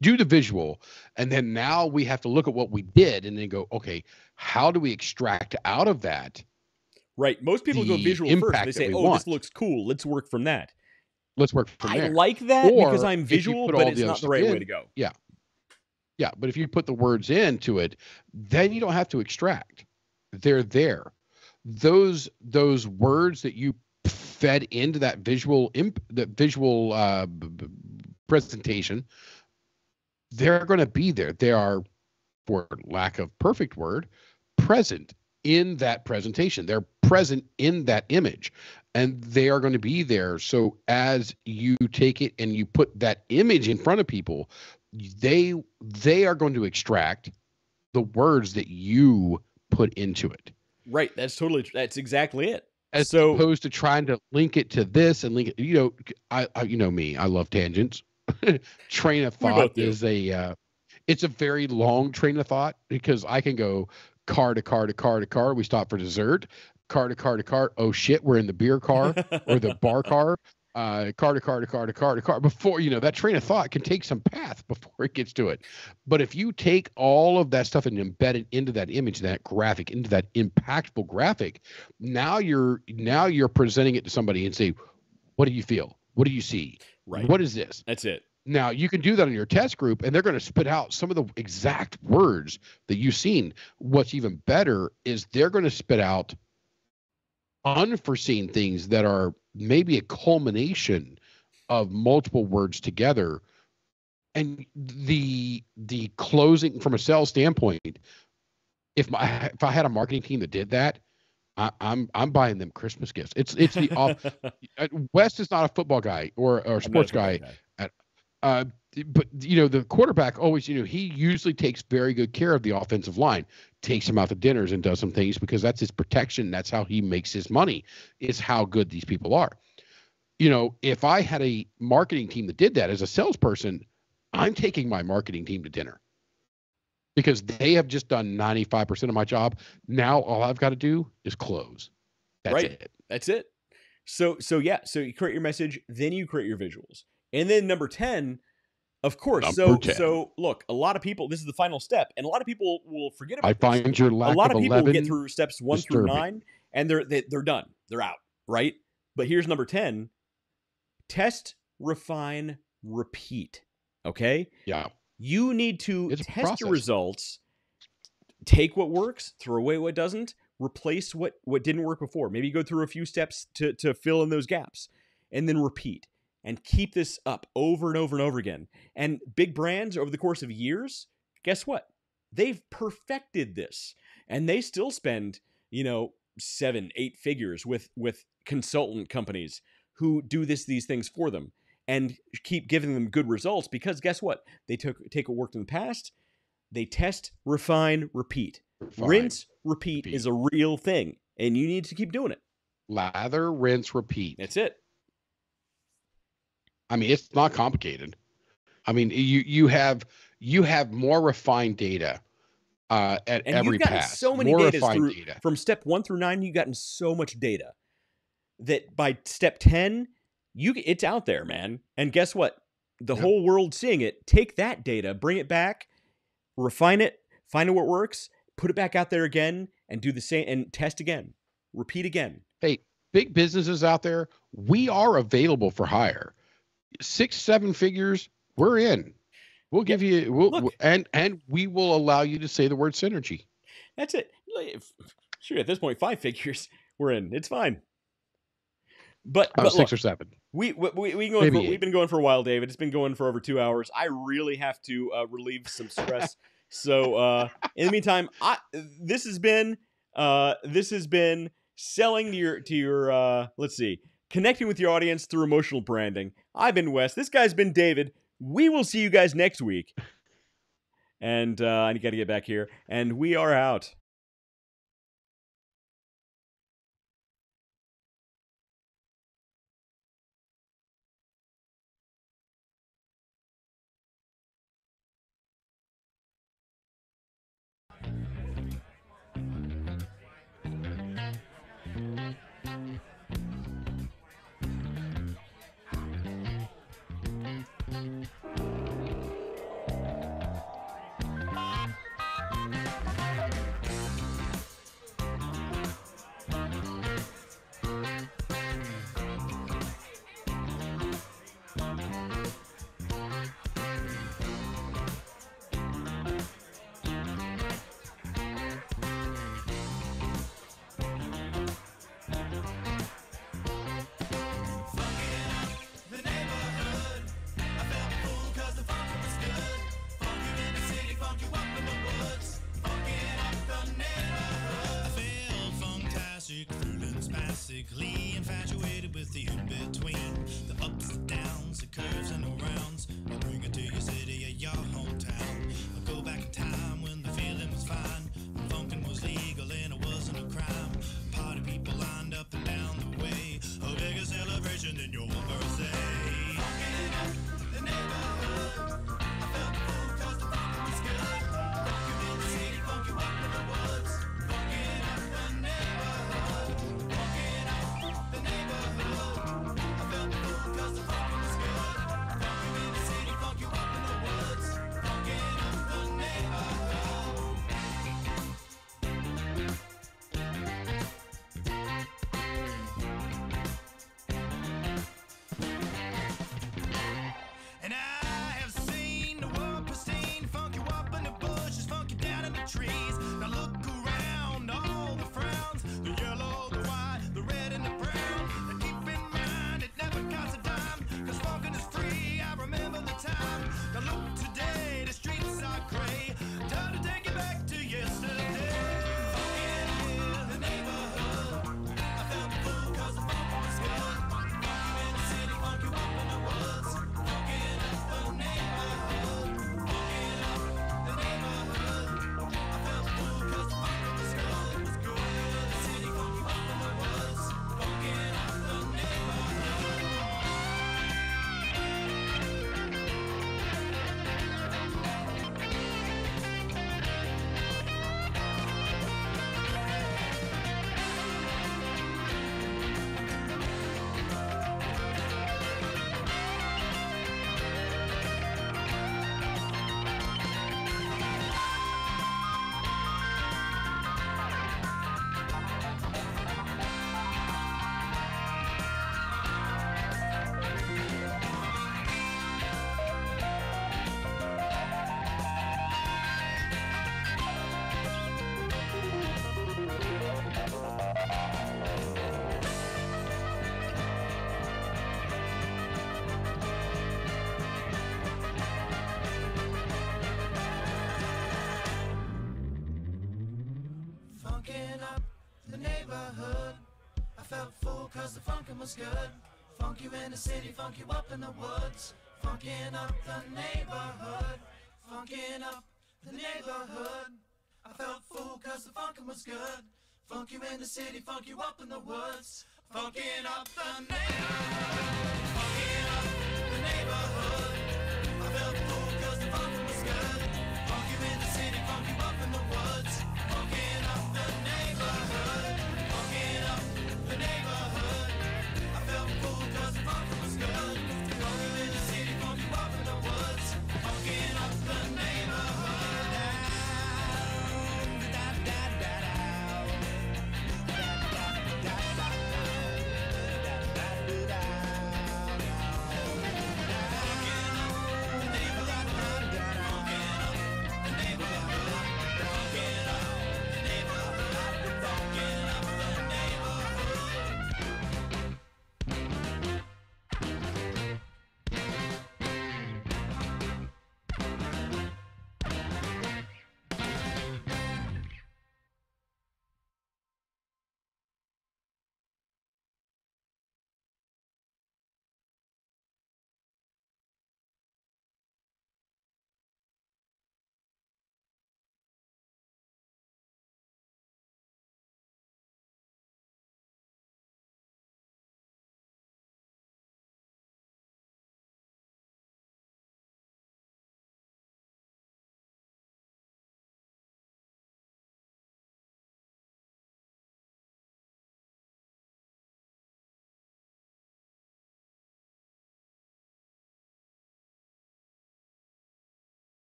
do the visual, and then now we have to look at what we did and then go, okay, how do we extract out of that? Right. Most people go visual first. They say, this looks cool. Let's work from that. I like that because I'm visual, but it's not the right way to go. Yeah. Yeah. But if you put the words into it, then you don't have to extract. They're there. Those words that you fed into that visual presentation, they're going to be there. They are, for lack of perfect word, present in that presentation. They're present in that image, and they are going to be there. So as you take it and you put that image in front of people, they are going to extract the words that you put into it. Right. That's exactly it. As opposed to trying to link it to this and link it, I me, I love tangents. Train of thought is It's a very long train of thought because I can go car to car to car to car. We stop for dessert. Car to car to car. Oh shit, we're in the beer car or the bar car. Car to car to car to car to car. Before, that train of thought can take some path before it gets to it. But if you take all of that stuff and embed it into that image, that graphic, into that impactful graphic, now you're presenting it to somebody and say, what do you feel? What do you see? Right. What is this? That's it. Now, you can do that in your test group, and they're going to spit out some of the exact words that you've seen. What's even better is they're going to spit out unforeseen things that are maybe a culmination of multiple words together. And the closing from a sales standpoint, if I had a marketing team that did that, I'm buying them Christmas gifts. It's the off. West is not a football guy or sports guy. But the quarterback always, he usually takes very good care of the offensive line, takes him out to dinners and does some things because that's his protection. That's how he makes his money, is how good these people are. If I had a marketing team that did that as a salesperson, I'm taking my marketing team to dinner because they have just done 95% of my job. Now all I've got to do is close. That's it. That's it. So you create your message, then you create your visuals. And then number 10, of course. So look, a lot of people, this is the final step, and a lot of people will forget about this. I find your lack of 11 a lot of people will get through steps 1 through 9, and they're done. They're out, right? But here's number 10. Test, refine, repeat. Okay? Yeah. You need to test your results, take what works, throw away what doesn't, replace what didn't work before. Maybe go through a few steps to fill in those gaps, and then repeat. And keep this up over and over and over again. And big brands over the course of years, guess what? They've perfected this. And they still spend, 7-8 figures with consultant companies who do these things for them and keep giving them good results because guess what? They take what worked in the past, they test, refine, repeat. Rinse, repeat is a real thing. And you need to keep doing it. Lather, rinse, repeat. That's it. I mean, it's not complicated. I mean, you have more refined data at every pass. So many data from step 1 through 9. You've gotten so much data that by step 10, it's out there, man. And guess what? The whole world's seeing it. Take that data, bring it back, refine it, find out what works, put it back out there again, and do the same and test again, repeat again. Hey, big businesses out there, we are available for hire. 6-7 figures, we're in. We'll give you and we will allow you to say the word synergy. That's it. Shoot, at this point, 5 figures, we're in. It's fine. But 6 or 7. We've been going for a while, David. It's been going for over 2 hours. I really have to relieve some stress. So in the meantime, this has been selling to your let's see. Connecting with your audience through emotional branding. I've been Wes. This guy's been David. We will see you guys next week. And I got to get back here. And we are out. Infatuated with the in-between, the ups and downs, the curves and the rounds. I'll bring it to your city or your hometown. I'll go back in time when the feeling was fine, when funkin' was legal and it wasn't a crime. Party people lined up and down the way, a bigger celebration than your birthday. Funkin' up the neighborhood, I felt the cool 'cause the funk was cause the funkin' was good. Funk you in the city, funk you up in the woods. Funkin' up the neighborhood. Funkin' up the neighborhood. I felt full cause the funkin' was good. Funk you in the city, funk you up in the woods. Funkin' up the neighborhood. Funkin' up the neighborhood. I felt full cause the funkin' was good. Funk you in the city, funk you up in the woods.